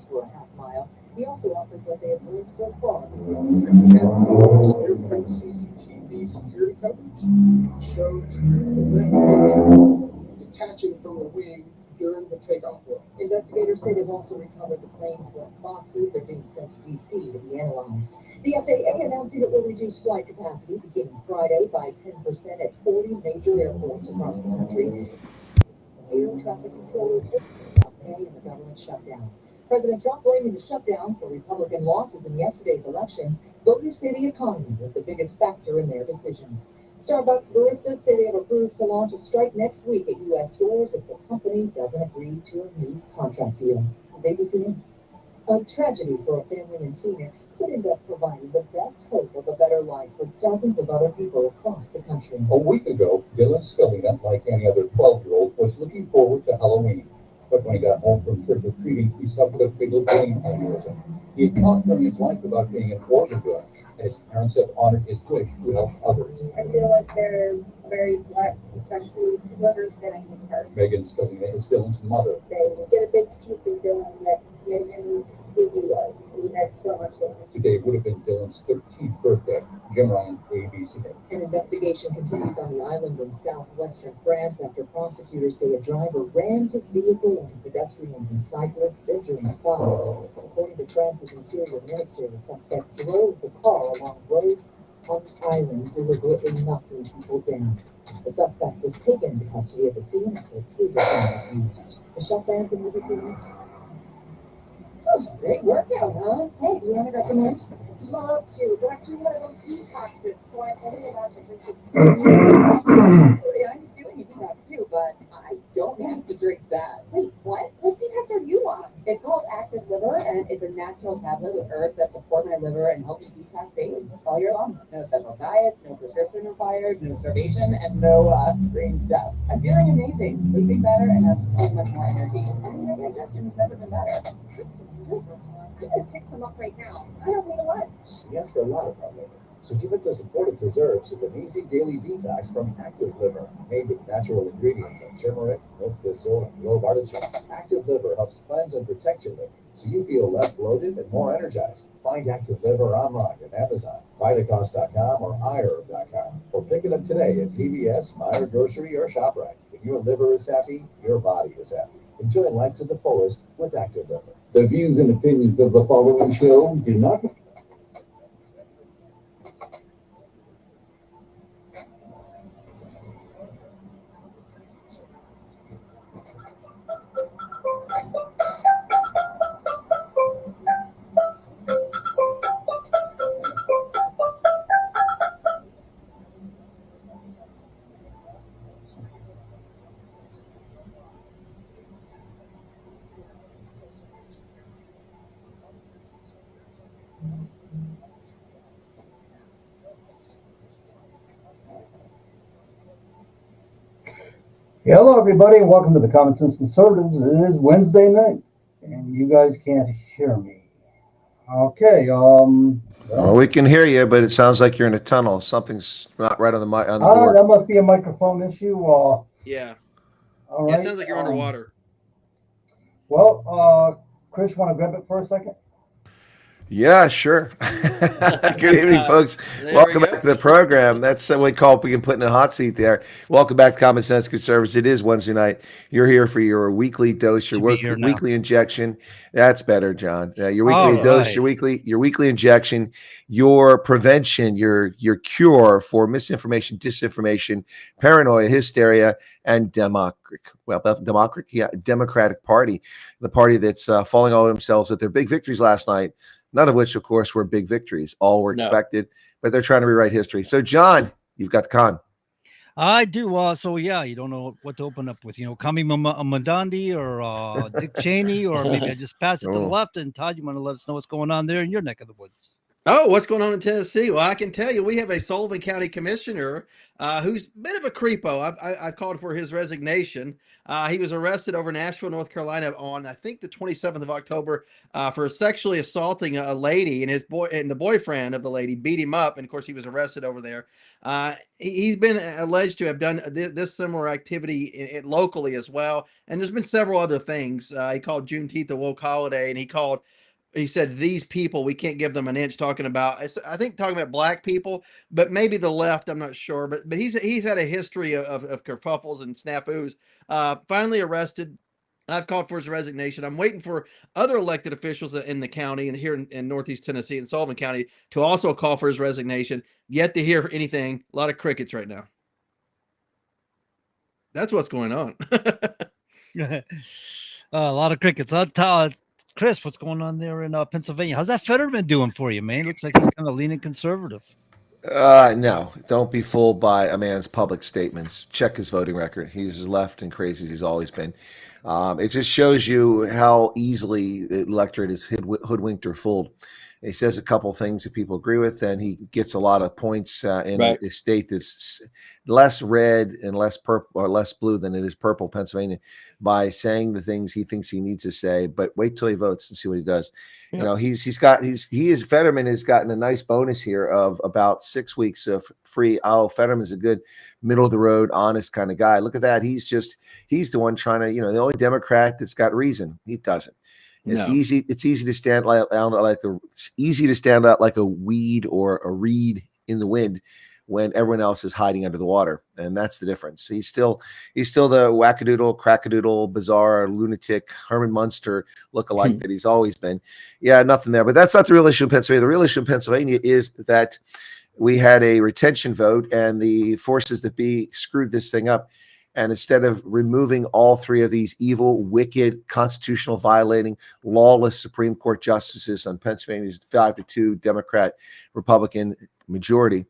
for a half mile. He also offered what they have learned so far. Airplane CCTV security coverage shows the detaching from the wing during the takeoff run. Investigators say they've also recovered the plane's black boxes. They're being sent to D.C. to be analyzed. The FAA announcing it will reduce flight capacity beginning Friday by 10% at 40 major airports across the country. Air traffic controllers about pay in the government shutdown. President Trump blaming the shutdown for Republican losses in yesterday's elections. Voters say the economy was the biggest factor in their decisions. Starbucks baristas say they have approved to launch a strike next week at U.S. stores if the company doesn't agree to a new contract deal. ABC News. A tragedy for a family in Phoenix could end up providing the best hope of a better life for dozens of other people across the country. A week ago, Dylan Scalina, like any other 12-year-old, was looking forward to Halloween. But when he got home from trick-or-treating, he suffered a fatal brain aneurysm. He had talked during his life about being an organ donor, and his parents have honored his wish to help others. I feel like they're very blessed, especially whoever's getting him hurt. Megan Scalina is Dylan's mother. They get a big piece of Dylan that made him who he was. He had so much in him. Today would have been Dylan's 13th birthday. Jim Ryan, ABC News. An investigation continues on the island in southwestern France after prosecutors say a driver rammed his vehicle into pedestrians and cyclists, injuring five. According to France's interior minister, the suspect drove the car along roads on the island, deliberately knocking people down. The suspect was taken into custody at the scene after a taser gun was used. Michelle Franson, ABC News. Oh, great workout, huh? Hey, do you want to recommend? Love to, but I do one of those detoxes, so I'm only allowed to drink it. I'm doing a detox too, but I don't have to drink that. Wait, what? What detox are you on? It's called Active Liver, and it's a natural tablet with herbs that support my liver and help me detox daily all year long. No special diets, no prescription required, no starvation, and no strange stuff. I'm feeling amazing, sleeping better, and have so much more energy. And my digestion has never been better. I'm gonna pick some up right now. I don't need a lunch. Yes, a lot of our liver. So give it the support it deserves with an easy daily detox from Active Liver. Made with natural ingredients like turmeric, milk thistle, and clove artichoke. Active Liver helps cleanse and protect your liver so you feel less bloated and more energized. Find Active Liver online at Amazon, Vitacost.com, or iHerb.com. Or pick it up today at CVS, Meijer Grocery, or ShopRite. When your liver is happy, your body is happy. Enjoy life to the fullest with Active Liver. The views and opinions of the following show do not Hello, everybody, and welcome to the Common Sense Conservatives. It is Wednesday night, and you guys can't hear me. Okay. Well, we can hear you, but it sounds like you're in a tunnel. Something's not right on the mic on the board. That must be a microphone issue. Yeah. All right. Yeah, it sounds like you're underwater. Well, Chris, want to grab it for a second? Yeah, sure. Good evening, folks. Welcome back to the program. That's what we call being put in a hot seat there. Welcome back to Common Sense Conservatives. It is Wednesday night. You're here for your weekly dose, your weekly injection. That's better, John. Your weekly dose, right. your weekly injection, your prevention, your cure for misinformation, disinformation, paranoia, hysteria, and Democratic Party, the party that's falling all over themselves with their big victories last night. None of which, of course, were big victories. All were expected, but they're trying to rewrite history. So, John, you've got the con. I do. So, yeah, you don't know what to open up with. Kami Mandandi or Dick Cheney, or maybe I just pass it to the left. And, Todd, you want to let us know what's going on there in your neck of the woods? Oh, what's going on in Tennessee? Well, I can tell you, we have a Sullivan County commissioner who's a bit of a creepo. I've called for his resignation. He was arrested over Nashua, North Carolina, on I think the 27th of October for sexually assaulting a lady, and the boyfriend of the lady beat him up, and of course he was arrested over there. He's been alleged to have done this similar activity locally as well, and there's been several other things. He called Juneteenth a woke holiday, and he said these people, we can't give them an inch, talking about, I think, talking about black people, but maybe the left, I'm not sure, but he's had a history of kerfuffles and snafus. Finally arrested. I've called for his resignation. I'm waiting for other elected officials in the county and here in Northeast Tennessee and Sullivan County to also call for his resignation. Yet to hear anything. A lot of crickets right now. That's what's going on. A lot of crickets. Chris, what's going on there in Pennsylvania? How's that Fetterman doing for you, man? Looks like he's kind of leaning conservative. No, don't be fooled by a man's public statements. Check his voting record. He's as left and crazy as he's always been. It just shows you how easily the electorate is hoodwinked or fooled. He says a couple things that people agree with, and he gets a lot of points in a state that's less red and less purple or less blue than it is purple, Pennsylvania, by saying the things he thinks he needs to say. But wait till he votes and see what he does. Yep. You know, Fetterman has gotten a nice bonus here of about 6 weeks of free. Oh, Fetterman's a good middle of the road, honest kind of guy. Look at that. He's the one trying to, the only Democrat that's got reason. He doesn't. It's easy. It's easy to stand out like a weed or a reed in the wind when everyone else is hiding under the water, and that's the difference. He's still the wackadoodle, crackadoodle, bizarre, lunatic Herman Munster lookalike that he's always been. Yeah, nothing there. But that's not the real issue in Pennsylvania. The real issue in Pennsylvania is that we had a retention vote, and the forces that be screwed this thing up. And instead of removing all three of these evil, wicked, constitutional violating, lawless Supreme Court justices on Pennsylvania's 5-2 Democrat Republican majority,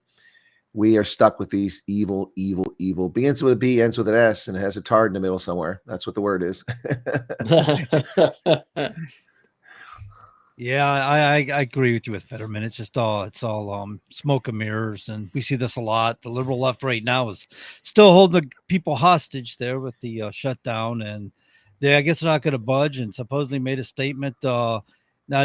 we are stuck with these evil. Begins with a B, ends with an S, and has a tard in the middle somewhere. That's what the word is. Yeah, I agree with you with Fetterman. It's all smoke and mirrors, and we see this a lot. The liberal left right now is still holding the people hostage there with the shutdown, and I guess they're not going to budge. And supposedly made a statement, not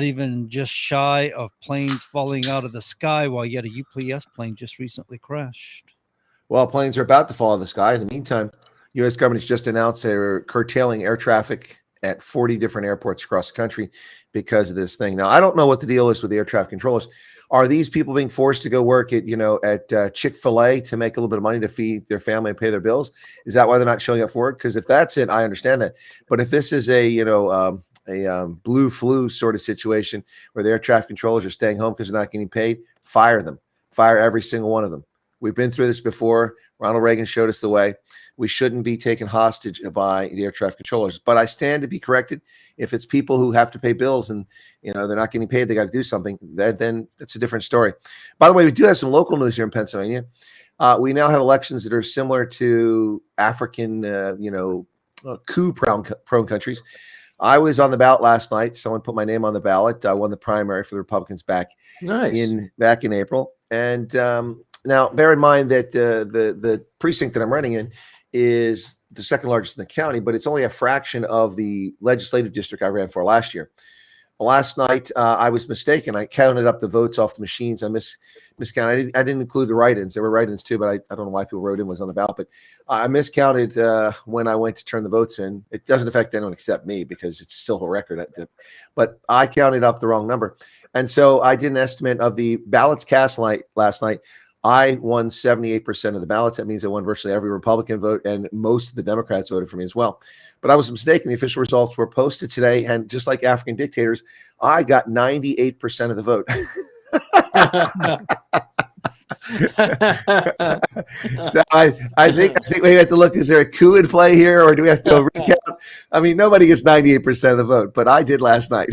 even just shy of planes falling out of the sky, while yet a UPS plane just recently crashed. Well, planes are about to fall out of the sky. In the meantime, U.S. government has just announced they're curtailing air traffic at 40 different airports across the country because of this thing. Now, I don't know what the deal is with the air traffic controllers. Are these people being forced to go work at Chick-fil-A to make a little bit of money to feed their family and pay their bills? Is that why they're not showing up for work? Because if that's it, I understand that. But if this is a blue flu sort of situation where the air traffic controllers are staying home because they're not getting paid, fire them. Fire every single one of them. We've been through this before. Ronald Reagan showed us the way. We shouldn't be taken hostage by the air traffic controllers. But I stand to be corrected. If it's people who have to pay bills and they're not getting paid, they got to do something. Then it's a different story. By the way, we do have some local news here in Pennsylvania. We now have elections that are similar to African, coup-prone countries. I was on the ballot last night. Someone put my name on the ballot. I won the primary for the Republicans back in April. And now, bear in mind that the precinct that I'm running in is the second largest in the county, but it's only a fraction of the legislative district I ran for last year. Last night, I was mistaken. I counted up the votes off the machines. I miscounted. I didn't include the write-ins. There were write-ins too, but I don't know why people wrote in was on the ballot. But I miscounted when I went to turn the votes in. It doesn't affect anyone except me because it's still a record. But I counted up the wrong number. And so I did an estimate of the ballots cast last night. I won 78% of the ballots. That means I won virtually every Republican vote, and most of the Democrats voted for me as well. But I was mistaken. The official results were posted today, and just like African dictators, I got 98% of the vote. So I think we have to look, is there a coup in play here, or do we have to recount? I mean, nobody gets 98% of the vote, but I did last night.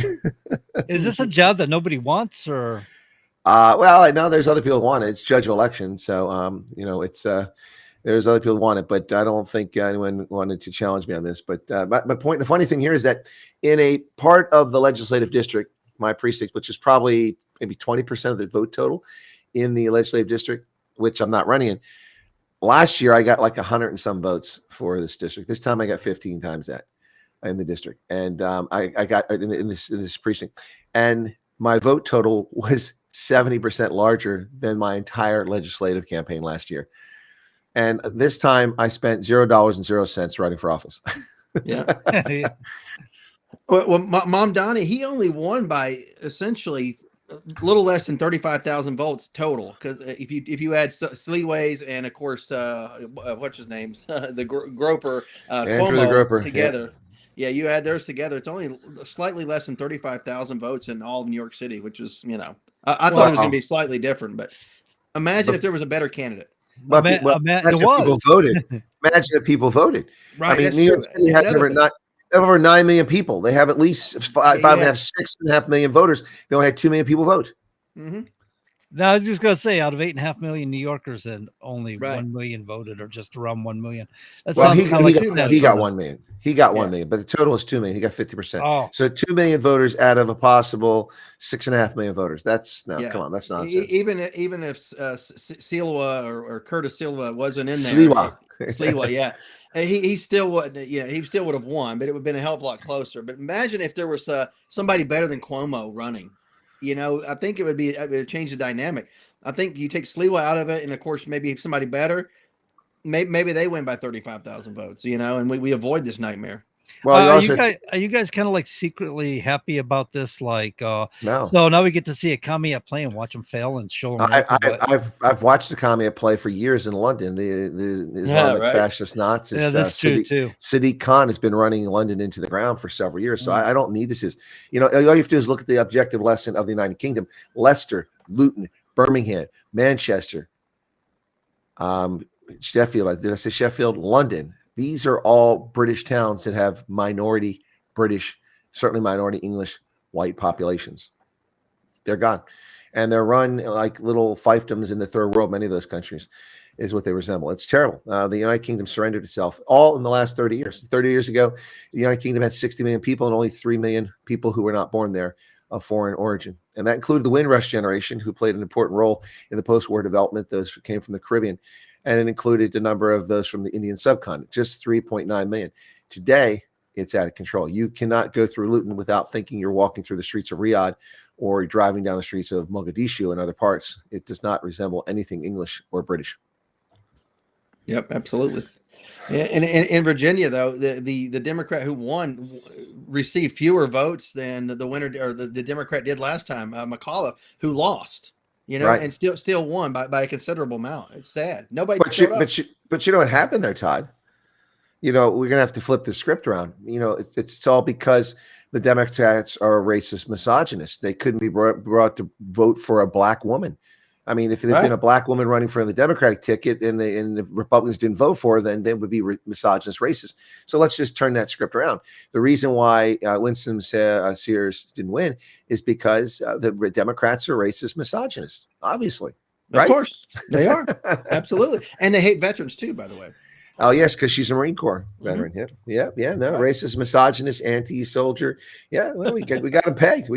Is this a job that nobody wants, or? Well, I know there's other people who want it. It's judge of election. So, it's there's other people who want it, but I don't think anyone wanted to challenge me on this. But my point, the funny thing here is that in a part of the legislative district my precinct, which is probably maybe 20% of the vote total in the legislative district, which I'm not running in. Last year, I got like 100 and some votes for this district. This time, I got 15 times that in the district, and I got in this precinct, and my vote total was 70% larger than my entire legislative campaign last year. And this time, I spent $0.00 running for office. Yeah. Well, Mom Donnie, he only won by essentially a little less than 35,000 votes total. Because if you add Sleeways and of course what's his name's the Groper Andrew Cuomo the Groper together, yeah, you add theirs together, it's only slightly less than 35,000 votes in all of New York City, which is I thought it was going to be slightly different, but imagine if there was a better candidate. Imagine if people voted. Imagine if people voted. Right, I mean, New York City has over 9 million people. They have at least 6.5 million voters. They only had 2 million people vote. Mm-hmm. Now, I was just going to say, out of 8.5 million New Yorkers, and only 1 million voted, or just around 1 million. Well, he got 1 million. He got 1 million, but the total is 2 million. He got 50%. Oh. So 2 million voters out of a possible 6.5 million voters. Come on, that's nonsense. Even if Silva or Curtis Silva wasn't in there, Sliwa, yeah. He still wouldn't. He still would have won, but it would have been a hell of a lot closer. But imagine if there was somebody better than Cuomo running. I think it would change the dynamic. I think you take Sliwa out of it, and of course, maybe somebody better. Maybe they win by 35,000 votes. And we avoid this nightmare. Well, are you guys kind of like secretly happy about this? Like, no. So now we get to see a commie play and watch them fail and show them. I've watched the commie play for years in London. The Islamic fascist Nazis. Yeah, that's true too. Sadiq Khan has been running London into the ground for several years. So I don't need this. All you have to do is look at the objective lesson of the United Kingdom: Leicester, Luton, Birmingham, Manchester, Sheffield. Did I say Sheffield? London. These are all British towns that have minority British, certainly minority English, white populations. They're gone. And they're run like little fiefdoms in the third world. Many of those countries is what they resemble. It's terrible. The United Kingdom surrendered itself all in the last 30 years. 30 years ago, the United Kingdom had 60 million people and only 3 million people who were not born there of foreign origin. And that included the Windrush generation, who played an important role in the post-war development. Those who came from the Caribbean. And it included a number of those from the Indian subcontinent, just 3.9 million. Today, it's out of control. You cannot go through Luton without thinking you're walking through the streets of Riyadh or driving down the streets of Mogadishu and other parts. It does not resemble anything English or British. Yep, absolutely. And in Virginia, though, the Democrat who won received fewer votes than the winner or the Democrat did last time, McAuliffe, who lost. And still won by a considerable amount. It's sad. Nobody. But you know what happened there, Todd? We're gonna have to flip the script around. It's all because the Democrats are racist misogynists. They couldn't be brought to vote for a black woman. I mean, if there'd been a black woman running for the Democratic ticket and the Republicans didn't vote for her, then they would be misogynist, racist. So let's just turn that script around. The reason why Winston Sears didn't win is because the Democrats are racist, misogynists, obviously. Right? Of course, they are. Absolutely. And they hate veterans too, by the way. Oh, yes, because she's a Marine Corps veteran. Mm-hmm. Yeah. No, racist, misogynist, anti-soldier. Yeah, well, we got him pegged.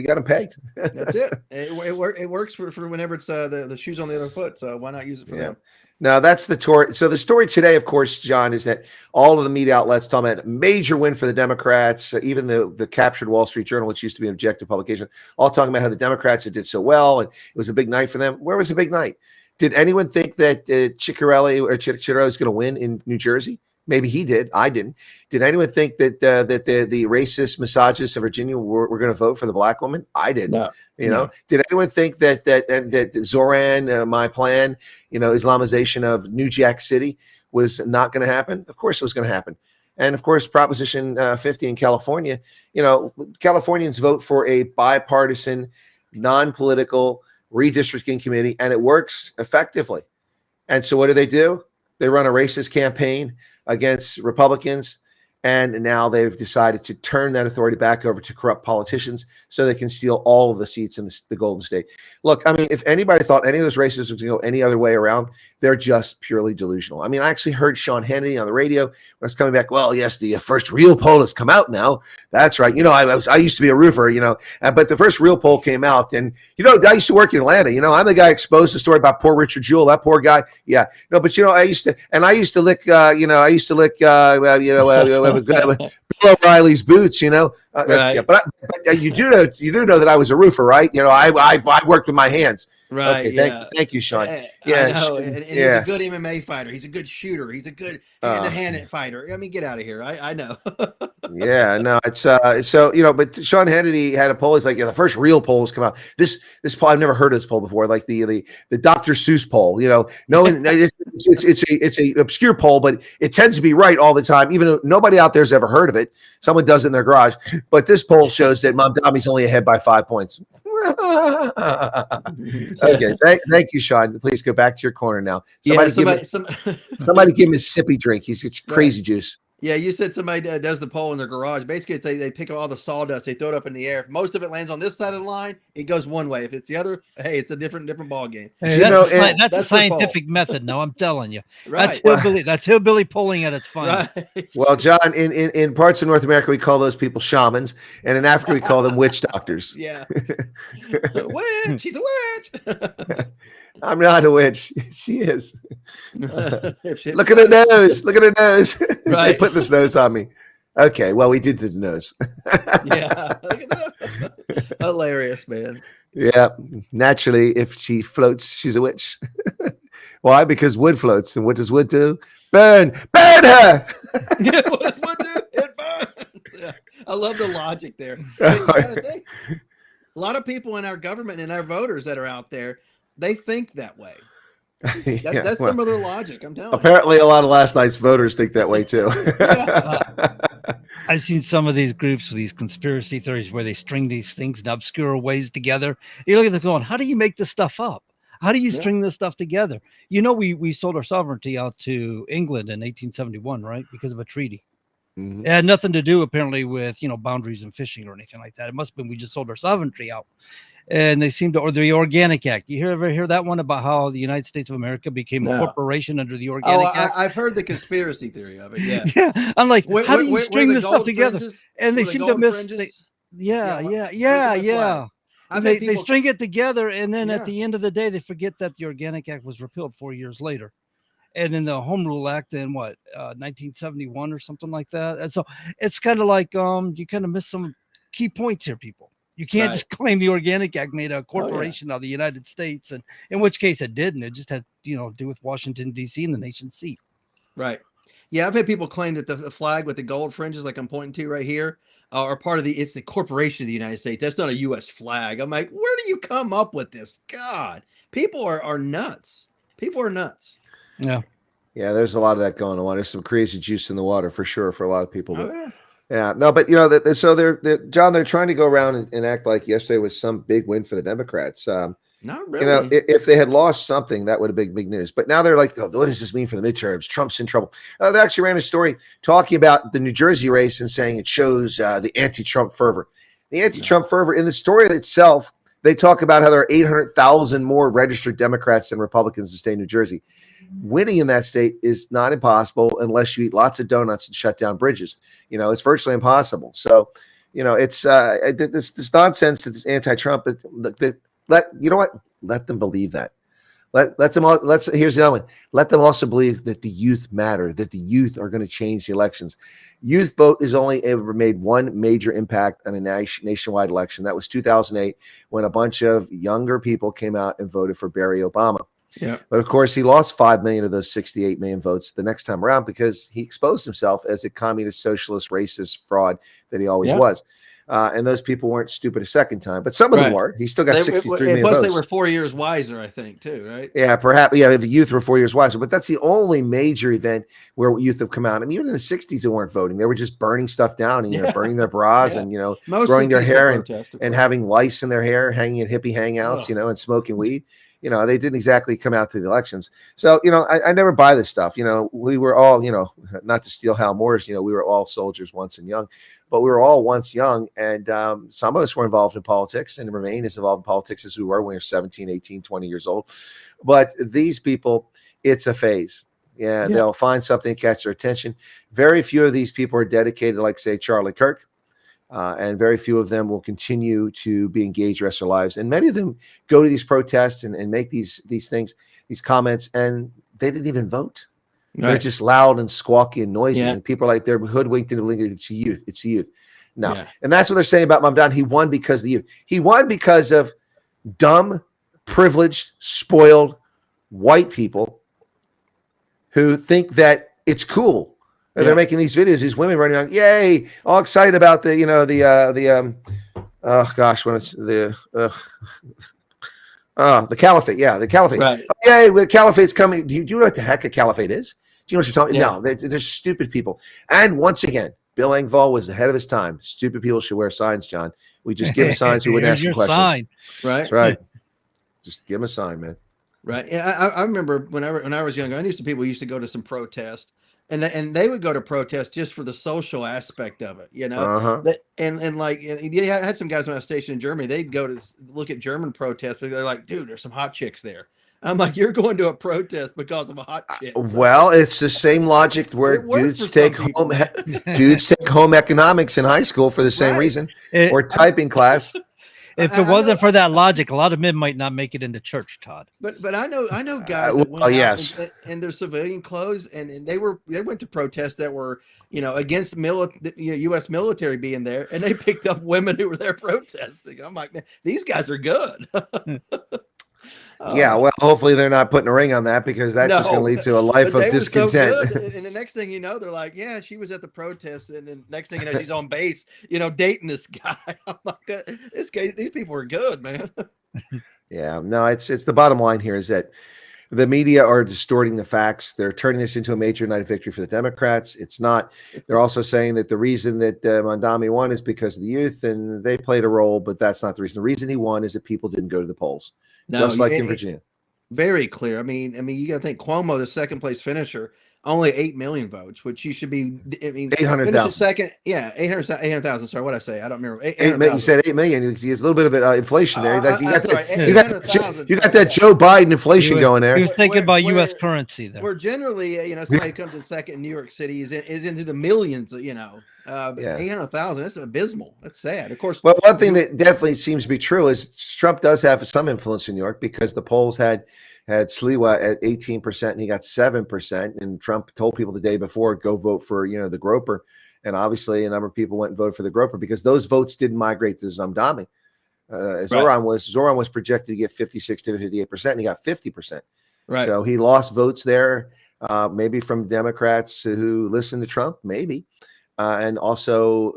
That's it. It works for whenever it's the shoes on the other foot. So why not use it for them? No, that's the story. So the story today, of course, John, is that all of the media outlets talking about a major win for the Democrats, even the captured Wall Street Journal, which used to be an objective publication, all talking about how the Democrats did so well, and it was a big night for them. Where was the big night? Did anyone think that Ciccarelli was going to win in New Jersey? Maybe he did. I didn't. Did anyone think that the racist misogynists of Virginia were going to vote for the black woman? I didn't. No. Did anyone think that Zoran, my plan, Islamization of New Jack City was not going to happen? Of course it was going to happen. And of course, Proposition 50 in California, Californians vote for a bipartisan, non-political redistricting committee, and it works effectively. And so what do? They run a racist campaign against Republicans And now they've decided to turn that authority back over to corrupt politicians so they can steal all of the seats in the Golden State. Look, I mean, if anybody thought any of those races was going to go any other way around, they're just purely delusional. I mean, I actually heard Sean Hannity on the radio when I was coming back. Well, yes, the first real poll has come out now. That's right. You know, I used to be a roofer, you know, but the first real poll came out. And, you know, I used to work in Atlanta. You know, I'm the guy exposed the story about poor Richard Jewell, that poor guy. Yeah. No, but, you know, I used to lick, Bill O'Reilly's boots, you know. Right. Yeah, but you do know that I was a roofer, right? You know, I worked with my hands. Right. Okay. Thank you, Sean. I Yeah. know. And he's a good MMA fighter. He's a good shooter. He's a good hand-to-hand fighter. I mean, get out of here. I know. Yeah, no, it's so, you know, but Sean Hannity had a poll. He's like, yeah, the first real polls come out. This poll, I've never heard of this poll before, like the Dr. Seuss poll, you know. No, it's a obscure poll, but it tends to be right all the time, even though nobody out there's ever heard of it. Someone does it in their garage. But this poll shows that Mamdami's only ahead by 5 points. Okay, thank you, Sean. Please go back to your corner now. Somebody give him a sippy drink. He's crazy juice. Yeah, you said somebody does the poll in their garage. Basically, it's they pick up all the sawdust, they throw it up in the air. If most of it lands on this side of the line, it goes one way. If it's the other, hey, it's a different ball game. Hey, that's a scientific method. No, I'm telling you, right? That's hillbilly polling at its finest. Right. Well, John, in parts of North America, we call those people shamans, and in Africa, we call them witch doctors. Yeah, witch. She's a witch. I'm not a witch. She is. Look at her nose. Look at her nose. Right. They put this nose on me. Okay, well, we did the nose. Yeah. Look at that. Hilarious, man. Yeah. Naturally, if she floats, she's a witch. Why? Because wood floats. And what does wood do? Burn her. Yeah, what does wood do? It burns. Yeah. I love the logic there. A lot of people in our government and our voters that are out there, they think that way. That's some of their logic. I'm telling you. Apparently, a lot of last night's voters think that way too. I've seen some of these groups with these conspiracy theories where they string these things in obscure ways together. You look at them going, how do you make this stuff up? How do you string this stuff together? You know, we sold our sovereignty out to England in 1871, right? Because of a treaty. Mm-hmm. It had nothing to do apparently with, you know, boundaries and fishing or anything like that. It must have been we just sold our sovereignty out. And they seem to, or the Organic Act. You ever hear that one about how the United States of America became a corporation under the Organic Act? I've heard the conspiracy theory of it. Yeah. Yeah. I'm like, how do you string this stuff together? And they seem to miss. Yeah. They string it together, and then at the end of the day, they forget that the Organic Act was repealed 4 years later. And then the Home Rule Act in 1971 or something like that. And so it's kind of like you kind of miss some key points here, people. You can't just claim the Organic Act made a corporation of the United States, and in which case it didn't. It just had to do with Washington, D.C. and the nation's seat. Right. Yeah, I've had people claim that the flag with the gold fringes, like I'm pointing to right here, are part of it's the corporation of the United States. That's not a U.S. flag. I'm like, where do you come up with this? God, people are nuts. People are nuts. Yeah. Yeah, there's a lot of that going on. There's some crazy juice in the water for sure for a lot of people. But, yeah, no, but so they're John, they're trying to go around and act like yesterday was some big win for the Democrats. Not really. If they had lost something, that would have been big news. But now they're like, oh, what does this mean for the midterms? Trump's in trouble. They actually ran a story talking about the New Jersey race and saying it shows the anti-Trump fervor. The anti-Trump fervor in the story itself, they talk about how there are 800,000 more registered Democrats than Republicans in the state of New Jersey. Winning in that state is not impossible unless you eat lots of donuts and shut down bridges. It's virtually impossible. So, it's this nonsense that this anti-Trump. Let them believe that. Let them all. Here's the other one. Let them also believe that the youth matter. That the youth are going to change the elections. Youth vote has only ever made one major impact on a nationwide election. That was 2008 when a bunch of younger people came out and voted for Barry Obama. Yeah. But of course, he lost 5 million of those 68 million votes the next time around because he exposed himself as a communist, socialist, racist fraud that he always was. And those people weren't stupid a second time, but some of them were. He still got 63 million votes. Plus, they were 4 years wiser, I think, too, right? Yeah, perhaps. Yeah, the youth were 4 years wiser, but that's the only major event where youth have come out. I mean, even in the 60s, they weren't voting. They were just burning stuff down and burning their bras and growing their hair and having lice in their hair, hanging at hippie hangouts, and smoking weed. They didn't exactly come out to the elections. So, I never buy this stuff. We were all, not to steal Hal Moore's, we were all soldiers once and young, but we were all once young. And some of us were involved in politics and remain as involved in politics as we were when we were 17, 18, 20 years old. But these people, it's a phase. Yeah, they'll find something to catch their attention. Very few of these people are dedicated, like, say, Charlie Kirk. And very few of them will continue to be engaged the rest of their lives. And many of them go to these protests and make these things, these comments, and they didn't even vote. Right. They're just loud and squawky and noisy. Yeah. And people are like, they're hoodwinked into believing it's the youth. It's the youth. No. Yeah. And that's what they're saying about Mamdani. He won because of the youth. He won because of dumb, privileged, spoiled white people who think that it's cool. They're making these videos, these women running around, yay, all excited about the caliphate. Yeah, the caliphate. Right. Oh, yay, the caliphate's coming. Do you know what the heck a caliphate is? Do you know what you're talking about? No, they're stupid people. And once again, Bill Engvall was ahead of his time. Stupid people should wear signs, John. We just give them signs. We wouldn't ask them questions. Sign. Right. That's right. Just give them a sign, man. Right. Yeah, I remember when I was younger, I knew some people who used to go to some protest. And they would go to protest just for the social aspect of it, and like, you had some guys when I was stationed in Germany, they'd go to look at German protests, but they're like, dude, there's some hot chicks there. I'm like, you're going to a protest because of a hot chick. Well, it's the same logic where dudes take home economics in high school for the same reason, or typing class. If it wasn't for that logic, a lot of men might not make it into church, Todd. But I know guys that went out in their civilian clothes, and they went to protests that were against U.S. military being there, and they picked up women who were there protesting. I'm like, man, these guys are good. Yeah, well, hopefully they're not putting a ring on that, because that's just going to lead to a life of discontent. So and the next thing you know, they're like, yeah, she was at the protest, and then next thing you know, she's on base, dating this guy. I'm like, these people are good, man. Yeah, no, it's the bottom line here is that the media are distorting the facts. They're turning this into a major night of victory for the Democrats. It's not. They're also saying that the reason that Mamdani won is because of the youth, and they played a role, but that's not the reason. The reason he won is that people didn't go to the polls. Just like in Virginia. Very clear. I mean, you got to think Cuomo, the second place finisher, only 8 million votes, which you should be. 800,000. Second, 800,000. Sorry, what I say? I don't remember. 8 million. You said 8 million. There's a little bit of inflation there. You got that Joe Biden inflation going there. He was thinking about U.S. currency there. Where generally, somebody comes to second in New York City is into the millions. 800,000. That's abysmal. That's sad. Of course. Well, one thing that definitely seems to be true is Trump does have some influence in New York, because the polls had Sliwa at 18% and he got 7%. And Trump told people the day before, go vote for, the Groper. And obviously a number of people went and voted for the Groper because those votes didn't migrate to Mamdani. Zoran was projected to get 56 to 58%, and he got 50%. Right. So he lost votes there, maybe from Democrats who listened to Trump, maybe. And also,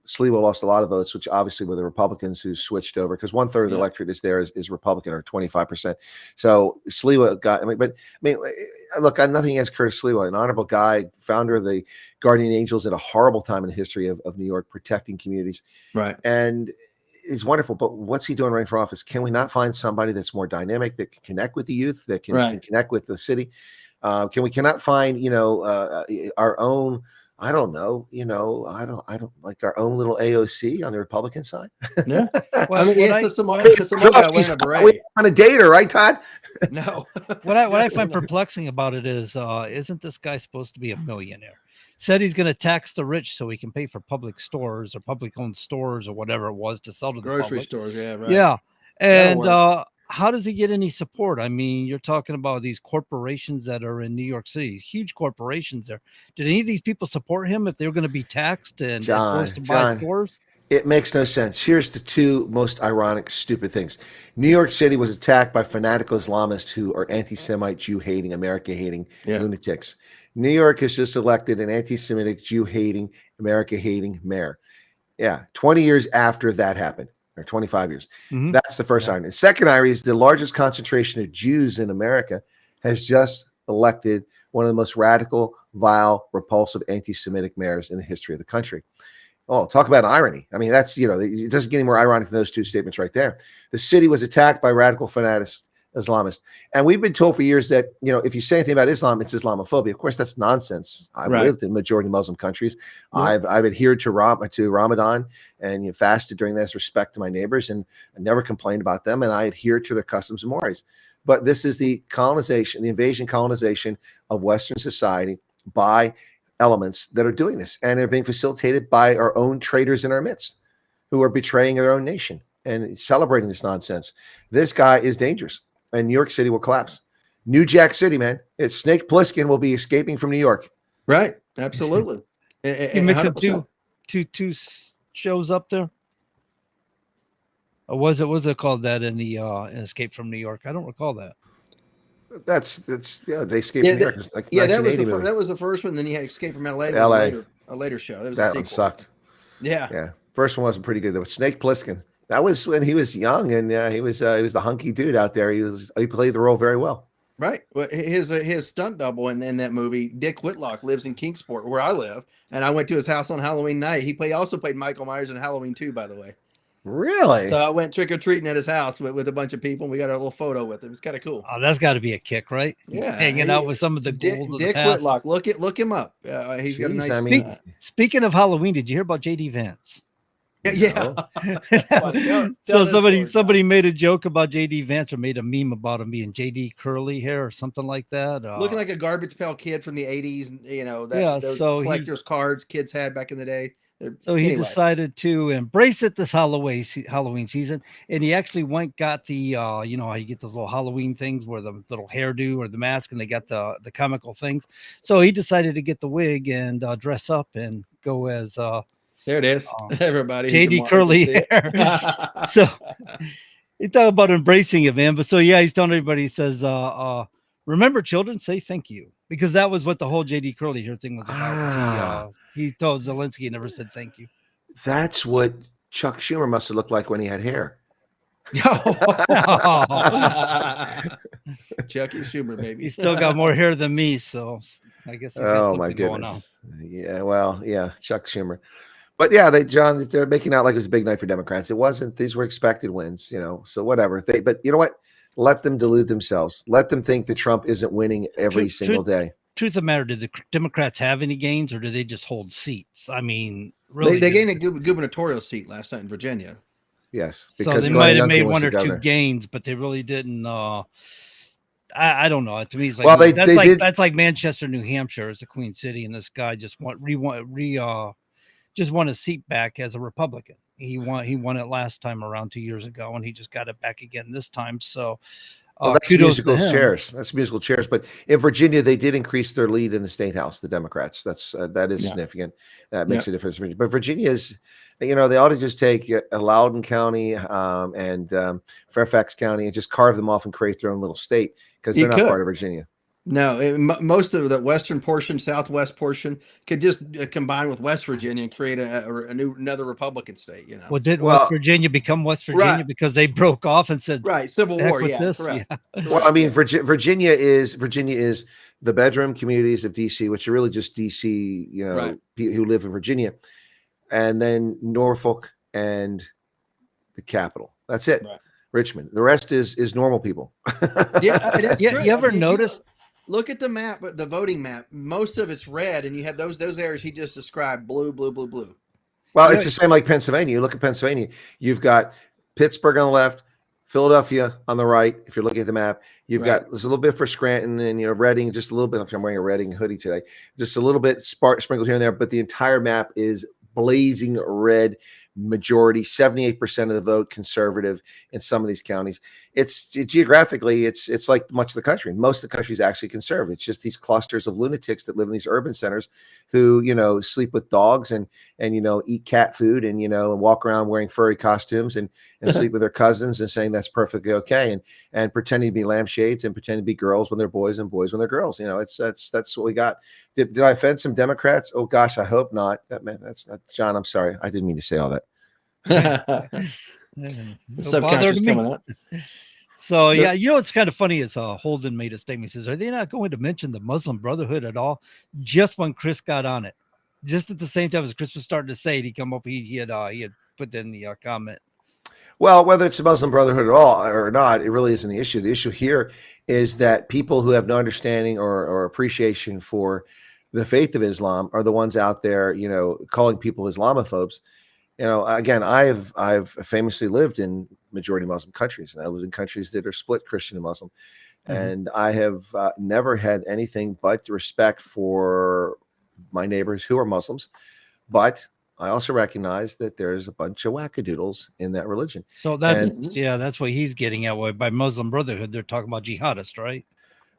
Sliwa lost a lot of votes, which obviously were the Republicans who switched over, because 1/3 of the electorate is Republican, or 25%. So Sliwa got. Look, I have nothing against Curtis Sliwa, an honorable guy, founder of the Guardian Angels at a horrible time in the history of New York, protecting communities. Right. And he's wonderful, but what's he doing running for office? Can we not find somebody that's more dynamic, that can connect with the youth, that can connect with the city? Cannot find our own. I don't know. I don't like our own little AOC on the Republican side. Yeah. Well, we on a dater, right, Todd? No. What I find perplexing about it is, isn't this guy supposed to be a millionaire? Said he's going to tax the rich so he can pay for public stores or public-owned stores or whatever it was to sell to the grocery public. Stores. Yeah, right. Yeah, and how does he get any support? I mean, you're talking about these corporations that are in New York City, huge corporations there. Did any of these people support him if they were going to be taxed and forced to buy stores? It makes no sense. Here's the two most ironic, stupid things. New York City was attacked by fanatical Islamists who are anti-Semite, Jew-hating, America-hating lunatics. New York has just elected an anti-Semitic, Jew-hating, America-hating mayor. Yeah, 20 years after that happened. Or 25 years. Mm-hmm. That's the first irony. The second irony is the largest concentration of Jews in America has just elected one of the most radical, vile, repulsive, anti-Semitic mayors in the history of the country. Oh, talk about irony. I mean, that's, it doesn't get any more ironic than those two statements right there. The city was attacked by radical fanatics Islamist. And we've been told for years that, if you say anything about Islam, it's Islamophobia. Of course, that's nonsense. I've lived in majority Muslim countries. Yeah. I've adhered to Ramadan and fasted during this, respect to my neighbors, and I never complained about them. And I adhere to their customs and mores. But this is the colonization, the invasion colonization of Western society by elements that are doing this. And they're being facilitated by our own traitors in our midst who are betraying our own nation and celebrating this nonsense. This guy is dangerous. And New York City will collapse. New Jack City, man. It's Snake Plissken will be escaping from New York. Right. Absolutely. You mentioned two shows up there. Or was it called that in the Escape from New York? I don't recall that. That's they escaped from New York. Like that was the first one. Then you had Escape from LA. A later show. That one sucked. Yeah. First one wasn't pretty good. There was Snake Plissken. That was when he was young, and he was the hunky dude out there. He played the role very well. Right. Well, his stunt double in that movie, Dick Whitlock, lives in Kingsport, where I live, and I went to his house on Halloween night. He also played Michael Myers in Halloween 2, by the way. Really? So I went trick or treating at his house with a bunch of people, and we got a little photo with him. It's kind of cool. Oh, that's got to be a kick, right? Yeah, hanging out with some of the Dick Whitlock. Look him up. He's got a nice. Speaking of Halloween, did you hear about JD Vance? Yeah. So somebody made a joke about JD Vance or made a meme about him being JD curly hair or something like that. Looking like a Garbage Pail Kid from the 80s, those collector's cards kids had back in the day. He decided to embrace it this Halloween season, and he actually got the how you get those little Halloween things where the little hairdo or the mask, and they got the comical things. So he decided to get the wig and dress up and go as there it is. Everybody. JD curly hair. So he talked about embracing it, man. But he's telling everybody, he says, remember, children, say thank you. Because that was what the whole JD curly hair thing was about. He told Zelensky he never said thank you. That's what Chuck Schumer must have looked like when he had hair. Chucky Schumer, baby. He's still got more hair than me, so I guess. Oh my goodness. Yeah, well, yeah, Chuck Schumer. But yeah, they're making out like it was a big night for Democrats. It wasn't. These were expected wins, so whatever. But you know what? Let them delude themselves. Let them think that Trump isn't winning every single day. Truth of the matter, did the Democrats have any gains, or did they just hold seats? I mean, really, they gained a gubernatorial seat last night in Virginia. Yes, because they might have made one or two gains, but they really didn't. I don't know. To me, it's like that's like Manchester, New Hampshire, as a Queen City, and this guy just won a seat back as a Republican. He won it last time around 2 years ago, and he just got it back again this time. So that's musical chairs. That's musical chairs. But in Virginia, they did increase their lead in the state house, the Democrats. That is significant. That makes a difference. But Virginia is, they ought to just take Loudoun County and Fairfax County and just carve them off and create their own little state, because they're not part of Virginia. No, most of the western portion, southwest portion could just combine with West Virginia and create another Republican state. Well, West Virginia become West Virginia because they broke off and said Civil War? Yeah, correct. Yeah. Well, I mean, Virginia is the bedroom communities of DC, which are really just DC, who live in Virginia, and then Norfolk and the capital. That's it. Right. Richmond. The rest is normal people. Yeah, it is. You ever notice? Look at the map, the voting map. Most of it's red, and you have those areas he just described: blue, blue, blue, blue. Well, it's the same like Pennsylvania. You look at Pennsylvania, you've got Pittsburgh on the left, Philadelphia on the right. If you're looking at the map, there's a little bit for Scranton and Reading, just a little bit. I'm wearing a Reading hoodie today, just a little bit sprinkled here and there, but the entire map is blazing red. Majority, 78% of the vote conservative in some of these counties. It's geographically, it's like much of the country. Most of the country is actually conservative. It's just these clusters of lunatics that live in these urban centers who, sleep with dogs and eat cat food and, walk around wearing furry costumes and sleep with their cousins and saying that's perfectly okay. And pretending to be lampshades and pretending to be girls when they're boys and boys when they're girls. That's what we got. Did I offend some Democrats? Oh gosh, I hope not. That's not John. I'm sorry. I didn't mean to say all that. Subconscious coming out. So it's kind of funny is Holden made a statement. He says, are they not going to mention the Muslim Brotherhood at all? Just when Chris got on it, just at the same time as Chris was starting to say it, he had put in the comment. Well, whether it's a Muslim Brotherhood at all or not, it really isn't the issue. The issue here is that people who have no understanding or appreciation for the faith of Islam are the ones out there, calling people Islamophobes. Again, I've famously lived in majority Muslim countries, and I lived in countries that are split Christian and Muslim, and I have never had anything but respect for my neighbors who are Muslims, but I also recognize that there's a bunch of wackadoodles in that religion. So that's what he's getting at. By Muslim Brotherhood, they're talking about jihadists, right?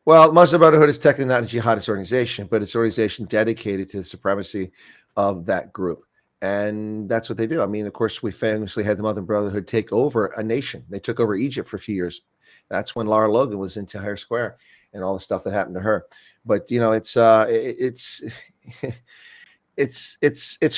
Well, Muslim Brotherhood is technically not a jihadist organization, but it's an organization dedicated to the supremacy of that group. And that's what they do. I mean, of course, we famously had the Muslim Brotherhood take over a nation. They took over Egypt for a few years. That's when Lara Logan was in Tahrir Square and all the stuff that happened to her. But it's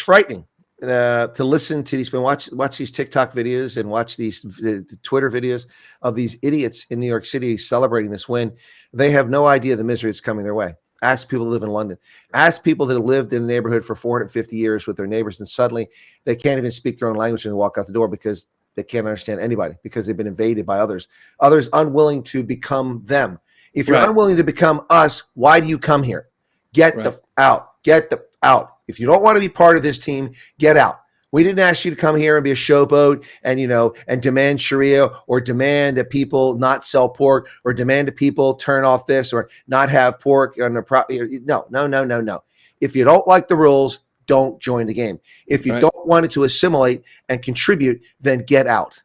frightening to listen to these, watch these TikTok videos and watch these the Twitter videos of these idiots in New York City celebrating this win. They have no idea the misery that's coming their way. Ask people who live in London. Ask people that have lived in a neighborhood for 450 years with their neighbors, and suddenly they can't even speak their own language when they walk out the door because they can't understand anybody because they've been invaded by others unwilling to become them. If you're unwilling to become us, why do you come here? Get the out. If you don't want to be part of this team, get out. We didn't ask you to come here and be a showboat and demand Sharia or demand that people not sell pork or demand that people turn off this or not have pork on the property. No. If you don't like the rules, don't join the game. If you don't want it to assimilate and contribute, then get out.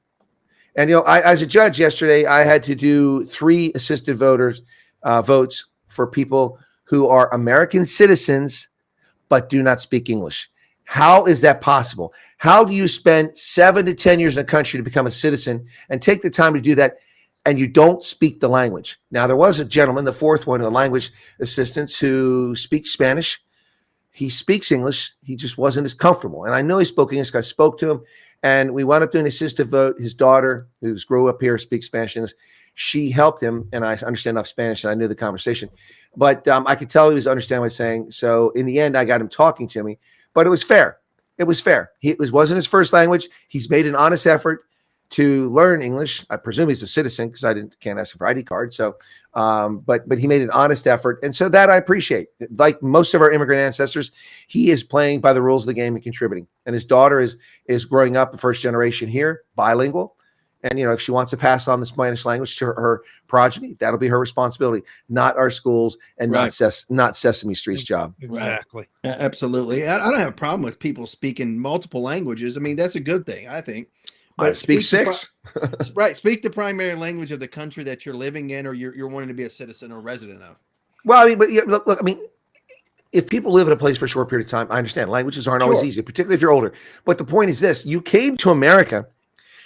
And, as a judge yesterday, I had to do 3 assisted votes for people who are American citizens but do not speak English. How is that possible? How do you spend 7 to 10 years in a country to become a citizen and take the time to do that and you don't speak the language? Now, there was a gentleman, the 4th one, the language assistants, who speaks Spanish. He speaks English. He just wasn't as comfortable. And I know he spoke English. I spoke to him, and we wound up doing an assisted vote. His daughter, who's grew up here, speaks Spanish and English. She helped him, and I understand enough Spanish, and I knew the conversation. But I could tell he was understanding what I was saying. So in the end, I got him talking to me. But it was fair. It was fair. It wasn't his first language. He's made an honest effort to learn English. I presume he's a citizen because I can't ask him for ID card. So, but he made an honest effort, and so that I appreciate. Like most of our immigrant ancestors, he is playing by the rules of the game and contributing. And his daughter is growing up, the first generation here, bilingual. And if she wants to pass on the Spanish language to her progeny, that'll be her responsibility, not our schools and not Sesame Street's job. Exactly. Right. Absolutely. I don't have a problem with people speaking multiple languages. I mean, that's a good thing, I think. But speak 6. Speak the primary language of the country that you're living in or you're wanting to be a citizen or resident of. Well, I mean, but look, I mean, if people live in a place for a short period of time, I understand languages aren't always easy, particularly if you're older. But the point is this: you came to America.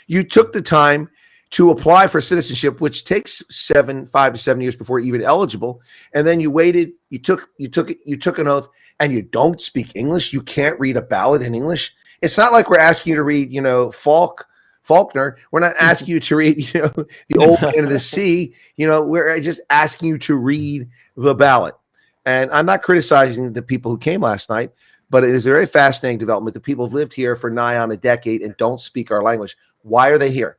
You took the time to apply for citizenship, which takes 5 to 7 years before you're even eligible. And then you waited, you took an oath, and you don't speak English. You can't read a ballot in English. It's not like we're asking you to read, Faulkner. We're not asking you to read, The Old Man of the Sea. We're just asking you to read the ballot. And I'm not criticizing the people who came last night, but it is a very fascinating development. The people have lived here for nigh on a decade and don't speak our language. Why are they here?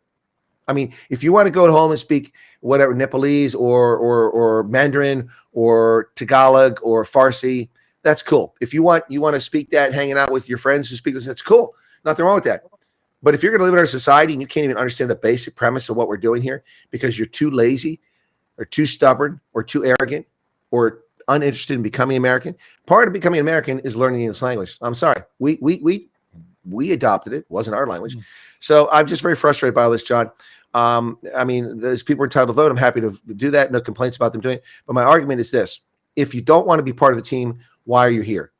I mean, if you want to go home and speak whatever Nepalese or Mandarin or Tagalog or Farsi, that's cool. If you want to speak that hanging out with your friends who speak this, that's cool. Nothing wrong with that. But if you're going to live in our society and you can't even understand the basic premise of what we're doing here because you're too lazy or too stubborn or too arrogant or uninterested in becoming American, part of becoming American is learning the English language. I'm sorry. We adopted it. It wasn't our language. So I'm just very frustrated by all this, John. I mean, those people are entitled to vote. I'm happy to do that. No complaints about them doing it. But my argument is this. If you don't want to be part of the team, why are you here?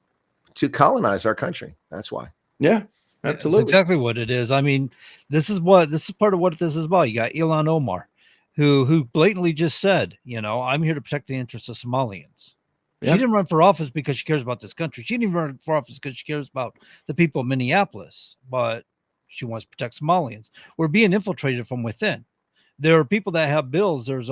To colonize our country. That's why. Yeah, absolutely. That's exactly what it is. I mean, this is part of what this is about. You got Ilhan Omar, who blatantly just said, I'm here to protect the interests of Somalians. She didn't run for office because she cares about this country. She didn't even run for office because she cares about the people of Minneapolis, but she wants to protect Somalians. We're being infiltrated from within. There are people that have bills. There's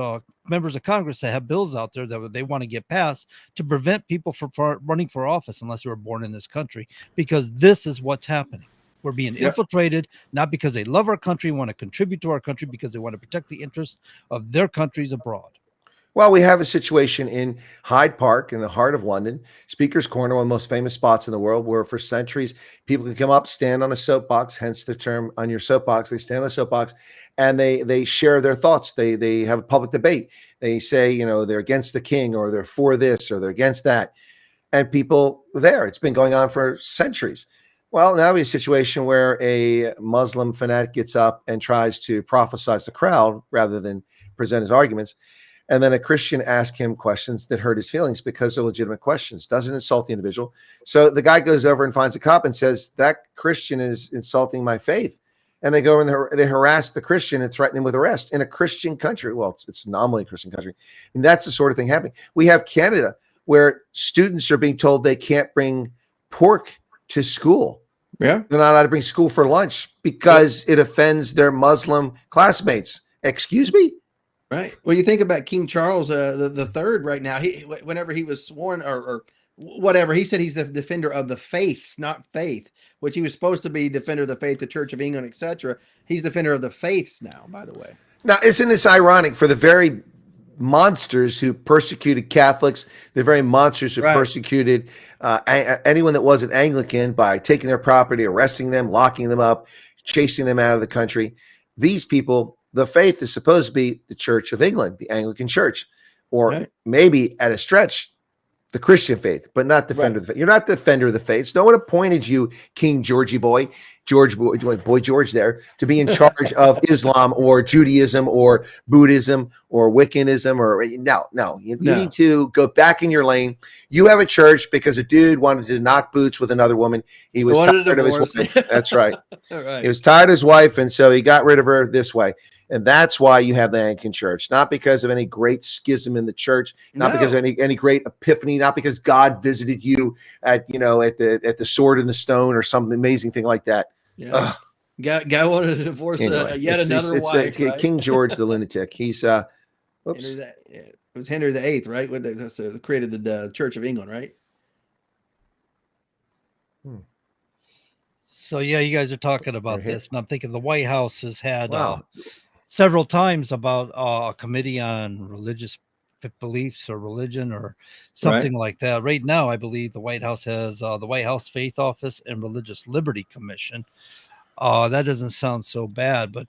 members of Congress that have bills out there that they want to get passed to prevent people from running for office unless they were born in this country, because this is what's happening. We're being Yep. infiltrated, not because they love our country, want to contribute to our country, because they want to protect the interests of their countries abroad. Well, we have a situation in Hyde Park in the heart of London, Speaker's Corner, one of the most famous spots in the world, where for centuries people can come up, stand on a soapbox, hence the term on your soapbox. They stand on a soapbox and they share their thoughts. They have a public debate. They say, you know, they're against the king, or they're for this, or they're against that. And people there, it's been going on for centuries. Well, now we have a situation where a Muslim fanatic gets up and tries to prophesize the crowd rather than present his arguments. And then a Christian asks him questions that hurt his feelings because they're legitimate questions, doesn't insult the individual. So the guy goes over and finds a cop and says, that Christian is insulting my faith. And they go and they harass the Christian and threaten him with arrest in a Christian country. Well, it's nominally a Christian country. And that's the sort of thing happening. We have Canada, where students are being told they can't bring pork to school. Yeah. They're not allowed to bring school for lunch because it offends their Muslim classmates. Excuse me? Right. Well, you think about King Charles the third right now. Whenever he was sworn or whatever, he said he's the defender of the faiths, not faith, which he was supposed to be defender of the faith, the Church of England, etc. He's defender of the faiths now, by the way. Now, isn't this ironic for the very monsters who persecuted Catholics, the very monsters who persecuted anyone that wasn't Anglican by taking their property, arresting them, locking them up, chasing them out of the country? These people, the faith is supposed to be the Church of England, the Anglican Church, or maybe at a stretch, the Christian faith, but not defender of the faith. You're not defender of the faiths. No one appointed you, King Georgie boy George there, to be in charge of Islam or Judaism or Buddhism or Wiccanism or no. You need to go back in your lane. You have a church because a dude wanted to knock boots with another woman. He was tired of his wife. That's right. He was tired of his wife, and so he got rid of her this way. And that's why you have the Anglican Church, not because of any great schism in the church, not because of any great epiphany, not because God visited you at the sword and the stone or some amazing thing like that. Yeah. Guy wanted to divorce yet another wife. Right? King George the lunatic. He's oops. It was Henry VIII, right? That's created the Church of England, right? So yeah, you guys are talking about this, and I'm thinking the White House has had several times about a committee on religious beliefs or religion or something like that. Right now, I believe the White House has the White House Faith Office and Religious Liberty Commission. That doesn't sound so bad, but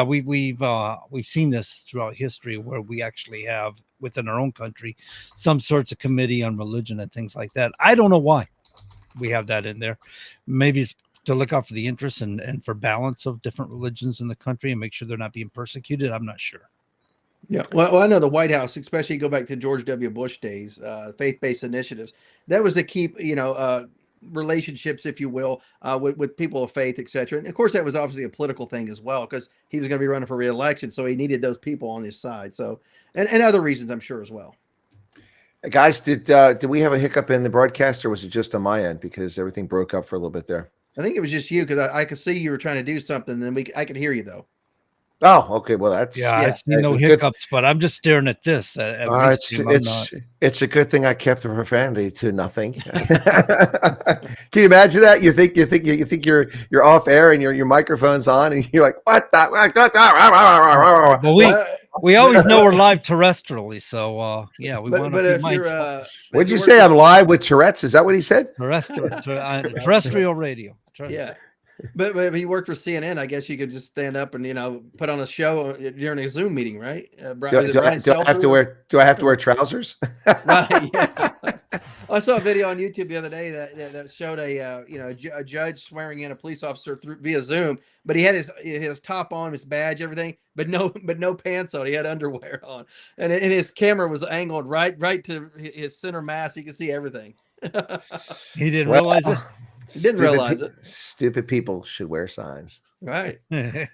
we've seen this throughout history where we actually have within our own country some sorts of committee on religion and things like that. I don't know why we have that in there. Maybe it's to look out for the interests and for balance of different religions in the country and make sure they're not being persecuted. I'm not sure. Yeah. Well, I know the White House, especially go back to George W. Bush days, faith-based initiatives. That was to keep, relationships, if you will, with people of faith, etc. And of course, that was obviously a political thing as well, because he was going to be running for re-election. So he needed those people on his side. So, and other reasons, I'm sure, as well. Guys, did we have a hiccup in the broadcast, or was it just on my end because everything broke up for a little bit there? I think it was just you, because I could see you were trying to do something, and I could hear you though. Oh, okay. Well, that's I see no hiccups, but I'm just staring at this. It's a good thing I kept the profanity to nothing. Can you imagine that? You think you're off air and your microphone's on, and you're like, what the? Well, we always know we're live terrestrially, so we want to be mindful. What'd you say? I'm live with Tourette's. Is that what he said? Terrestrial radio. Yeah. But if you worked for CNN, I guess you could just stand up and put on a show during a Zoom meeting, right? Do I have to wear trousers? Right. Yeah. I saw a video on YouTube the other day that showed a judge swearing in a police officer via Zoom, but he had his top on, his badge, everything, but no pants on. He had underwear on, and his camera was angled right to his center mass. You could see everything. He didn't realize it. Didn't realize it. Stupid people should wear signs. Right. You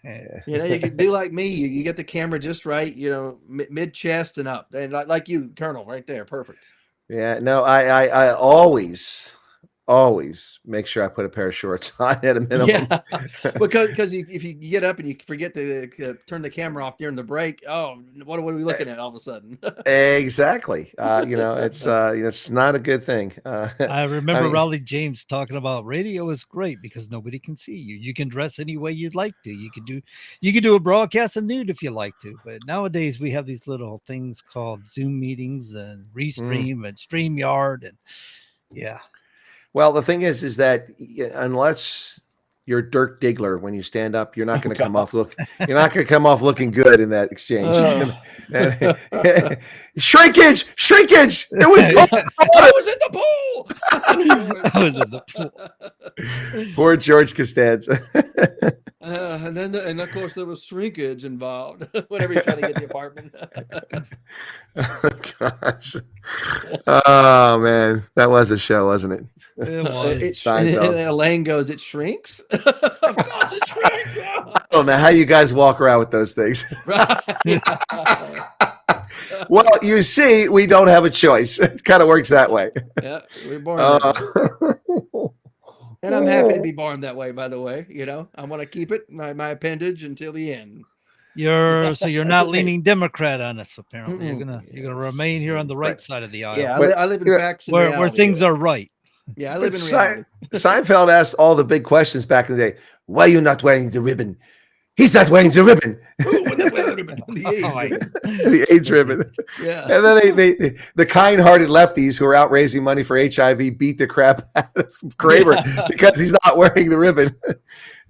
can do like me. You get the camera just right, mid chest and up. And like you, Colonel, right there. Perfect. Yeah. No, I always always make sure I put a pair of shorts on at a minimum. Yeah, because if you get up and you forget to turn the camera off during the break, what are we looking at all of a sudden? Exactly. It's not a good thing. I remember mean- Raleigh James talking about radio is great because nobody can see you. You can dress any way you'd like to. You can do a broadcast of nude if you like to. But nowadays we have these little things called Zoom meetings and Restream and StreamYard and yeah. Well, the thing is that unless you're Dirk Diggler when you stand up, you're not going to come off looking good in that exchange. Shrinkage. It was I was in the pool. I was in the pool. Poor George Costanza. And of course there was shrinkage involved whenever you try to get the apartment. Oh, gosh. Oh man, that was a show, wasn't it? It was. And Elaine goes, "It shrinks." Of course, it shrinks. I don't know how you guys walk around with those things. Well, you see, we don't have a choice. It kind of works that way. Yeah, we're born. That way. And I'm happy to be born that way. By the way, I want to keep it my appendage until the end. You're not Just leaning Democrat on us. Apparently, Mm-mm. you're gonna remain here on the right side of the aisle. Yeah, But- I live in facts and where reality. things are right. Yeah, I But live in reality. Seinfeld asked all the big questions back in the day. Why are you not wearing the ribbon? He's not wearing the ribbon. The AIDS ribbon. Yeah. And then the kind-hearted lefties who are out raising money for HIV beat the crap out of Kramer because he's not wearing the ribbon.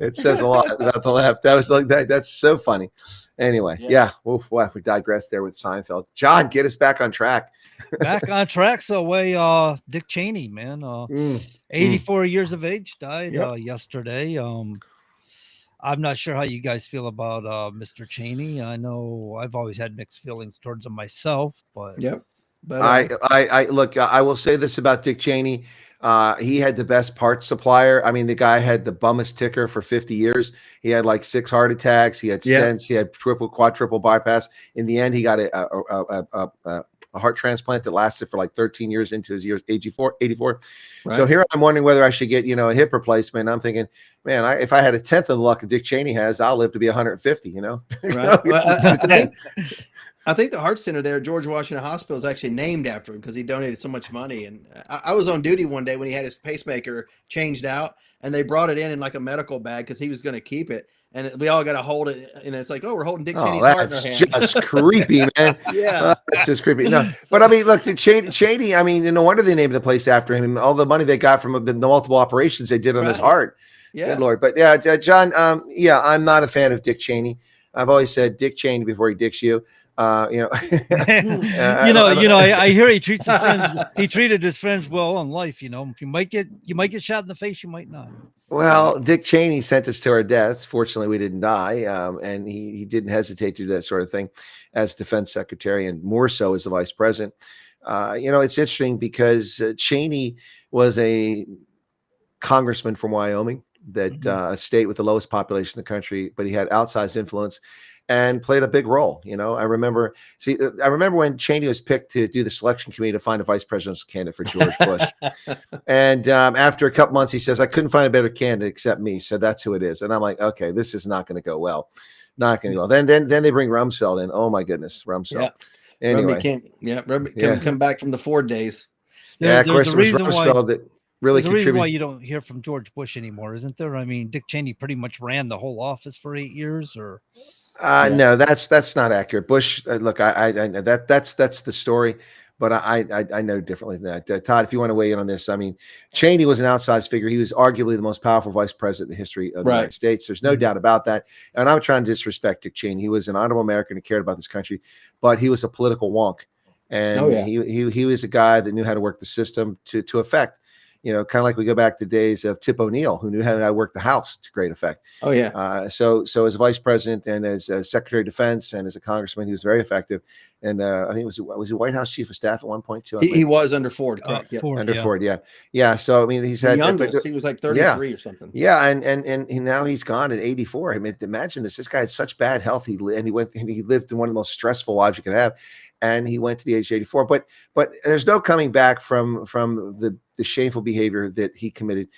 It says a lot about the left. That was like that. That's so funny. Anyway, yeah. Oof, wow, we digressed there with Seinfeld. John, get us back on track. Back on track. So Dick Cheney, man, 84 years of age, died yesterday. I'm not sure how you guys feel about Mr. Cheney. I know I've always had mixed feelings towards him myself, but Yep. But I look. I will say this about Dick Cheney. He had the best parts supplier. I mean, the guy had the bummest ticker for 50 years. He had like 6 heart attacks. He had stents. He had quadruple bypass. In the end, he got a heart transplant that lasted for like 13 years into his years, 84. Right. So here I'm wondering whether I should get, a hip replacement. I'm thinking, man, if I had a tenth of the luck that Dick Cheney has, I'll live to be 150, Right. I think the heart center there at George Washington Hospital is actually named after him because he donated so much money. And I was on duty one day when he had his pacemaker changed out, and they brought it in like a medical bag because he was going to keep it. And we all got to hold it, and it's like, we're holding Dick Cheney's heart in our that's hand. just creepy, man. Yeah. That's just creepy. No, but I mean, look, Cheney. I mean, no wonder they named the place after him. All the money they got from the multiple operations they did on his heart. Yeah. Good Lord. But yeah, John. I'm not a fan of Dick Cheney. I've always said Dick Cheney before he dicks you. I hear he treats his friends. He treated his friends well in life. You might get shot in the face. You might not. Well, Dick Cheney sent us to our deaths. Fortunately, we didn't die, and he didn't hesitate to do that sort of thing as defense secretary, and more so as the vice president. It's interesting because Cheney was a congressman from Wyoming, that a state with the lowest population in the country, but he had outsized influence and played a big role. I remember when Cheney was picked to do the selection committee to find a vice presidential candidate for George Bush. And after a couple months, he says, I couldn't find a better candidate except me. So that's who it is. And I'm like, okay, this is not going to go well. Not going to go well. Then they bring Rumsfeld in. Oh my goodness, Rumsfeld. Yeah. Anyway. Come back from the Ford days. Of course, it was Rumsfeld that really There's a reason why contributed. you don't hear from George Bush anymore, isn't there? I mean, Dick Cheney pretty much ran the whole office for 8 years, or No, that's not accurate. Bush, look, I know that's the story, but I know differently than that. Todd, if you want to weigh in on this, I mean, Cheney was an outsized figure. He was arguably the most powerful vice president in the history of the United States. There's no doubt about that. And I'm trying to disrespect Dick Cheney. He was an honorable American who cared about this country, but he was a political wonk, and he was a guy that knew how to work the system to effect. Kind of like we go back to days of Tip O'Neill, who knew how to work the House to great effect. Oh yeah. So as vice president and as Secretary of Defense and as a congressman, he was very effective. And I think was he White House Chief of Staff at one point too? He was under Ford, correct? Ford, yeah. So I mean, he's had the youngest. He was like 33 or something. Yeah, and now he's gone at 84. I mean, imagine this. This guy had such bad health. He lived in one of the most stressful lives you could have. and he went to the age of 84. But there's no coming back from the shameful behavior that he committed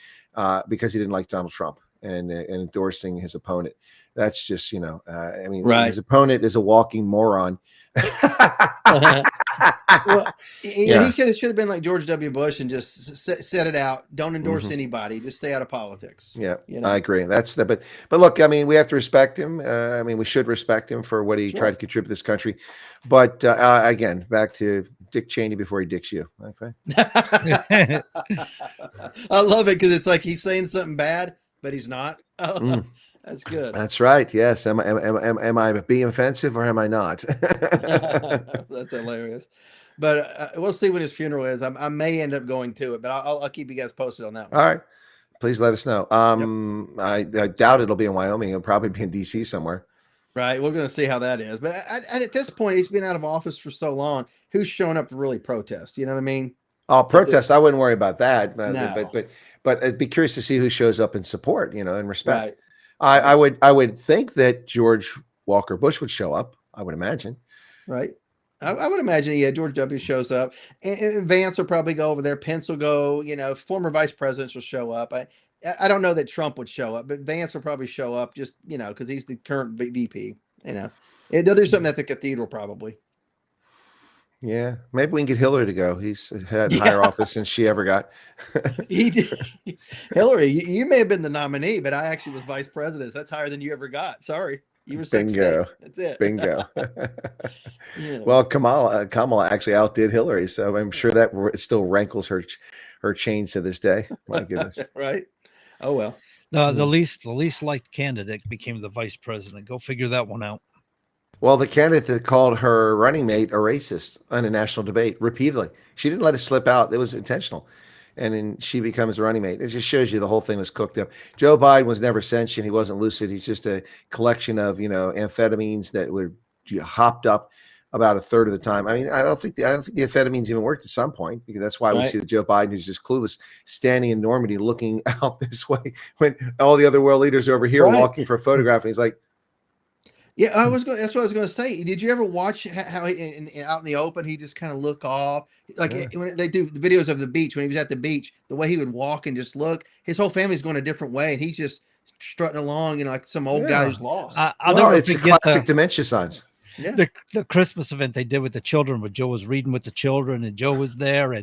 because he didn't like Donald Trump and endorsing his opponent. That's just, I mean, his opponent is a walking moron. Well, he should have been like George W. Bush and just set it out. Don't endorse anybody. Just stay out of politics. Yeah, I agree. But look, I mean, we have to respect him. I mean, we should respect him for what he tried to contribute to this country. But again, back to Dick Cheney before he dicks you. Okay. I love it because it's like he's saying something bad, but he's not. That's good. That's right. Yes. Am I being offensive or am I not? That's hilarious. But we'll see what his funeral is. I may end up going to it, but I'll keep you guys posted on that one. All right. Please let us know. I doubt it'll be in Wyoming. It'll probably be in D.C. somewhere. Right. We're going to see how that is. But at this point, he's been out of office for so long. Who's showing up to really protest? You know what I mean? Oh, protest. I wouldn't worry about that. No. But I'd be curious to see who shows up in support, and respect. Right. I would think that George Walker Bush would show up. I would imagine. Right. I would imagine, George W. shows up. And Vance will probably go over there. Pence will go. Former vice presidents will show up. I don't know that Trump would show up, but Vance will probably show up just, because he's the current VP. They'll do something at the cathedral probably. Yeah, maybe we can get Hillary to go. He's had higher office than she ever got. He did. Hillary, you may have been the nominee, but I actually was vice president. So that's higher than you ever got. Sorry, you were 16. Bingo. That's it. Bingo. Well, Kamala actually outdid Hillary, so I'm sure that still rankles her chains to this day. My goodness. Right. Oh well. The least liked candidate became the vice president. Go figure that one out. Well, the candidate that called her running mate a racist on a national debate repeatedly. She didn't let it slip out. It was intentional. And then she becomes a running mate. It just shows you the whole thing was cooked up. Joe Biden was never sentient. He wasn't lucid. He's just a collection of, amphetamines that were hopped up about a third of the time. I mean, I don't think the amphetamines even worked at some point, because that's why we see the Joe Biden who's just clueless standing in Normandy looking out this way when all the other world leaders are over here walking for a photograph. And he's like, yeah, that's what I was going to say. Did you ever watch how out in the open, he just kind of look off? Like when they do the videos of the beach, when he was at the beach, the way he would walk and just look, his whole family's going a different way. And he's just strutting along, like some old guy who's lost. It's a classic dementia signs. Yeah. The Christmas event they did with the children, where Joe was reading with the children and Joe was there.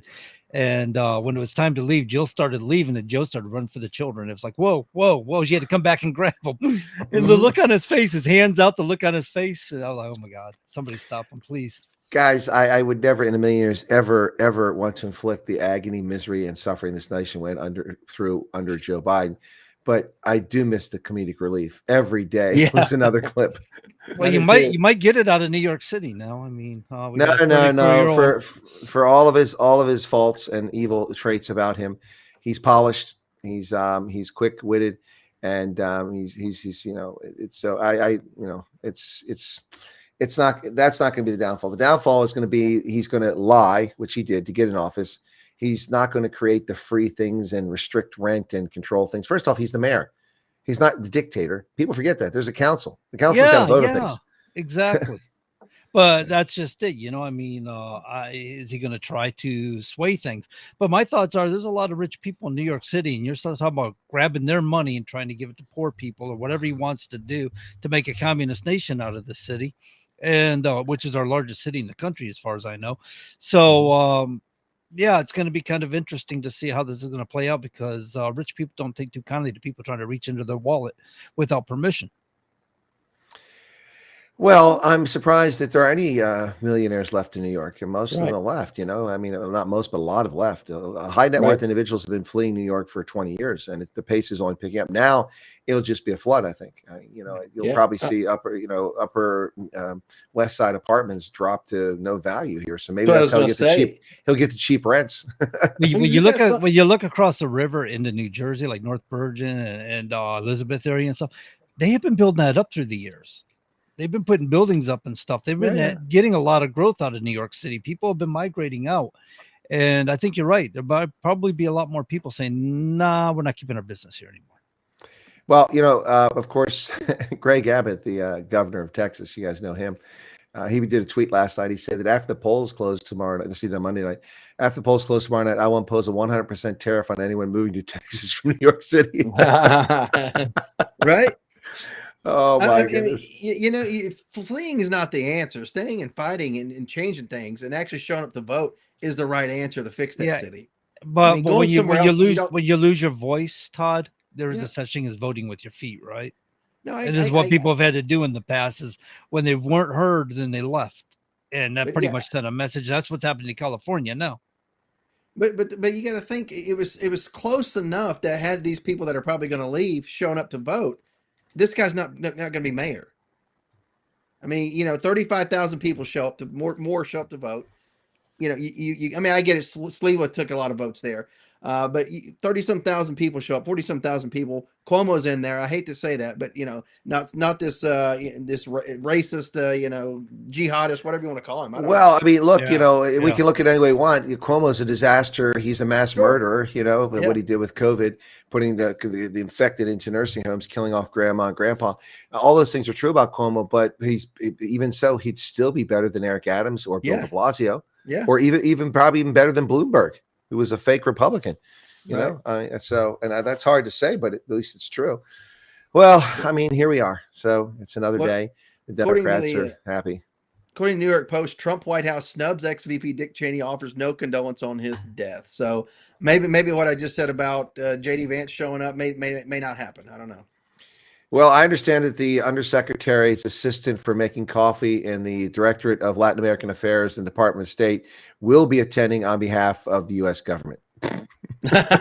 And when it was time to leave, Jill started leaving and Joe started running for the children. It was like, whoa. She had to come back and grab him. And the look on his face, his hands out, the look on his face. And I was like, oh my God, somebody stop him, please. Guys, I would never in a million years ever want to inflict the agony, misery, and suffering this nation went through under Joe Biden. But I do miss the comedic relief. Every day was another clip. Well, you might get it out of New York City now. I mean, no. For all of his faults and evil traits about him, he's polished. He's quick-witted, and he's it's so it's not that's not going to be the downfall. The downfall is going to be he's going to lie, which he did to get in office. He's not going to create the free things and restrict rent and control things. First off, he's the mayor. He's not the dictator. People forget that. There's a council. The council's got to vote on things. Exactly. But that's just it. I mean, is he going to try to sway things? But my thoughts are there's a lot of rich people in New York City, and you're still talking about grabbing their money and trying to give it to poor people or whatever he wants to do to make a communist nation out of the city, and which is our largest city in the country, as far as I know. So, it's going to be kind of interesting to see how this is going to play out, because rich people don't take too kindly to people trying to reach into their wallet without permission. Well, I'm surprised that there are any millionaires left in New York, and most of them are left. I mean, not most, but a lot have left. High net worth individuals have been fleeing New York for 20 years, and the pace is only picking up. Now it'll just be a flood. I think. You'll probably see upper West Side apartments drop to no value here. So maybe that's how he'll get the cheap rents. when you look across the river into New Jersey, like North Bergen and Elizabeth area and stuff, they have been building that up through the years. They've been putting buildings up and stuff. They've been getting a lot of growth out of New York City. People have been migrating out. And I think you're right. There might probably be a lot more people saying, nah, we're not keeping our business here anymore. Well, of course, Greg Abbott, the governor of Texas, you guys know him. He did a tweet last night. He said that after the polls close tomorrow night, this is on Monday night, after the polls close tomorrow night, I will impose a 100% tariff on anyone moving to Texas from New York City. Right? Oh my goodness. Fleeing is not the answer. Staying and fighting and changing things and actually showing up to vote is the right answer to fix that city. But going when you somewhere else, when you lose your voice, Todd, there is Yeah. a such thing as voting with your feet, right? No, And this is what people have had to do in the past is when they weren't heard, then they left. And that But pretty yeah. much sent a message. That's what's happening in California now. But you got to think it was close enough that had these people that are probably going to leave showing up to vote, this guy's not going to be mayor. I mean, 35,000 people show up to more show up to vote. I mean, I get it. Sliwa took a lot of votes there. But 30-some thousand people show up, 40-some thousand people. Cuomo's in there. I hate to say that, but not this this racist, jihadist, whatever you want to call him. I don't know. I mean, look, Yeah. we can look at it any way we want. Cuomo's a disaster. He's a mass murderer, what he did with COVID, putting the infected into nursing homes, killing off grandma and grandpa. All those things are true about Cuomo, but even so, he'd still be better than Eric Adams or Bill de Blasio, or even probably even better than Bloomberg, who was a fake Republican, know? And that's hard to say, but at least it's true. Well, I mean, here we are. So it's another day. The Democrats are happy. According to New York Post, Trump White House snubs ex-VP Dick Cheney, offers no condolence on his death. So maybe what I just said about J.D. Vance showing up may not happen. I don't know. Well, I understand that the Undersecretary's assistant for making coffee in the Directorate of Latin American Affairs and Department of State will be attending on behalf of the U.S. government. The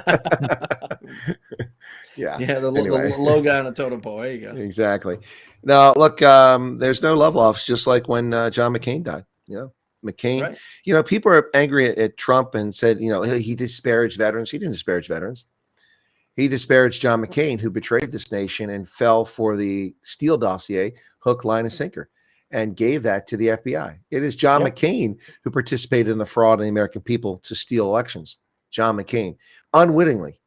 low guy on the totem pole. There you go. Exactly. Now, look, there's no love lost, just like when John McCain died. McCain. Right. People are angry at Trump and said, he disparaged veterans. He didn't disparage veterans. He disparaged John McCain, who betrayed this nation and fell for the Steele dossier, hook, line, and sinker, and gave that to the FBI. It is John McCain who participated in the fraud of the American people to steal elections. John McCain, unwittingly,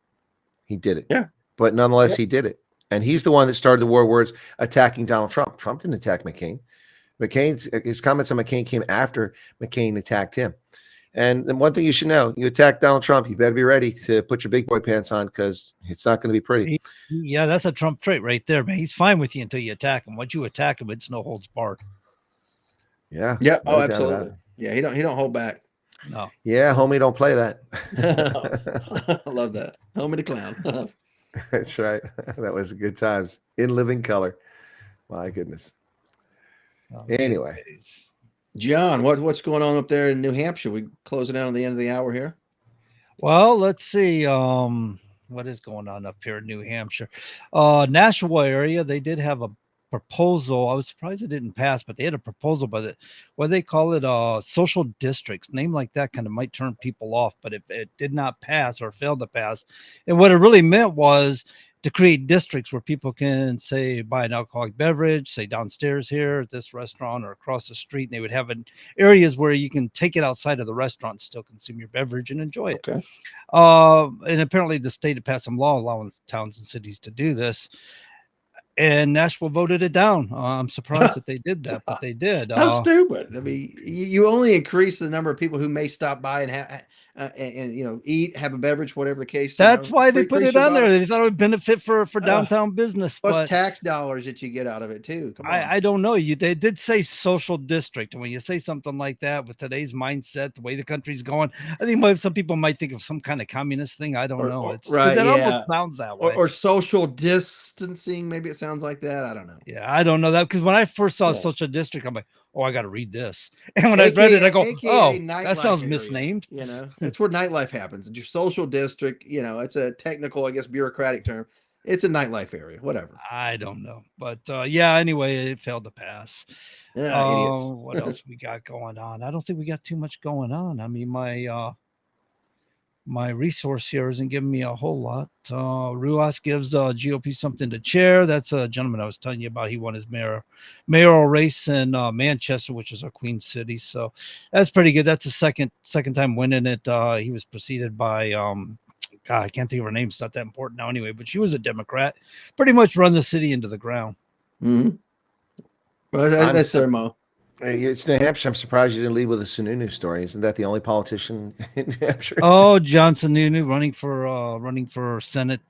he did it. Yeah. But nonetheless, he did it. And he's the one that started the war words attacking Donald Trump. Trump didn't attack McCain. His comments on McCain came after McCain attacked him. And one thing you should know, you attack Donald Trump, you better be ready to put your big boy pants on because it's not going to be pretty. Yeah, that's a Trump trait right there, man. He's fine with you until you attack him. Once you attack him, it's no holds barred. Yeah. Yeah. Oh, absolutely. Yeah. He don't hold back. No. Yeah, homie, don't play that. I love that. Homie the clown. That's right. That was good times in living color. My goodness. Anyway. John, what's going on up there in New Hampshire? We closing out on the end of the hour here. Well, let's see. What is going on up here in New Hampshire? Nashua area, they did have a proposal. I was surprised it didn't pass, but they had a proposal, but what they call it, social districts. Name like that kind of might turn people off, but if it did not pass or failed to pass, and what it really meant was to create districts where people can say buy an alcoholic beverage, say downstairs here at this restaurant or across the street. And they would have areas where you can take it outside of the restaurant, and still consume your beverage and enjoy it. Okay. And apparently the state had passed some law allowing towns and cities to do this. And Nashua voted it down. I'm surprised that they did that, but they did. How stupid! I mean, you only increase the number of people who may stop by and eat, have a beverage, whatever the case. That's why they put it on there. They thought it would benefit for downtown business. Plus tax dollars that you get out of it too. Come on. I don't know. They did say social district, and when you say something like that with today's mindset, the way the country's going, I think some people might think of some kind of communist thing. I don't know. It's right. It almost sounds that way. Or social distancing. Maybe it sounds like that. I don't know. Yeah, I don't know that because when I first saw social district, I'm like, oh, I got to read this. And when I read it, I go, oh, that sounds misnamed. It's where nightlife happens. It's your social district. It's a technical, I guess, bureaucratic term. It's a nightlife area, whatever. I don't know. But anyway, it failed to pass. Yeah, idiots. What else we got going on? I don't think we got too much going on. I mean, my resource here isn't giving me a whole lot. Ruas gives GOP something to chair. That's a gentleman I was telling you about. He won his mayoral race in Manchester, which is our Queen City. So that's pretty good. That's the second time winning it. He was preceded by God, I can't think of her name. It's not that important now anyway, but she was a Democrat, pretty much run the city into the ground. Mm-hmm. Well, that's their mo. It's New Hampshire. I'm surprised you didn't lead with a Sununu story. Isn't that the only politician in New Hampshire? Oh, John Sununu running for Senate.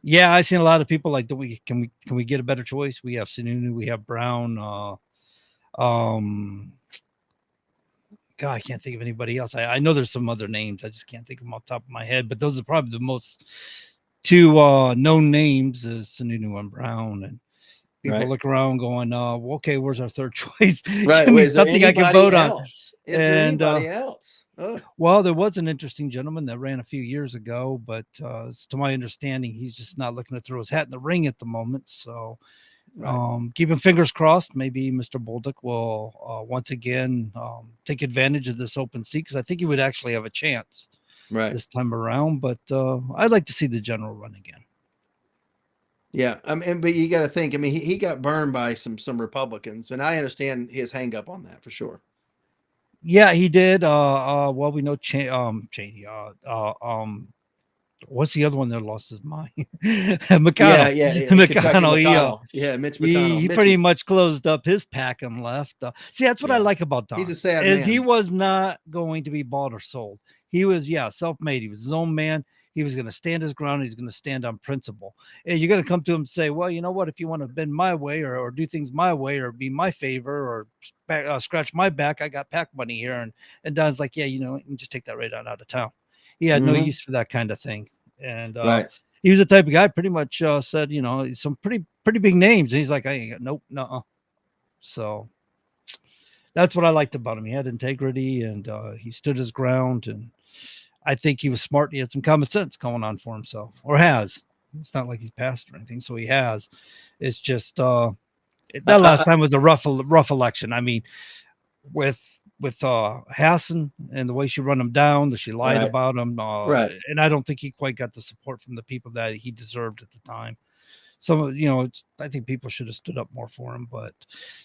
Yeah, I've seen a lot of people like, can we get a better choice? We have Sununu, we have Brown. God, I can't think of anybody else. I know there's some other names. I just can't think of them off the top of my head. But those are probably the most two known names, Sununu and Brown. And people look around going, okay, where's our third choice? Right. Give me Is there something I can anybody vote on. else? Is there anybody else? Oh. Well, there was an interesting gentleman that ran a few years ago, but to my understanding, he's just not looking to throw his hat in the ring at the moment. So keeping fingers crossed, maybe Mr. Bolduc will once again take advantage of this open seat, because I think he would actually have a chance this time around. But I'd like to see the general run again. Yeah, but you got to think. I mean, he got burned by some Republicans, and I understand his hang up on that for sure. Yeah, he did. Well, we know Cheney. What's the other one that lost his mind? McConnell. Yeah. McConnell. Mitch McConnell. He pretty much closed up his pack and left. See, that's what I like about Don. He's a sad man. man. He was not going to be bought or sold. He was, self-made. He was his own man. He was going to stand his ground. He's going to stand on principle. And you're going to come to him and say, well, you know what? If you want to bend my way or do things my way or be my favor or scratch my back, I got PAC money here. And Don's like, yeah, you can just take that right on out of town. He had no use for that kind of thing. And he was the type of guy pretty much said, some pretty big names. And he's like, I ain't got nope, nuh-uh. So that's what I liked about him. He had integrity and he stood his ground. And I think he was smart. He had some common sense going on for himself, or has. It's not like he's passed or anything. So he has. It's just that last time was a rough election. I mean, with Hassan and the way she run him down, that she lied about him. And I don't think he quite got the support from the people that he deserved at the time. So, I think people should have stood up more for him, but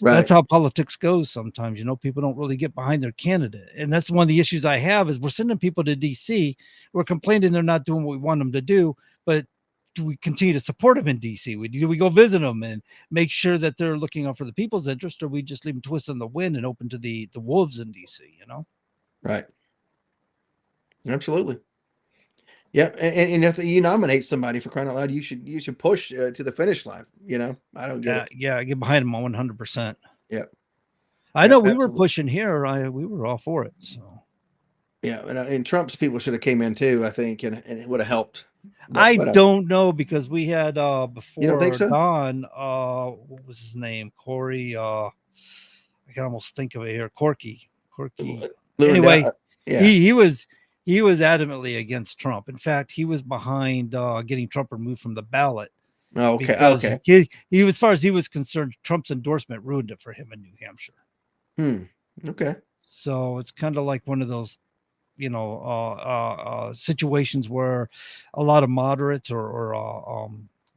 that's how politics goes sometimes. People don't really get behind their candidate. And that's one of the issues I have is we're sending people to DC. We're complaining they're not doing what we want them to do, but do we continue to support them in DC? Do we go visit them and make sure that they're looking out for the people's interest, or we just leave them twisting the wind and open to the wolves in DC, Right. Absolutely. Yeah, and if you nominate somebody, for crying out loud, you should push to the finish line. I don't get it. Yeah, I get behind him 100%. Yeah, I know we were pushing here. We were all for it. So yeah, and Trump's people should have came in too, I think, and it would have helped. I don't know, because we had before you don't think so? Don, what was his name? Corey. I can almost think of it here. Corky. Anyway, he was adamantly against Trump. In fact, he was behind getting Trump removed from the ballot. Okay. He, as far as he was concerned, Trump's endorsement ruined it for him in New Hampshire. Okay. So it's kind of like one of those, situations where a lot of moderates or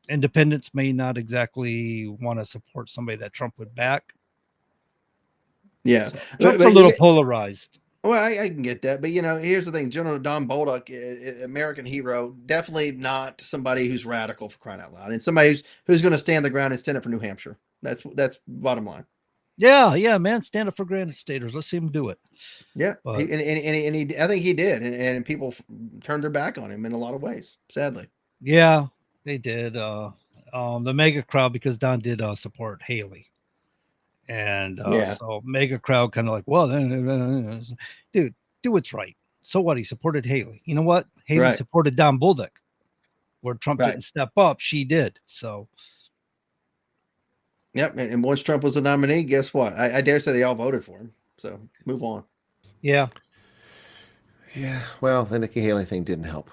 independents may not exactly want to support somebody that Trump would back. Yeah. So Trump's a little polarized. Well, I can get that, but here's the thing: General Don Bolduc, American hero, definitely not somebody who's radical, for crying out loud, and somebody who's going to stand the ground and stand up for New Hampshire. That's bottom line. Yeah, man, stand up for Granite Staters. Let's see him do it. Yeah, I think he did, and people turned their back on him in a lot of ways, sadly. Yeah, they did. The mega crowd, because Don did support Haley. And so mega crowd kind of like, well, dude, do what's right. So what? He supported Haley. You know what? Haley supported Don Bolduc. Where Trump didn't step up, she did. So. Yep. And once Trump was a nominee, guess what? I dare say they all voted for him. So move on. Yeah. Yeah. Well, the Nikki Haley thing didn't help.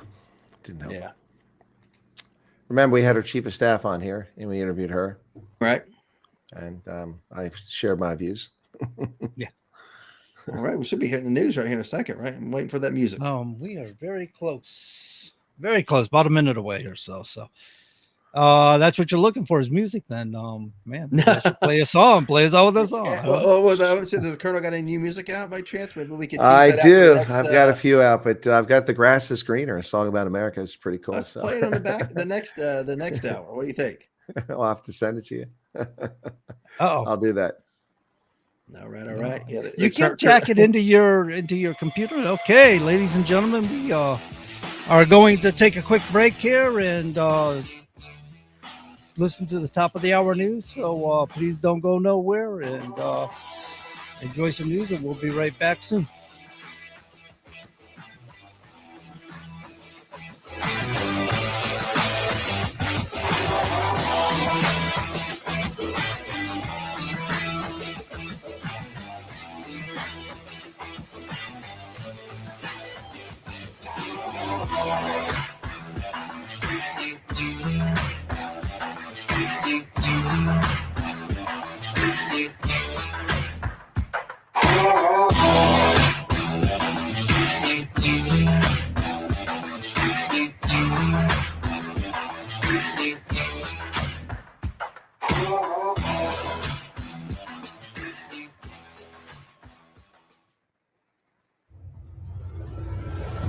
Yeah. Remember, we had her chief of staff on here and we interviewed her. Right. And I shared my views. Yeah. All right. We should be hitting the news right here in a second, right? I'm waiting for that music. We are very close. Very close. About a minute away or so. So That's what you're looking for is music. Then, man, I should play a song. Play us out with a song. Does the Colonel got any new music out by chance? Maybe we could. I tease that out for do. the next, I've got a few out, but I've got "The Grass Is Greener," a song about America. It's pretty cool. Let's play it on the next hour. What do you think? I'll have to send it to you. Oh, I'll do that. All right. Yeah, you can jack it into your computer. Okay, ladies and gentlemen, we are going to take a quick break here and listen to the top of the hour news. So please don't go nowhere and enjoy some news, and we'll be right back soon.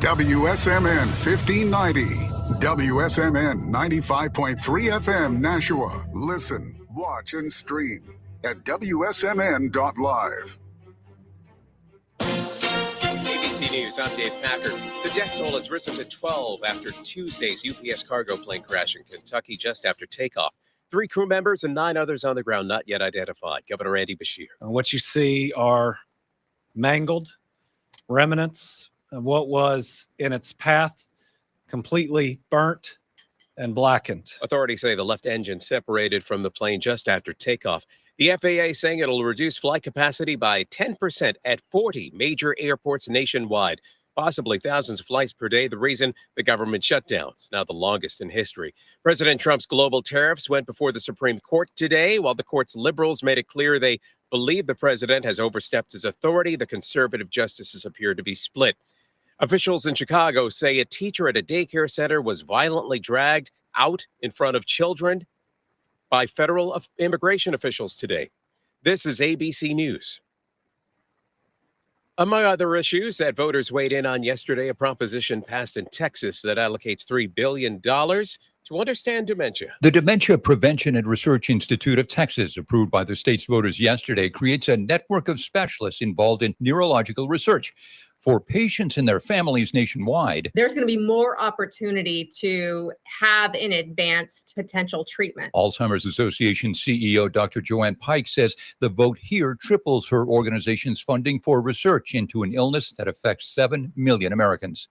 WSMN 1590, WSMN 95.3 FM Nashua. Listen, watch, and stream at wsmn.live. ABC News, I'm Dave Packer. The death toll has risen to 12 after Tuesday's UPS cargo plane crash in Kentucky just after takeoff. 3 crew members and 9 others on the ground not yet identified. Governor Andy Beshear. What you see are mangled remnants of what was in its path, completely burnt and blackened. Authorities say the left engine separated from the plane just after takeoff. The FAA saying it'll reduce flight capacity by 10% at 40 major airports nationwide, possibly thousands of flights per day. The reason, the government shutdown is now the longest in history. President Trump's global tariffs went before the Supreme Court today. While the court's liberals made it clear they believe the president has overstepped his authority, the conservative justices appear to be split. Officials in Chicago say a teacher at a daycare center was violently dragged out in front of children by federal immigration officials today. This is ABC News. Among other issues that voters weighed in on yesterday, a proposition passed in Texas that allocates $3 billion to understand dementia. The Dementia Prevention and Research Institute of Texas, approved by the state's voters yesterday, creates a network of specialists involved in neurological research for patients and their families nationwide. There's going to be more opportunity to have an advanced potential treatment. Alzheimer's Association CEO Dr. Joanne Pike says the vote here triples her organization's funding for research into an illness that affects 7 million Americans.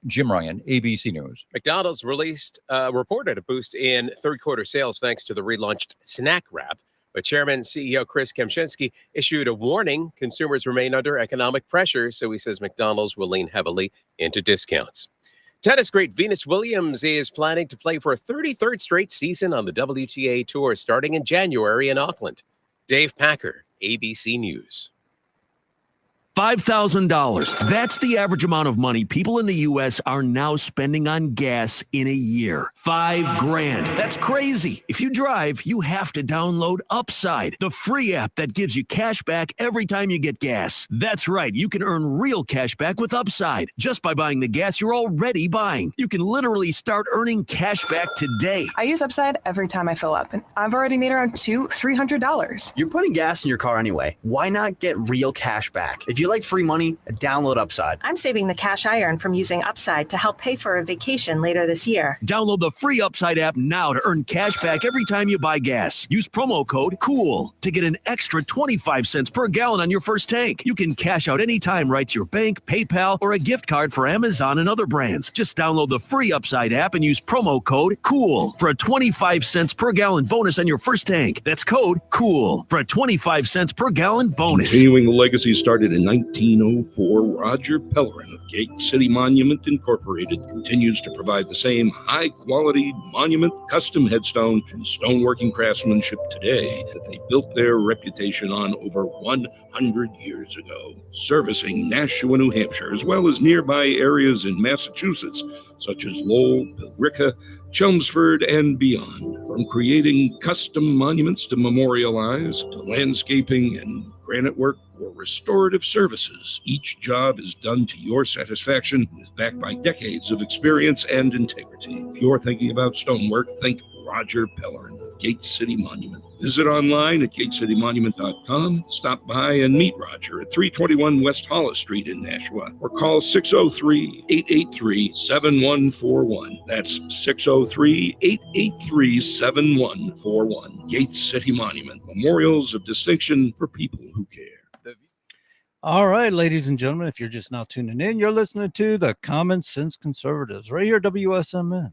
Jim Ryan, ABC News. McDonald's reported a boost in third quarter sales thanks to the relaunched Snack Wrap. But Chairman CEO Chris Kempczinski issued a warning consumers remain under economic pressure, so he says McDonald's will lean heavily into discounts. Tennis great Venus Williams is planning to play for a 33rd straight season on the WTA Tour starting in January in Auckland. Dave Packer, ABC News. $5,000. That's the average amount of money people in the U.S. are now spending on gas in a year. $5,000. That's crazy. If you drive, you have to download Upside, the free app that gives you cash back every time you get gas. That's right. You can earn real cash back with Upside just by buying the gas you're already buying. You can literally start earning cash back today. I use Upside every time I fill up, and I've already made around $300. You're putting gas in your car anyway. Why not get real cash back? If you like free money, download Upside. I'm saving the cash I earn from using Upside to help pay for a vacation later this year. Download the free Upside app now to earn cash back every time you buy gas. Use promo code COOL to get an extra 25 cents per gallon on your first tank. You can cash out anytime right to your bank, PayPal, or a gift card for Amazon and other brands. Just download the free Upside app and use promo code COOL for a 25 cents per gallon bonus on your first tank. That's code COOL for a 25 cents per gallon bonus. Continuing the legacy started in 1904, Roger Pellerin of Gate City Monument Incorporated continues to provide the same high-quality monument, custom headstone, and stoneworking craftsmanship today that they built their reputation on over 100 years ago, servicing Nashua, New Hampshire, as well as nearby areas in Massachusetts, such as Lowell, Billerica, Chelmsford, and beyond. From creating custom monuments to memorialize, to landscaping and granite work or restorative services, each job is done to your satisfaction and is backed by decades of experience and integrity. If you're thinking about stonework, think Roger Pellerin of Gate City Monument. Visit online at gateCityMonument.com. Stop by and meet Roger at 321 West Hollis Street in Nashua, or call 603-883-7141. That's 603-883-7141. Gate City Monument, memorials of distinction for people who care. All right, ladies and gentlemen, if you're just now tuning in, you're listening to the Common Sense Conservatives right here at WSMN.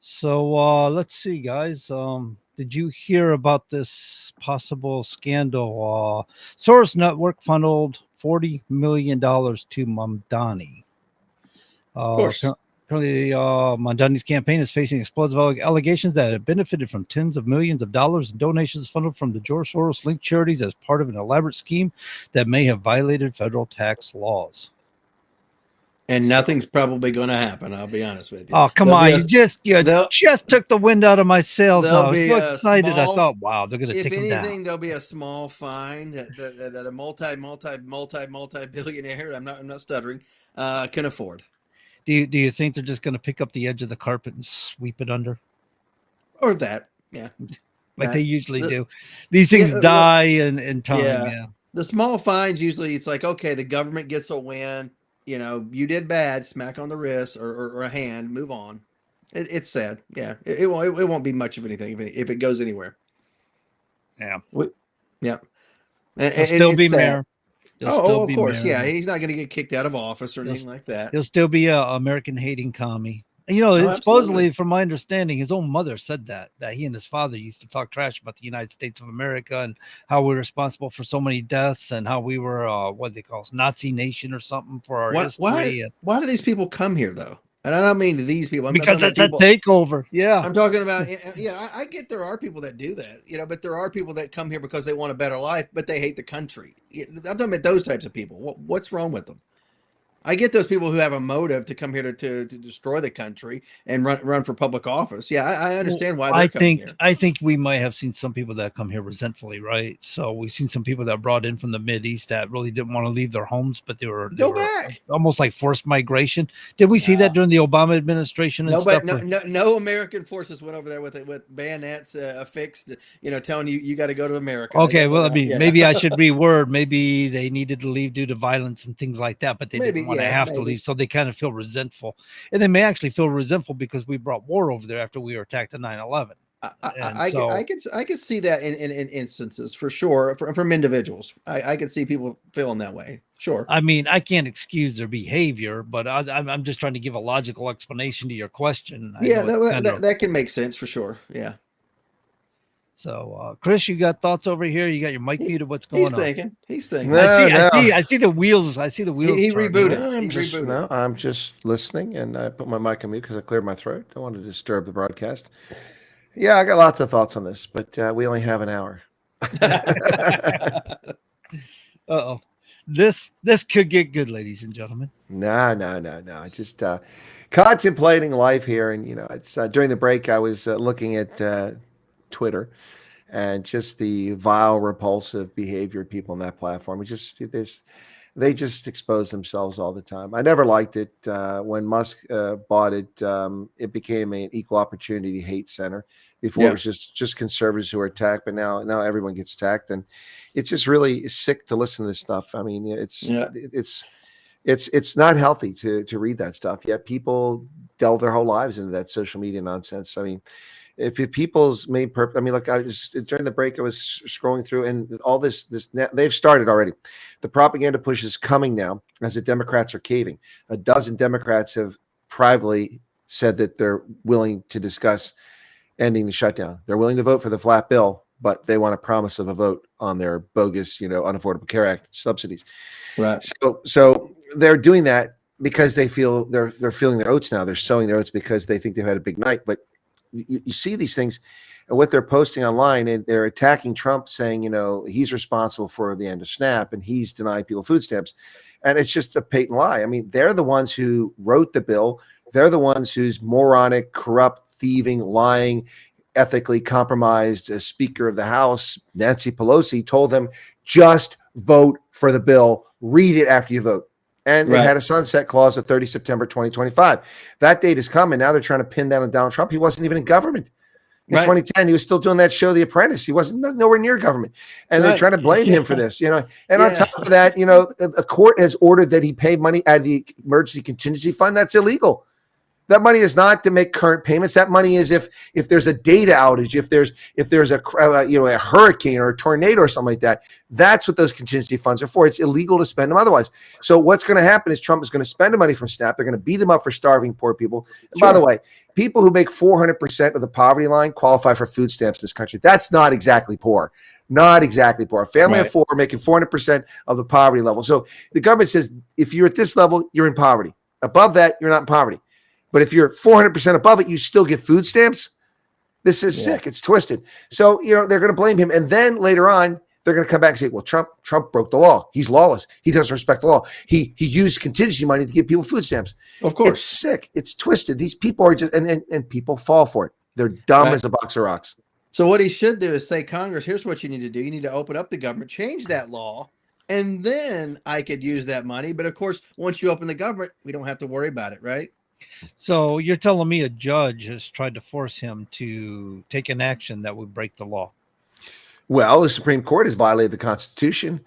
So let's see, guys. Did you hear about this possible scandal? Soros Network funneled $40 million to Mamdani. Of course. Apparently, Mamdani's campaign is facing explosive allegations that it benefited from tens of millions of dollars in donations funneled from the George Soros-linked charities as part of an elaborate scheme that may have violated federal tax laws. And nothing's probably going to happen. I'll be honest with you. Oh, come on. You just took the wind out of my sails now. I was so excited. I thought, wow, they're going to take him down. If anything, there'll be a small fine that a multi-billionaire, I'm not stuttering, can afford. Do you think they're just going to pick up the edge of the carpet and sweep it under? Or that, yeah. Like they usually do. These things die in time. Yeah. The small fines, usually it's like, okay, the government gets a win. You know, you did bad, smack on the wrist or a hand, move on. It's sad. Yeah. It won't be much of anything if it goes anywhere. Yeah. Yeah. He'll still be mayor. Of course. Mayor. Yeah. He's not going to get kicked out of office or anything like that. He'll still be a American hating commie. And, you know, supposedly, from my understanding, his own mother said that he and his father used to talk trash about the United States of America and how we're responsible for so many deaths and how we were, what they call us, Nazi nation or something for our history. Why do these people come here, though? And I don't mean these people. Because it's a takeover. Yeah. I'm talking about, I get there are people that do that, but there are people that come here because they want a better life, but they hate the country. I'm talking about those types of people. What's wrong with them? I get those people who have a motive to come here to destroy the country and run for public office. Yeah, I understand why they're coming here. I think we might have seen some people that come here resentfully, right? So we've seen some people that brought in from the Mideast that really didn't want to leave their homes, but they were back. Almost like forced migration. Did we see that during the Obama administration? No American forces went over there with bayonets affixed, telling you got to go to America. Okay, well, maybe I should reword. Maybe they needed to leave due to violence and things like that, but they didn't want to have to leave, so they kind of feel resentful, and they may actually feel resentful because we brought war over there after we were attacked in 9/11. I could see that in instances for sure from individuals. I could see people feeling that way. Sure. I mean, I can't excuse their behavior, but I'm just trying to give a logical explanation to your question. That can make sense for sure. Yeah. So, Chris, you got thoughts over here? You got your mic muted. What's going on? He's thinking. I see the wheels. I see the wheels. He rebooted. I'm just listening, and I put my mic on mute because I cleared my throat. Don't want to disturb the broadcast. Yeah, I got lots of thoughts on this, but we only have an hour. Uh-oh. This could get good, ladies and gentlemen. No. Just contemplating life here, and it's during the break I was looking at Twitter and just the vile, repulsive behavior of people on that platform. They just expose themselves all the time. I never liked it. When Musk bought it, it became an equal opportunity hate center. Before it was just conservatives who were attacked, but now everyone gets attacked, and it's just really sick to listen to this stuff. I mean, it's not healthy to read that stuff. Yet people delve their whole lives into that social media nonsense. I mean, if people's main purpose, look, during the break, I was scrolling through, and all this they've started already. The propaganda push is coming now as the Democrats are caving. A dozen Democrats have privately said that they're willing to discuss ending the shutdown. They're willing to vote for the flat bill, but they want a promise of a vote on their bogus, Unaffordable Care Act subsidies. Right. So they're doing that because they feel they're feeling their oats now. They're sowing their oats because they think they've had a big night. But you see these things and what they're posting online, and they're attacking Trump, saying, he's responsible for the end of SNAP and he's denying people food stamps. And it's just a patent lie. I mean, they're the ones who wrote the bill. They're the ones who's moronic, corrupt, thieving, lying, ethically compromised Speaker of the House, Nancy Pelosi, told them, just vote for the bill. Read it after you vote. And it had a sunset clause of 30 September 2025. That date is coming. Now they're trying to pin that on Donald Trump. He wasn't even in government. In 2010, he was still doing that show, The Apprentice. He wasn't nowhere near government. And they're trying to blame him for this, And on top of that, a court has ordered that he pay money out of the emergency contingency fund. That's illegal. That money is not to make current payments. That money is if there's a data outage, if there's a hurricane or a tornado or something like that. That's what those contingency funds are for. It's illegal to spend them otherwise. So what's going to happen is Trump is going to spend the money from SNAP. They're going to beat him up for starving poor people. And by the way, people who make 400% of the poverty line qualify for food stamps in this country. That's not exactly poor. Not exactly poor. A family of four making 400% of the poverty level. So the government says if you're at this level, you're in poverty. Above that, you're not in poverty. But if you're 400% above it, you still get food stamps. This is sick. It's twisted. So, they're going to blame him. And then later on, they're going to come back and say, well, Trump broke the law. He's lawless. He doesn't respect the law. He used contingency money to give people food stamps. Of course. It's sick. It's twisted. These people are just, and people fall for it. They're dumb as a box of rocks. So what he should do is say, Congress, here's what you need to do. You need to open up the government, change that law, and then I could use that money. But of course, once you open the government, we don't have to worry about it, right? So you're telling me a judge has tried to force him to take an action that would break the law? Well, the Supreme Court has violated the Constitution.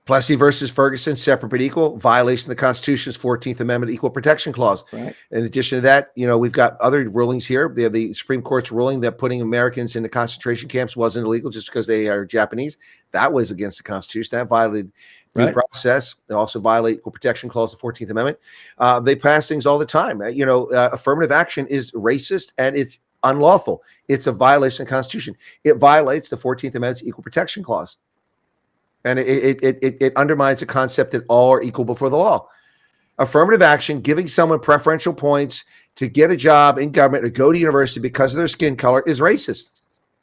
Plessy versus Ferguson, separate but equal, violation of the Constitution's 14th Amendment Equal Protection Clause. Right. In addition to that, we've got other rulings here. We have the Supreme Court's ruling that putting Americans into concentration camps wasn't illegal just because they are Japanese. That was against the Constitution. That violated due process. They also violate Equal Protection Clause, the 14th Amendment. They pass things all the time. Affirmative action is racist and it's unlawful. It's a violation of the Constitution. It violates the 14th Amendment's Equal Protection Clause. And it undermines the concept that all are equal before the law. Affirmative action, giving someone preferential points to get a job in government or go to university because of their skin color is racist.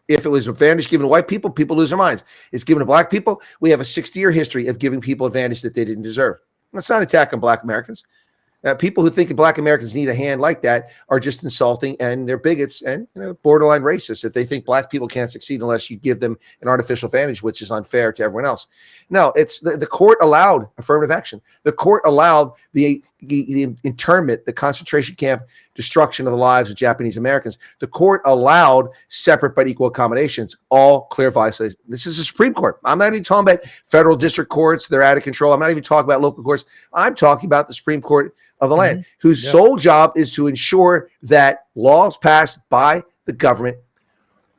If it was advantage given to white people, people lose their minds. It's given to black people. We have a 60-year history of giving people advantage that they didn't deserve. That's not an attack on black Americans. People who think black Americans need a hand like that are just insulting, and they're bigots and borderline racist if they think black people can't succeed unless you give them an artificial advantage, which is unfair to everyone else. No, it's the court allowed affirmative action. The court allowed the internment, the concentration camp destruction of the lives of Japanese Americans. The court allowed separate but equal accommodations, all clear violations. This is the Supreme Court. I'm not even talking about federal district courts. They're out of control. I'm not even talking about local courts. I'm talking about the Supreme Court of the land, whose sole job is to ensure that laws passed by the government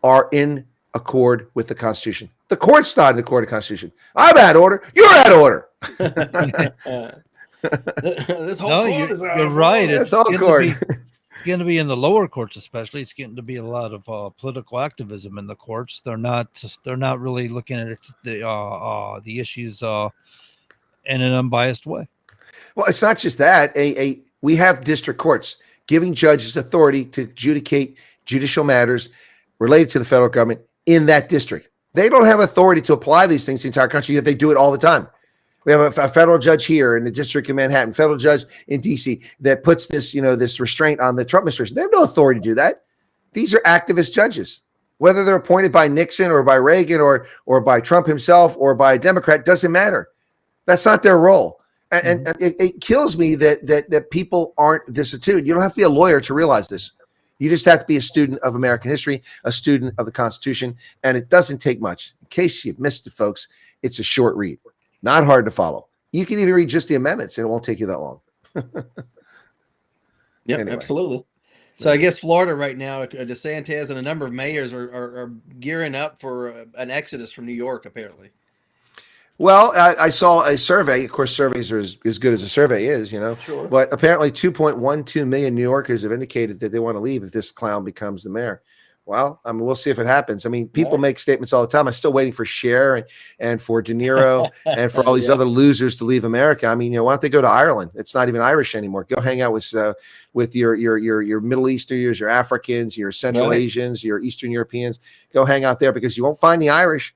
are in accord with the Constitution. The court's not in accord with the Constitution. I'm out of order. You're out of order. This whole court is out you're of right. order. It's going to be in the lower courts, especially. It's getting to be a lot of political activism in the courts. They're not really looking at the issues in an unbiased way. Well, it's not just that. We have district courts giving judges authority to adjudicate judicial matters related to the federal government in that district. They don't have authority to apply these things to the entire country, yet they do it all the time. We have a federal judge here in the district of Manhattan, federal judge in D.C. that puts this, this restraint on the Trump administration. They have no authority to do that. These are activist judges. Whether they're appointed by Nixon or by Reagan or by Trump himself or by a Democrat, doesn't matter. That's not their role. And it kills me that people aren't this attuned. You don't have to be a lawyer to realize this. You just have to be a student of American history, a student of the Constitution, and it doesn't take much. In case you've missed it, folks, it's a short read. Not hard to follow. You can even read just the amendments, and it won't take you that long. Yep, anyway. Absolutely. So I guess Florida right now, DeSantis and a number of mayors are gearing up for an exodus from New York, apparently. Well, I saw a survey. Of course, surveys are as good as a survey is, Sure. But apparently 2.12 million New Yorkers have indicated that they want to leave if this clown becomes the mayor. Well, I mean, we'll see if it happens. I mean, people make statements all the time. I'm still waiting for Cher and for De Niro and for all these other losers to leave America. I mean, why don't they go to Ireland? It's not even Irish anymore. Go hang out with your Middle Easterners, your Africans, your Central Asians, your Eastern Europeans. Go hang out there because you won't find the Irish.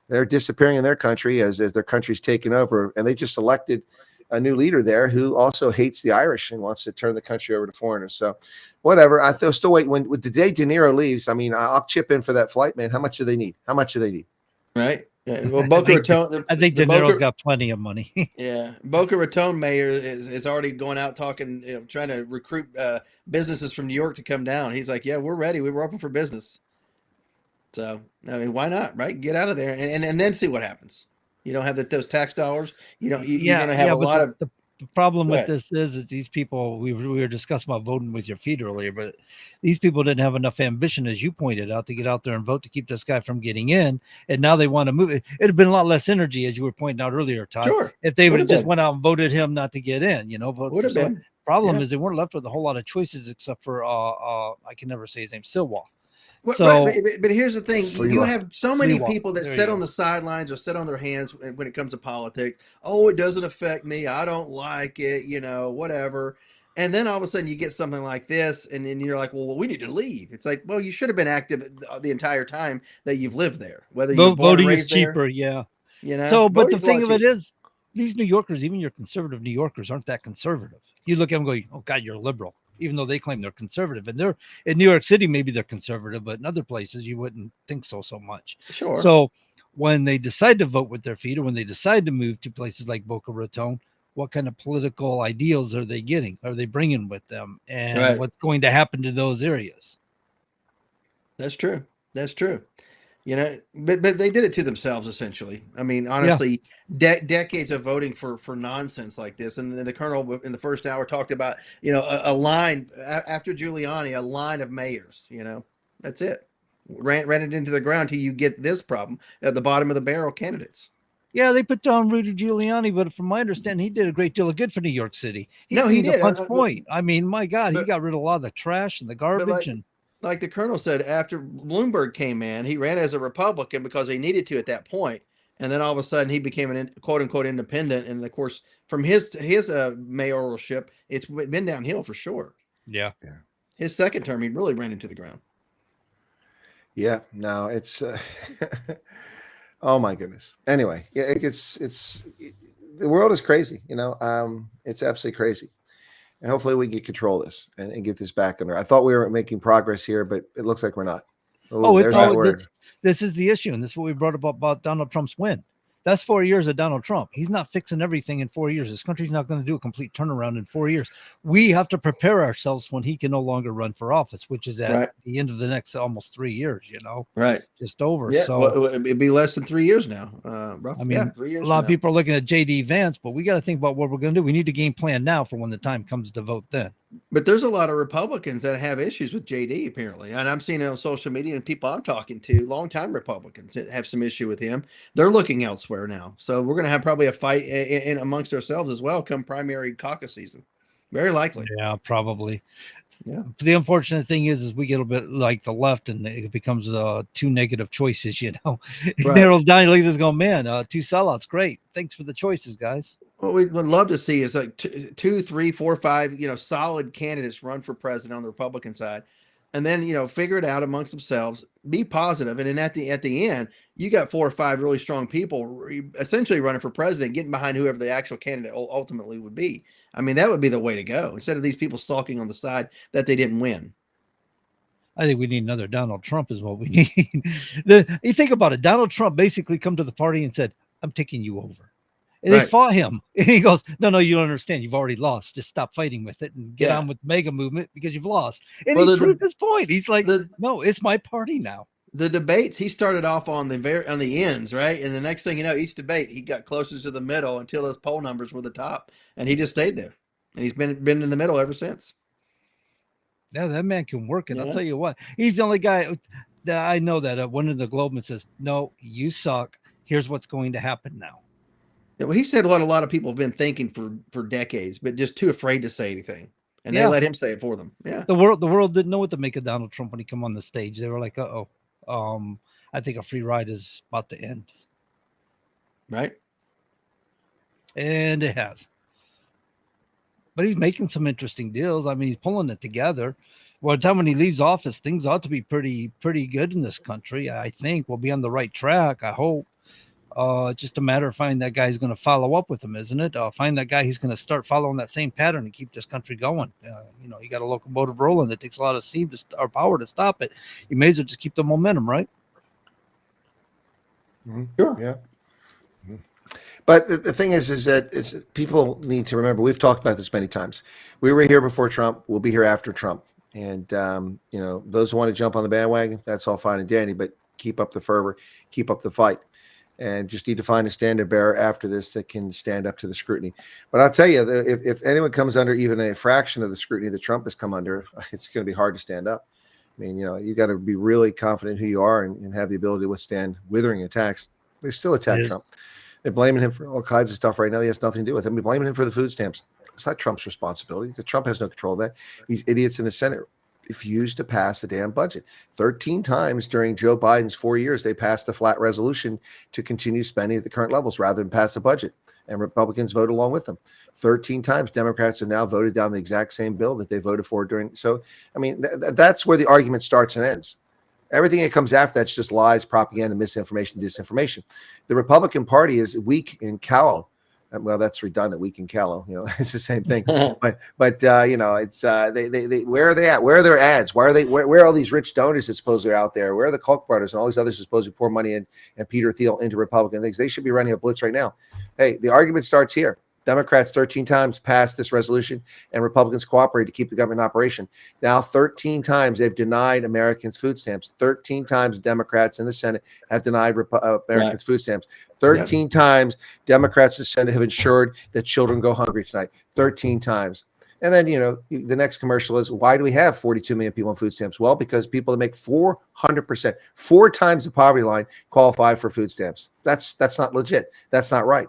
They're disappearing in their country as their country's taken over, and they just elected a new leader there who also hates the Irish and wants to turn the country over to foreigners. So whatever. I still wait when the day De Niro leaves. I mean, I'll chip in for that flight, man. How much do they need? Right. Well, Boca Raton. I think De Niro's got plenty of money. Yeah, Boca Raton mayor is already going out talking, trying to recruit businesses from New York to come down. He's like, yeah, we're ready. We were open for business. So I mean, why not? Right? Get out of there and then see what happens. You don't have those tax dollars. You're going to have a lot of. The problem with this is that these people, we were discussing about voting with your feet earlier, but these people didn't have enough ambition, as you pointed out, to get out there and vote to keep this guy from getting in. And now they want to move. It'd have been a lot less energy, as you were pointing out earlier, Todd. Sure. If they would have just went out and voted him not to get in, Would have been. Problem is they weren't left with a whole lot of choices except for I can never say his name, Silwa. So, but here's the thing: you have so many Sliwa. people that sit on the sidelines or sit on their hands when it comes to politics. Oh, it doesn't affect me. I don't like it. Whatever. And then all of a sudden you get something like this, and then you're like, well, we need to leave. It's like, well, you should have been active the entire time that you've lived there. Whether you're born and raised there, cheaper, yeah. So, but the thing of it is, these New Yorkers, even your conservative New Yorkers, aren't that conservative. You look at them and go, oh God, you're a liberal. Even though they claim they're conservative, and they're in New York City, maybe they're conservative, but in other places you wouldn't think so much. Sure. So when they decide to vote with their feet, or when they decide to move to places like Boca Raton, what kind of political ideals are they getting? Are they bringing with them, and what's going to happen to those areas? That's true. But they did it to themselves, essentially. I mean, honestly, decades of voting for nonsense like this. And the colonel in the first hour talked about, a line after Giuliani, a line of mayors. That's it. Ran it into the ground till you get this problem at the bottom of the barrel candidates. Yeah, they put down Rudy Giuliani, but from my understanding, he did a great deal of good for New York City. He did. Point. I mean, my God, he got rid of a lot of the trash and the garbage like the colonel said, after Bloomberg came in, he ran as a Republican because he needed to at that point. And then all of a sudden he became an quote unquote independent. And of course, from his mayoralship, it's been downhill for sure. Yeah. His second term, he really ran into the ground. Yeah, no, it's, oh my goodness. Anyway, yeah, the world is crazy, it's absolutely crazy. And hopefully we get control of this and get this back under. I thought we were making progress here, but it looks like we're not. There's that word. This is the issue. And this is what we brought up about Donald Trump's win. That's 4 years of Donald Trump. He's not fixing everything in 4 years. This country's not going to do a complete turnaround in 4 years. We have to prepare ourselves when he can no longer run for office, which is at the end of the next almost 3 years, Right. Just over. Yeah, so it'd be less than 3 years now. I mean, 3 years. A lot of people are looking at JD Vance, but we got to think about what we're going to do. We need a game plan now for when the time comes to vote then. But there's a lot of Republicans that have issues with JD, apparently. And I'm seeing it on social media, and people I'm talking to, longtime Republicans that have some issue with him. They're looking elsewhere now. So we're going to have probably a fight in amongst ourselves as well come primary caucus season. Very likely. Yeah, probably. Yeah. The unfortunate thing is we get a bit like the left, and it becomes two negative choices, It narrows down. You look at this going, man, two sellouts. Great. Thanks for the choices, guys. What we would love to see is like 2, 3, 4, 5, solid candidates run for president on the Republican side, and then, figure it out amongst themselves, be positive. And then at the end, you got 4 or 5 really strong people essentially running for president, getting behind whoever the actual candidate ultimately would be. I mean, that would be the way to go instead of these people sulking on the side that they didn't win. I think we need another Donald Trump is what we need. You think about it. Donald Trump basically come to the party and said, I'm taking you over. And they fought him. And he goes, no, you don't understand. You've already lost. Just stop fighting with it and get on with the mega movement because you've lost. And he proved his point. He's like, no, it's my party now. The debates, he started off on the ends, right? And the next thing you know, each debate, he got closer to the middle until those poll numbers were the top. And he just stayed there. And he's been in the middle ever since. Yeah, that man can work it. I'll tell you what. He's the only guy that I know that one of the Globeman says, no, you suck. Here's what's going to happen now. Yeah, well, he said what a lot of people have been thinking for decades, but just too afraid to say anything. And they let him say it for them. Yeah. The world didn't know what to make of Donald Trump when he came on the stage. They were like, I think a free ride is about to end. Right. And it has. But he's making some interesting deals. I mean, he's pulling it together. By the time when he leaves office, things ought to be pretty good in this country. I think we'll be on the right track. I hope. Just a matter of finding that guy who's going to follow up with him, isn't it? Find that guy who's going to start following that same pattern and keep this country going. You got a locomotive rolling that takes a lot of steam or power to stop it. You may as well just keep the momentum, right? Sure. Yeah. But the thing is that people need to remember, we've talked about this many times. We were here before Trump. We'll be here after Trump. And, those who want to jump on the bandwagon, that's all fine and dandy, but keep up the fervor, keep up the fight. And just need to find a standard bearer after this that can stand up to the scrutiny. But I'll tell you, if anyone comes under even a fraction of the scrutiny that Trump has come under, it's going to be hard to stand up. I mean, you got to be really confident who you are and have the ability to withstand withering attacks. They still attack Trump. They're blaming him for all kinds of stuff right now. He has nothing to do with it. They're blaming him for the food stamps. It's not Trump's responsibility. Trump has no control of that. These idiots in the Senate refused to pass the damn budget. 13 times during Joe Biden's 4 years, they passed a flat resolution to continue spending at the current levels rather than pass a budget. And Republicans voted along with them. 13 times Democrats have now voted down the exact same bill that they voted for during. So, I mean, that's where the argument starts and ends. Everything that comes after that's just lies, propaganda, misinformation, disinformation. The Republican Party is weak and callow. Well, that's redundant. Weak and callow. It's the same thing. but it's they where are they at? Where are their ads? Where are all these rich donors that supposedly are out there? Where are the Koch brothers and all these others who supposedly pour money in and Peter Thiel into Republican things? They should be running a blitz right now. Hey, the argument starts here. Democrats 13 times passed this resolution and Republicans cooperated to keep the government in operation. Now 13 times they've denied Americans food stamps. 13 times Democrats in the Senate have denied Americans food stamps. 13 times Democrats in the Senate have ensured that children go hungry tonight. 13 times. And then, the next commercial is, why do we have 42 million people on food stamps? Well, because people that make 400%, 4 times the poverty line qualify for food stamps. That's not legit. That's not right.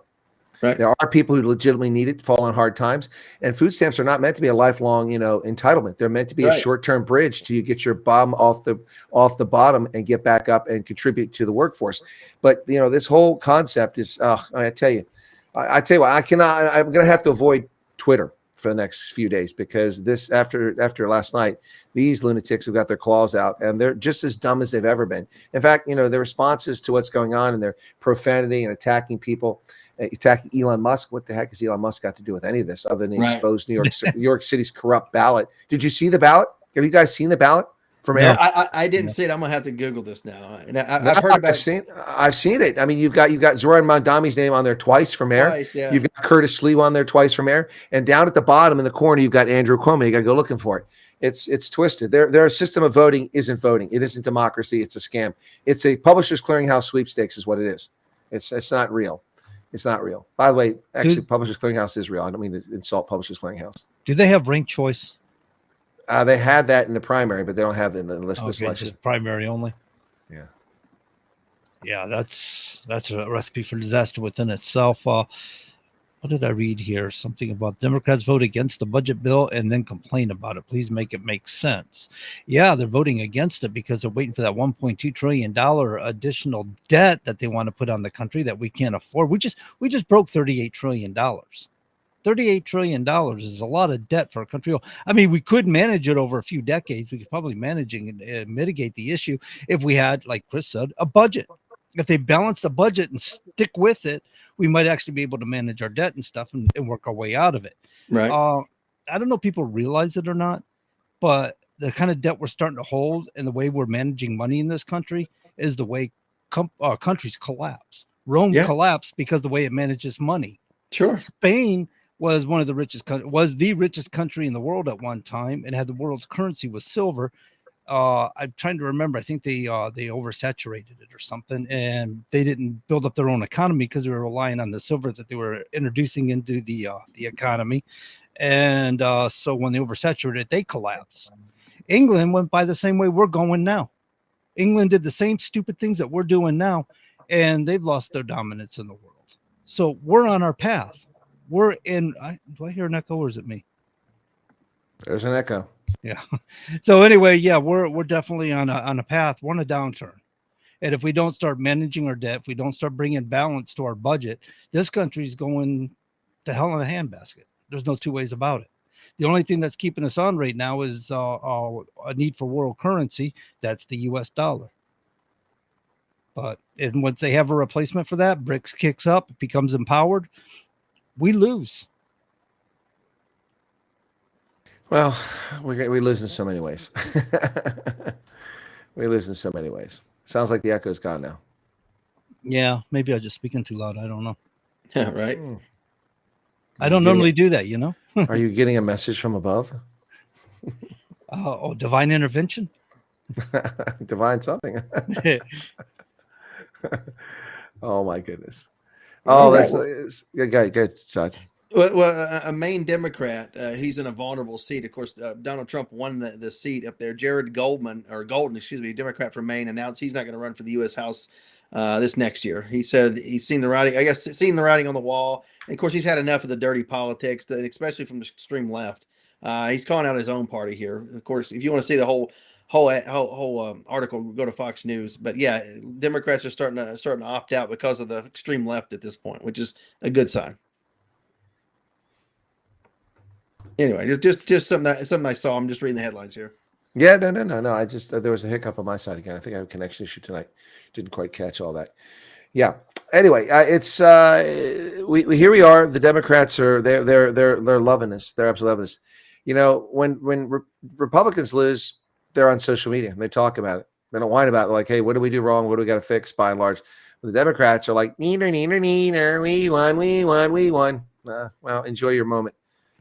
Right. There are people who legitimately need it, fall on hard times, and food stamps are not meant to be a lifelong, entitlement. They're meant to be a short-term bridge till you get your bum off the bottom and get back up and contribute to the workforce. But this whole concept is, I tell you what, I'm going to have to avoid Twitter for the next few days because this after last night, these lunatics have got their claws out and they're just as dumb as they've ever been. In fact, their responses to what's going on and their profanity and attacking people. Attacking Elon Musk. What the heck has Elon Musk got to do with any of this other than expose New York City's corrupt ballot? Did you see the ballot? Have you guys seen the ballot from mayor? I didn't see it. I'm gonna have to Google this now. And I've heard about I've seen it. I mean, you've got Zoran Mondami's name on there twice for mayor. Yeah. You've got Curtis Sliwa on there twice for mayor, and down at the bottom in the corner you've got Andrew Cuomo. You got to go looking for it. It's twisted. Their system of voting isn't voting. It isn't democracy. It's a scam. It's a Publishers Clearinghouse sweepstakes is what it is. It's not real. It's not real. By the way, actually, Publishers Clearinghouse is real. I don't mean to insult Publishers Clearinghouse. Do they have ranked choice? They had that in the primary, but they don't have it in the list of selection. Just primary only. Yeah. Yeah, that's a recipe for disaster within itself. What did I read here? Something about Democrats vote against the budget bill and then complain about it. Please make it make sense. Yeah, they're voting against it because they're waiting for that $1.2 trillion additional debt that they want to put on the country that we can't afford. We just broke $38 trillion. $38 trillion is a lot of debt for a country. I mean, we could manage it over a few decades. We could probably manage and mitigate the issue if we had, like Chris said, a budget. If they balance the budget and stick with it, we might actually be able to manage our debt and stuff and work our way out of it. Right. I don't know if people realize it or not, but the kind of debt we're starting to hold and the way we're managing money in this country is the way countries collapse. Rome collapsed because the way it manages money. Sure. Spain was the richest country in the world at one time and had the world's currency was silver. I'm trying to remember. I think they oversaturated it or something, and they didn't build up their own economy because they were relying on the silver that they were introducing into the economy. And so when they oversaturated it, they collapsed. England went by the same way we're going now. England did the same stupid things that we're doing now, and they've lost their dominance in the world. So we're on our path. We're in. Do I hear an echo or is it me? There's an echo. Yeah. So anyway, yeah, we're definitely on a path. We're on a downturn. And if we don't start managing our debt, if we don't start bringing balance to our budget, this country's going to hell in a handbasket. There's no two ways about it. The only thing that's keeping us on right now is a need for world currency. That's the U.S. dollar. But and once they have a replacement for that, BRICS kicks up, it becomes empowered. We lose. Well, we lose in so many ways. We lose in so many ways. Sounds like the echo's gone now. Yeah, maybe I'm just speaking too loud. I don't know. Yeah, right. I don't normally do that, you know. Are you getting a message from above? Divine intervention. Divine something. Oh my goodness. Oh, that's good, Todd. Well, a Maine Democrat, he's in a vulnerable seat. Of course, Donald Trump won the seat up there. Jared Golden, Democrat from Maine, announced he's not going to run for the U.S. House this next year. He said he's seen the writing. I guess seen the writing on the wall. And of course, he's had enough of the dirty politics, especially from the extreme left. He's calling out his own party here. Of course, if you want to see the whole article, go to Fox News. But yeah, Democrats are starting to opt out because of the extreme left at this point, which is a good sign. Anyway, just something I saw. I'm just reading the headlines here. Yeah, no. I just there was a hiccup on my side again. I think I have a connection issue tonight. Didn't quite catch all that. Yeah. Anyway, it's here we are. The Democrats are they're loving this. They're absolutely loving this. You know, when Republicans lose, they're on social media and they talk about it. They don't whine about it. Like, hey, what do we do wrong? What do we got to fix? By and large, but the Democrats are like, neener, we won. Well, enjoy your moment.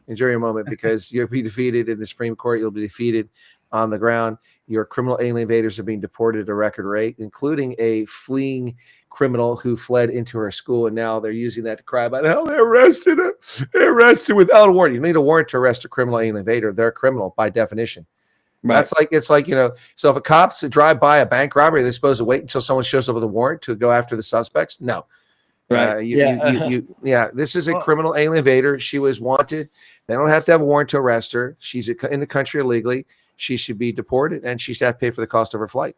Enjoy your moment because you'll be defeated in the Supreme Court. You'll be defeated on the ground. Your criminal alien invaders are being deported at a record rate, including a fleeing criminal who fled into our school. And now they're using that to cry about how they arrested him. They arrested without a warrant. You need a warrant to arrest a criminal alien invader. They're a criminal by definition. Right. It's like, you know, so if a cop's drive by a bank robbery, they're supposed to wait until someone shows up with a warrant to go after the suspects. No. Right. This is a criminal alien invader. She was wanted. They don't have to have a warrant to arrest her. She's in the country illegally. She should be deported, and she should have to pay for the cost of her flight.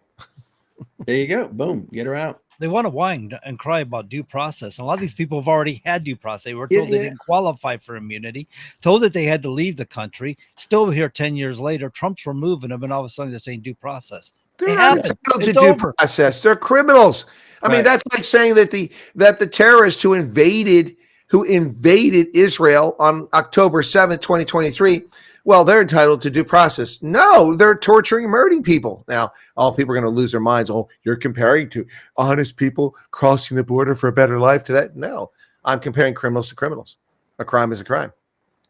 There you go. Boom. Get her out. They want to whine and cry about due process. A lot of these people have already had due process. They were told they didn't qualify for immunity, told that they had to leave the country. Still here 10 years later, Trump's removing them, and all of a sudden they're saying due process. They're not entitled to due process. They're criminals. I mean, that's like saying that the terrorists who invaded Israel on October 7th, 2023, well, they're entitled to due process. No, they're torturing, murdering people. Now, all people are going to lose their minds. Oh, you're comparing to honest people crossing the border for a better life to that? No, I'm comparing criminals to criminals. A crime is a crime.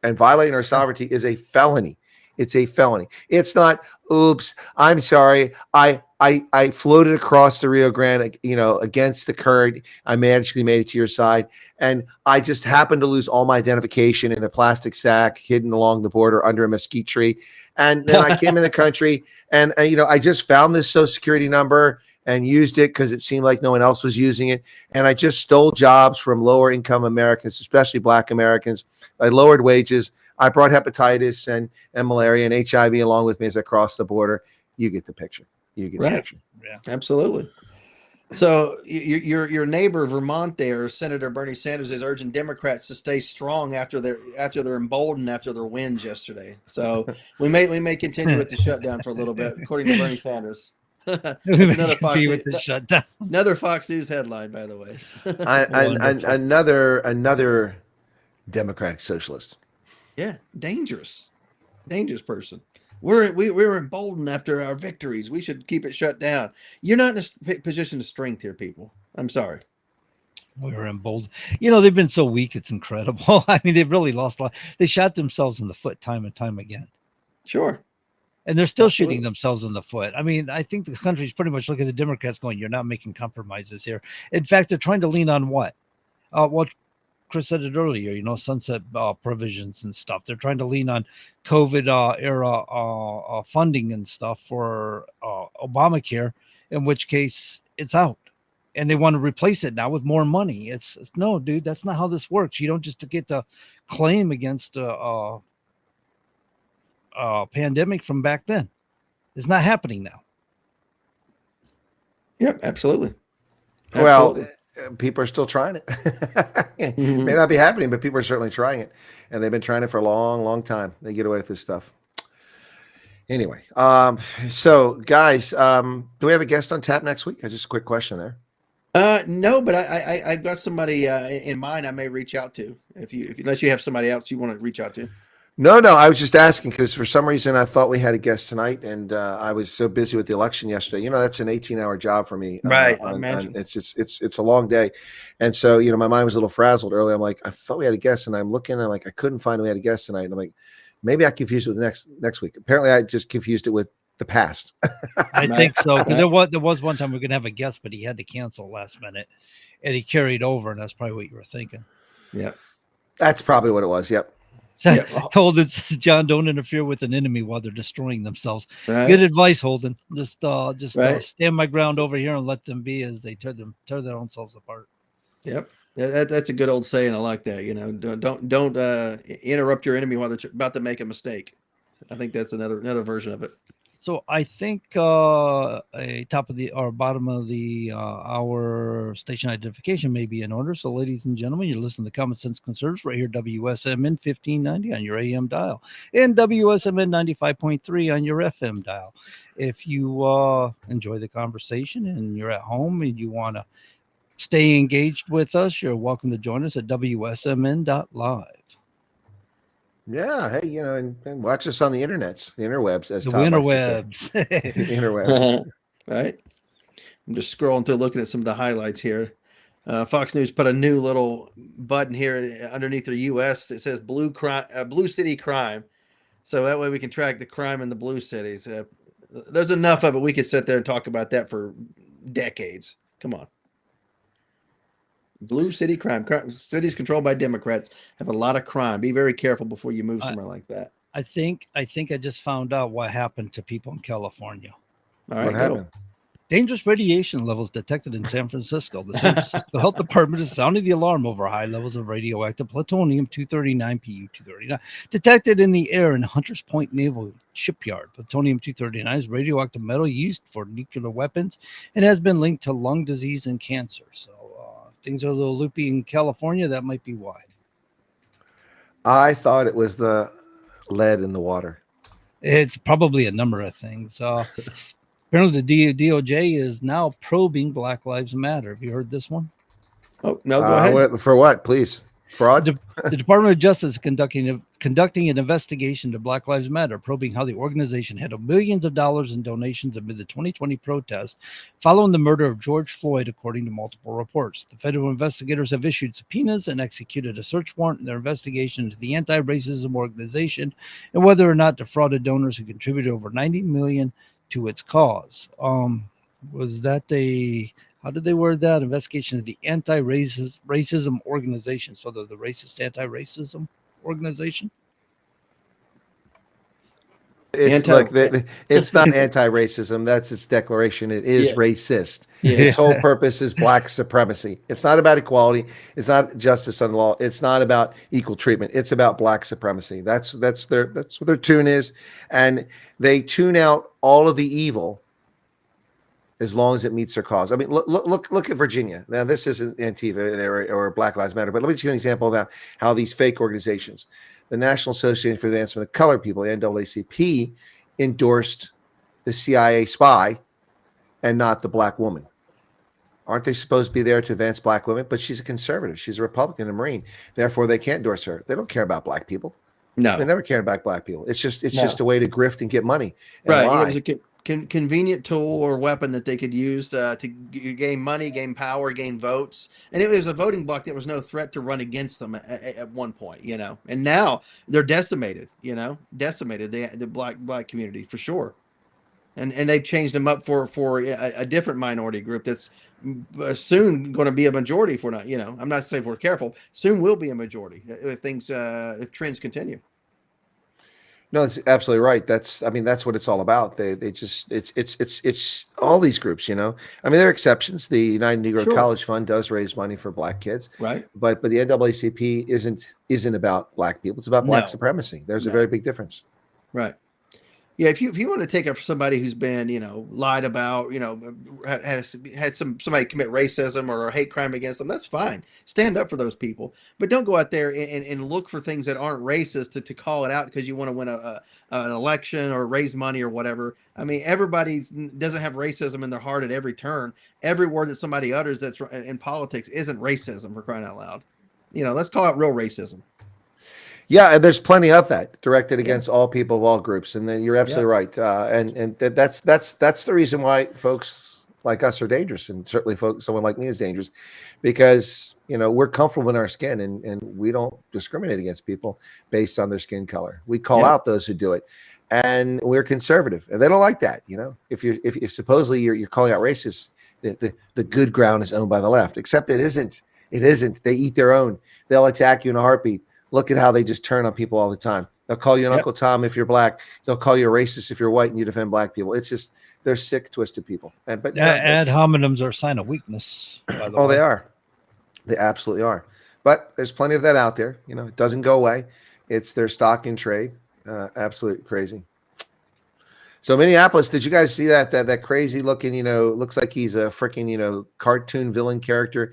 And violating our sovereignty is a felony. It's a felony. It's not, oops, I'm sorry. I floated across the Rio Grande, against the current. I magically made it to your side. And I just happened to lose all my identification in a plastic sack hidden along the border under a mesquite tree. And then I came in the country and I just found this Social Security number and used it because it seemed like no one else was using it. And I just stole jobs from lower income Americans, especially Black Americans. I lowered wages. I brought hepatitis and malaria and HIV along with me as I crossed the border. You get the picture. You get the picture. Yeah, absolutely. So your neighbor Vermont there, Senator Bernie Sanders, is urging Democrats to stay strong after they're emboldened after their wins yesterday. So we may continue with the shutdown for a little bit, according to Bernie Sanders. Another Fox News headline, by the way. Another Democratic socialist. Yeah, dangerous person. We're emboldened after our victories. We should keep it shut down. You're not in a position of strength here, people. I'm sorry. We were emboldened. They've been so weak. It's incredible. I mean, they've really lost a lot. They shot themselves in the foot time and time again. Sure. And they're still shooting themselves in the foot. I mean, I think the country's pretty much looking at the Democrats going, you're not making compromises here. In fact, they're trying to lean on what? What Chris said it earlier, sunset provisions and stuff. They're trying to lean on COVID era funding and stuff for Obamacare, in which case it's out. And they want to replace it now with more money. It's no, dude, that's not how this works. You don't just get to claim against pandemic from back then. It's not happening now. Yep, absolutely. Well, people are still trying it. It may not be happening, but people are certainly trying it, and they've been trying it for a long, long time. They get away with this stuff. Anyway, so guys, do we have a guest on tap next week? Just a quick question there. No, but I've got somebody in mind I may reach out to unless you have somebody else you want to reach out to. No, I was just asking because for some reason I thought we had a guest tonight, and I was so busy with the election yesterday. That's an 18-hour job for me. Right, I imagine. It's a long day, and so my mind was a little frazzled earlier. I'm like, I thought we had a guest, and I'm looking, and I'm like, I couldn't find we had a guest tonight. And I'm like, maybe I confused it with next week. Apparently, I just confused it with the past. I think so, because there was one time we were gonna have a guest, but he had to cancel last minute, and he carried over, and that's probably what you were thinking. Yeah, that's probably what it was. Yep. Holden says, John, don't interfere with an enemy while they're destroying themselves. Right. Good advice, Holden. Just Right. stand my ground over here and let them be as they tear their own selves apart. Yep. That's a good old saying. I like that. Don't interrupt your enemy while they're about to make a mistake. I think that's another version of it. So I think a top of the or bottom of the our station identification may be in order. So, ladies and gentlemen, you're listening to Common Sense Conserves right here, WSMN 1590 on your AM dial and WSMN 95.3 on your FM dial. If you enjoy the conversation and you're at home and you want to stay engaged with us, you're welcome to join us at wsmn.live. Yeah, hey, and watch us on the interwebs, as The Todd interwebs. likes to say. The interwebs. Right. I'm just scrolling through, looking at some of the highlights here. Fox News put a new little button here underneath their U.S. that says Blue City Crime, so that way we can track the crime in the blue cities. There's enough of it. We could sit there and talk about that for decades. Come on. Blue city crime. Cities controlled by Democrats have a lot of crime. Be very careful before you move somewhere like that. I think I just found out what happened to people in California. All right, what happened? Dangerous radiation levels detected in San Francisco. The San Francisco Health Department is sounding the alarm over high levels of radioactive plutonium-239 Pu-239 detected in the air in Hunters Point Naval Shipyard. Plutonium-239 is radioactive metal used for nuclear weapons and has been linked to lung disease and cancer. So things are a little loopy in California. That might be why. I thought it was the lead in the water. It's probably a number of things. Apparently, the DOJ is now probing Black Lives Matter. Have you heard this one? Oh, no, go ahead. For what, please? Fraud? The Department of Justice is conducting an investigation to Black Lives Matter, probing how the organization handled millions of dollars in donations amid the 2020 protests following the murder of George Floyd, according to multiple reports. The federal investigators have issued subpoenas and executed a search warrant in their investigation into the anti-racism organization and whether or not defrauded donors who contributed over $90 million to its cause. Was that how did they word that? Investigation of the anti-racism organization. So the racist anti-racism organization? It's not anti-racism. That's its declaration. It is racist. Yeah. Its whole purpose is black supremacy. It's not about equality. It's not justice under law. It's not about equal treatment. It's about black supremacy. That's what their tune is, and they tune out all of the evil as long as it meets their cause. I mean, look at Virginia. Now, this isn't Antifa or Black Lives Matter, but let me give you an example about how these fake organizations, the National Association for the Advancement of Colored People, the NAACP, endorsed the CIA spy and not the black woman. Aren't they supposed to be there to advance black women? But she's a conservative. She's a Republican, a Marine. Therefore, they can't endorse her. They don't care about black people. No, they never cared about black people. It's just a way to grift and get money. And right. lie. It was a convenient tool or weapon that they could use to gain money, gain power, gain votes. And it was a voting bloc that was no threat to run against them at one point, And now they're decimated, decimated the black community for sure. And they've changed them up for a different minority group that's soon going to be a majority. If we're not, I'm not saying if we're careful, soon will be a majority if trends continue. No, that's absolutely right. That's what it's all about. They just it's all these groups, I mean, there are exceptions. The United Negro College Fund does raise money for black kids, right? But the NAACP isn't about black people. It's about black supremacy. There's a very big difference. Right. Yeah, if you want to take up for somebody who's been, lied about, has had somebody commit racism or a hate crime against them, that's fine. Stand up for those people, but don't go out there and look for things that aren't racist to call it out because you want to win an election or raise money or whatever. I mean, everybody doesn't have racism in their heart at every turn. Every word that somebody utters that's in politics isn't racism, for crying out loud. Let's call out real racism. Yeah, and there's plenty of that directed against all people of all groups, and then you're absolutely right. And that's the reason why folks like us are dangerous, and certainly someone like me is dangerous, because we're comfortable in our skin, and we don't discriminate against people based on their skin color. We call out those who do it, and we're conservative, and they don't like that. If supposedly you're calling out racists, the good ground is owned by the left, except it isn't. It isn't. They eat their own. They'll attack you in a heartbeat. Look at how they just turn on people all the time. They'll call you an Uncle Tom if you're black. They'll call you a racist if you're white and you defend black people. It's just, they're sick, twisted people. Ad hominems are a sign of weakness, by the way. They are. They absolutely are. But there's plenty of that out there. It doesn't go away. It's their stock in trade. Absolutely crazy. So Minneapolis, did you guys see that crazy looking, looks like he's a freaking, cartoon villain character,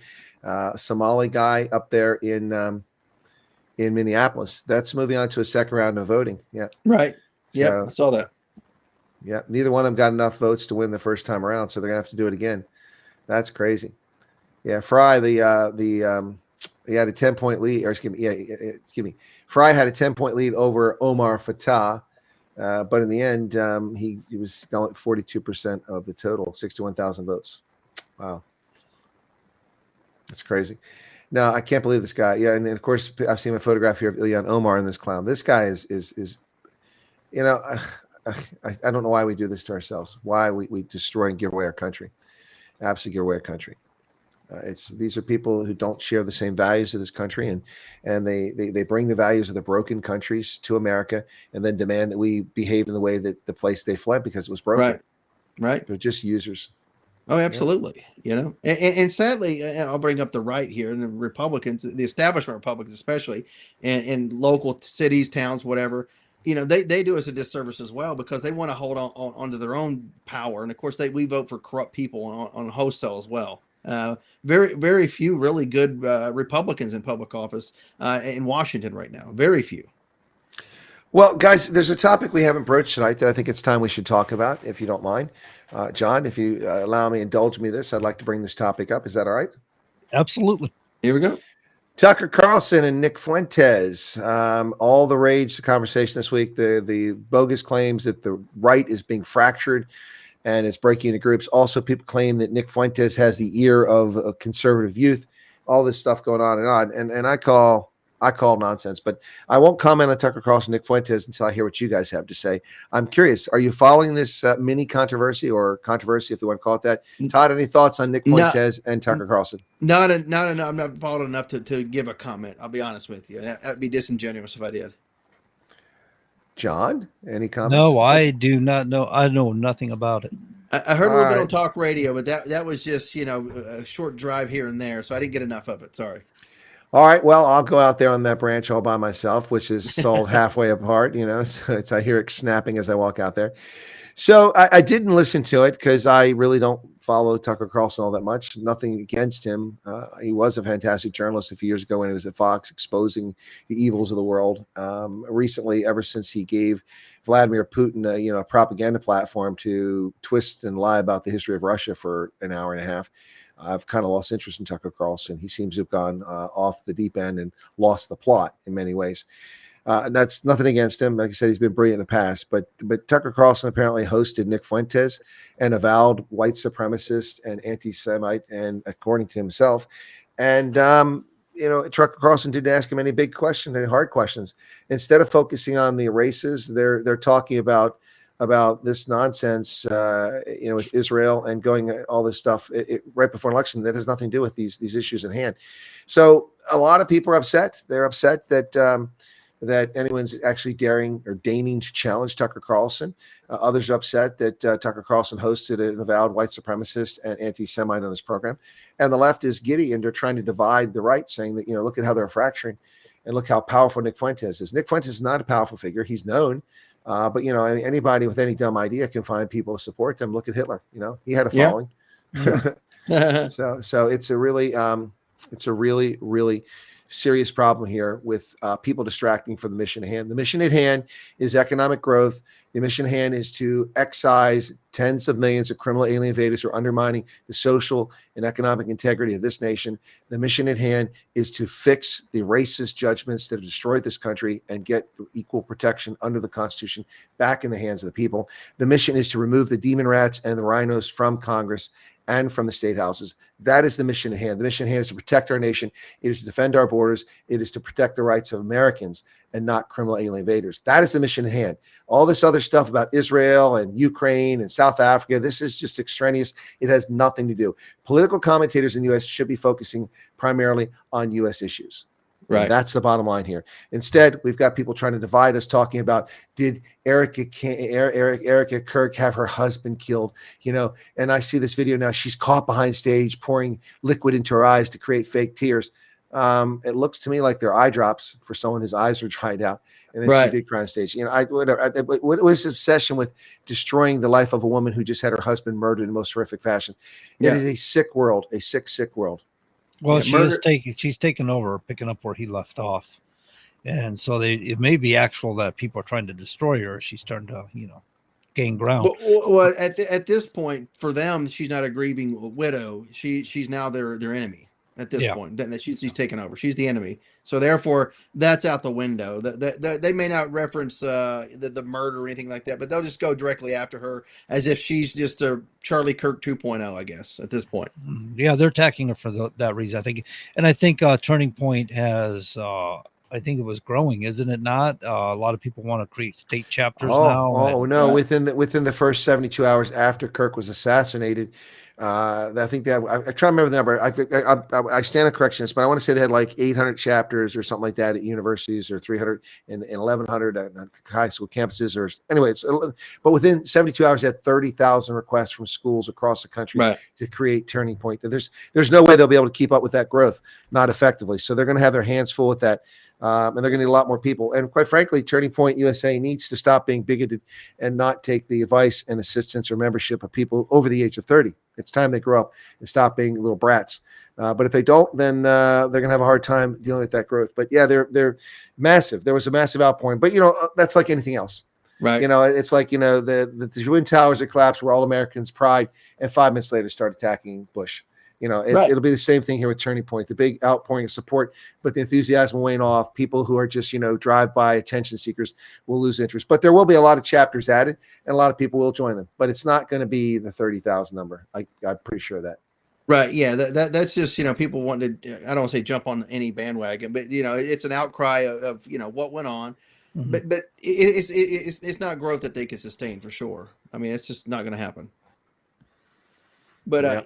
Somali guy up there in Minneapolis? That's moving on to a second round of voting. Yeah. Right. Yeah. I saw that. Yeah. Neither one of them got enough votes to win the first time around, so they're gonna have to do it again. That's crazy. Yeah. Fry, he had a 10-point lead, or excuse me. Fry had a 10-point lead over Omar Fatah, but in the end, he was going 42% of the total, 61,000 votes. Wow. That's crazy. No, I can't believe this guy. Yeah, and of course, I've seen a photograph here of Ilhan Omar and this clown. This guy is I don't know why we do this to ourselves. Why we destroy and give away our country. Absolutely give away our country. These are people who don't share the same values of this country, and they bring the values of the broken countries to America, and then demand that we behave in the way that the place they fled because it was broken. Right. They're just users. Oh, absolutely. And sadly, I'll bring up the right here, and the Republicans, the establishment Republicans, especially in local cities, towns, whatever, they do us a disservice as well, because they want to hold on to their own power. And of course, we vote for corrupt people on wholesale as well. Very, very few really good Republicans in public office in Washington right now. Very few. Well, guys, there's a topic we haven't broached tonight that I think it's time we should talk about, if you don't mind. John, if you allow me, indulge me this, I'd like to bring this topic up. Is that all right? Absolutely. Here we go. Tucker Carlson and Nick Fuentes, all the rage, the conversation this week, the bogus claims that the right is being fractured and it's breaking into groups. Also, people claim that Nick Fuentes has the ear of a conservative youth, all this stuff going on. And I call nonsense, but I won't comment on Tucker Carlson, Nick Fuentes until I hear what you guys have to say. I'm curious. Are you following this mini controversy, or controversy, if you want to call it that? Todd, any thoughts on Nick Fuentes and Tucker Carlson? Not enough. I'm not followed enough to give a comment. I'll be honest with you. That'd be disingenuous if I did. John, any comments? No, I do not know. I know nothing about it. I heard a little bit on talk radio, but that was just, a short drive here and there. So I didn't get enough of it. Sorry. All right. Well, I'll go out there on that branch all by myself, which is sold halfway apart, so I hear it snapping as I walk out there. So I didn't listen to it because I really don't follow Tucker Carlson all that much. Nothing against him. He was a fantastic journalist a few years ago when he was at Fox, exposing the evils of the world. Recently, ever since he gave Vladimir Putin, a propaganda platform to twist and lie about the history of Russia for an hour and a half, I've kind of lost interest in Tucker Carlson. He seems to have gone off the deep end and lost the plot in many ways. And that's nothing against him. Like I said, he's been brilliant in the past. But Tucker Carlson apparently hosted Nick Fuentes, an avowed white supremacist and anti-Semite, and according to himself. And Tucker Carlson didn't ask him any big questions, any hard questions. Instead of focusing on the races, they're talking about this nonsense, with Israel and going all this stuff right before an election that has nothing to do with these issues at hand. So a lot of people are upset. They're upset that anyone's actually daring or deigning to challenge Tucker Carlson. Others are upset that Tucker Carlson hosted an avowed white supremacist and anti-Semite on his program. And the left is giddy, and they're trying to divide the right, saying that, look at how they're fracturing. and look how powerful Nick Fuentes is. Nick Fuentes is not a powerful figure. He's known. But you know, anybody with any dumb idea can find people to support them. Look at Hitler. You know, he had a following. So it's a really really serious problem here with people distracting from the mission at hand. The mission at hand is economic growth. The mission at hand is to excise tens of millions of criminal alien invaders who are undermining the social and economic integrity of this nation. The mission at hand is to fix the racist judgments that have destroyed this country and get equal protection under the Constitution back in the hands of the people. The mission is to remove the demon rats and the rhinos from Congress and from the state houses. That is the mission at hand. The mission at hand is to protect our nation. It is to defend our borders. It is to protect the rights of Americans and not criminal alien invaders. That is the mission at hand. All this other stuff about Israel and Ukraine and South Africa, this is just extraneous. It has nothing to do. Political commentators in the U.S. should be focusing primarily on U.S. issues. Right. And that's the bottom line here. Instead, we've got people trying to divide us, talking about, did Erica Kirk have her husband killed? You know, and I see this video now. She's caught behind stage, pouring liquid into her eyes to create fake tears. It looks to me like they're eye drops for someone whose eyes were dried out, and then she did cry on stage. You know, what was this obsession with destroying the life of a woman who just had her husband murdered in the most horrific fashion? It is a sick world, a sick, sick world. Well, she's taken over, picking up where he left off, and so it may be actual that people are trying to destroy her. She's starting to, you know, gain ground. Well, at this point, for them, she's not a grieving widow. She's now their enemy at this point. That she's taken over. She's the enemy. So therefore, that's out the window. They may not reference the murder or anything like that, but they'll just go directly after her as if she's just a Charlie Kirk 2.0, I guess, at this point. Yeah, they're attacking her for that reason, I think. And I think Turning Point has, I think it was growing, isn't it not? A lot of people want to create state chapters now. Oh, no. Within the first 72 hours after Kirk was assassinated, I think that I try to remember the number. I stand on corrections, but I want to say they had like 800 chapters or something like that at universities, or 300 and 1,100 at high school campuses, or anyway. But within 72 hours, they had 30,000 requests from schools across the country to create Turning Point. There's no way they'll be able to keep up with that growth, not effectively. So they're going to have their hands full with that. And they're going to need a lot more people. And quite frankly, Turning Point USA needs to stop being bigoted and not take the advice and assistance or membership of people over the age of 30. It's time they grow up and stop being little brats. But if they don't, then they're going to have a hard time dealing with that growth. But yeah, they're massive. There was a massive outpouring. But, you know, that's like anything else. Right. You know, it's like, you know, the Twin Towers that collapsed were all Americans' pride, and 5 minutes later start attacking Bush. You know, it'll be the same thing here with Turning Point. The big outpouring of support, but the enthusiasm will wane off. People who are just, you know, drive-by attention seekers will lose interest. But there will be a lot of chapters added, and a lot of people will join them. But it's not going to be the 30,000 number. I'm pretty sure of that. Right. Yeah. That's just, you know, people want to, I don't want to say jump on any bandwagon, but, you know, it's an outcry of you know, what went on. Mm-hmm. But it's not growth that they can sustain for sure. I mean, it's just not going to happen. But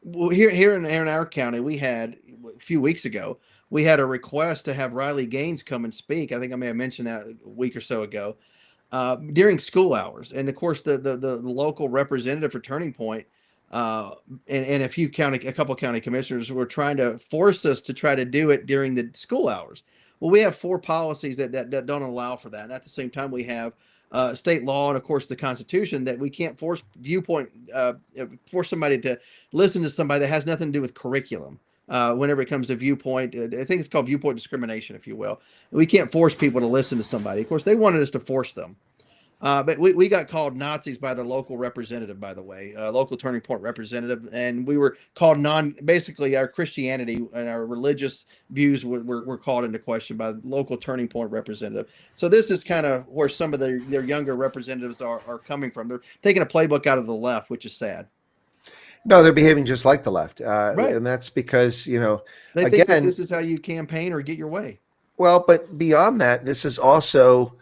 well, here in our county, we had a few weeks ago, we had a request to have Riley Gaines come and speak. I think I may have mentioned that a week or so ago, during school hours. And of course, the local representative for Turning Point and a couple county commissioners were trying to force us to try to do it during the school hours. Well, we have 4 policies that don't allow for that. And at the same time, we have state law and, of course, the Constitution that we can't force somebody to listen to somebody that has nothing to do with curriculum. Whenever it comes to viewpoint, I think it's called viewpoint discrimination, if you will. We can't force people to listen to somebody. Of course, they wanted us to force them. But we got called Nazis by the local representative, by the way, local Turning Point representative. And we were called basically our Christianity and our religious views were called into question by the local Turning Point representative. So this is kind of where some of their younger representatives are coming from. They're taking a playbook out of the left, which is sad. No, they're behaving just like the left. Right. And that's because, you know, they think that this is how you campaign or get your way. Well, but beyond that, this is also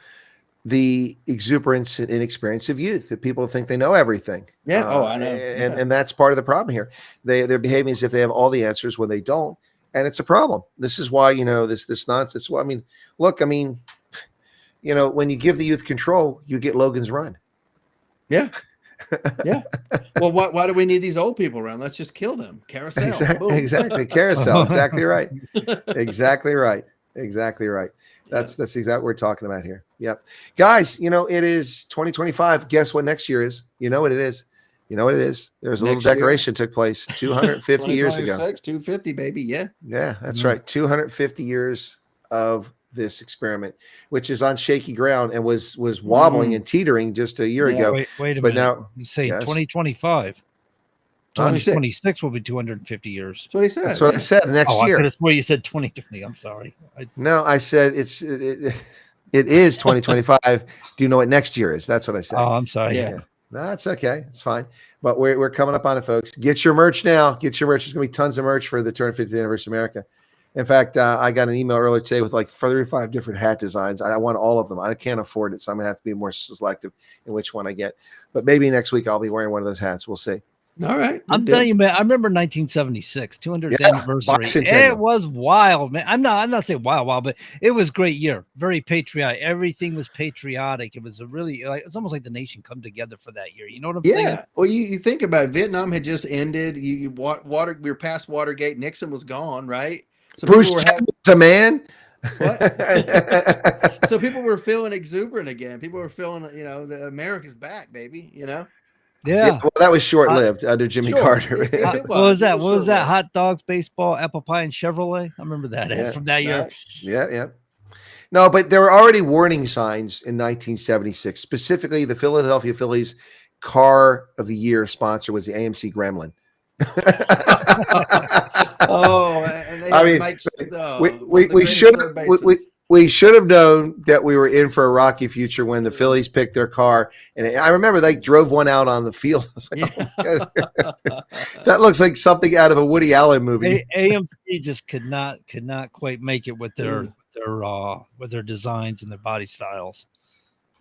the exuberance and inexperience of youth, that people think they know everything. Yeah. I know. And that's part of the problem here. They're behaving as if they have all the answers when they don't. And it's a problem. This is why, you know, this nonsense. Well, I mean, look, you know, when you give the youth control, you get Logan's Run. Yeah. Yeah. Well, why do we need these old people around? Let's just kill them. Carousel. Exactly. Carousel. Exactly right. Exactly right. Exactly right. That's exactly what we're talking about here. Yep. Guys, it is 2025. Guess what next year is? You know what it is. You know what it is. There's a little Next year. decoration took place 250 years ago. 250, baby. Yeah. Yeah, that's right. 250 years of this experiment, which is on shaky ground and was wobbling and teetering just a year ago. Wait a but minute. now You say yes. 2025. 2026 will be 250 years. That's what he said. That's what I said. Next I year. could have sworn you said 2020. I'm sorry. No, I said it is 2025. Do you know what next year is? That's what I said. Oh, I'm sorry. Yeah. No, that's okay. It's fine. But we're coming up on it, folks. Get your merch now. Get your merch. There's going to be tons of merch for the 250th anniversary of America. In fact, I got an email earlier today with like 35 different hat designs. I want all of them. I can't afford it, so I'm going to have to be more selective in which one I get. But maybe next week I'll be wearing one of those hats. We'll see. All right. I'm telling you, man, I remember 1976, 200th anniversary. It was wild, man. I'm not saying wild, but it was a great year. Very patriotic. Everything was patriotic. It was a really it's almost like the nation come together for that year. You know what I'm saying? Yeah. Well, you think about it, Vietnam had just ended. We were past Watergate. Nixon was gone, right? So Bruce was a man. What? So people were feeling exuberant again. People were feeling, the America's back, baby. Yeah. Well, that was short-lived under Jimmy Carter. What was that? What was that? Hot dogs, baseball, apple pie, and Chevrolet. I remember that from that year. Yeah. No, but there were already warning signs in 1976. Specifically, the Philadelphia Phillies Car of the Year sponsor was the AMC Gremlin. We should have known that we were in for a rocky future when the Phillies picked their car, and I remember they drove one out on the field. I was like, that looks like something out of a Woody Allen movie. AMC just could not quite make it with their designs and their body styles.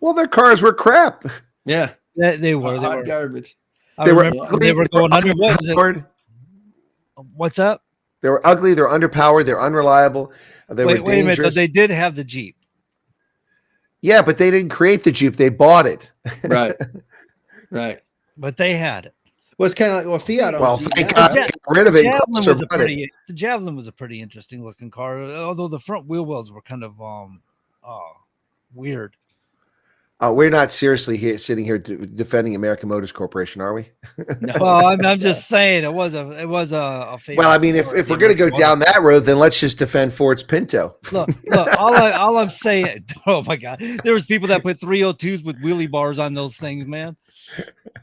Well, their cars were crap. Yeah, they were. They were garbage. They were ugly. They were going under. What's up? They were ugly. They're underpowered. They're unreliable. They were dangerous. Wait a minute, but they did have the Jeep. Yeah, but they didn't create the Jeep. They bought it. Right. But they had it. Well, it's kind of like Fiat. Well, thank God they got rid of it. The Javelin was a pretty interesting looking car, although the front wheel wells were kind of weird. We're not seriously sitting here defending American Motors Corporation, are we? No. Well, I'm just saying it was a favorite. Well, I mean, if we're going to go down that road, then let's just defend Ford's Pinto. Look, all I'm saying. Oh my God, there was people that put 302s with wheelie bars on those things, man.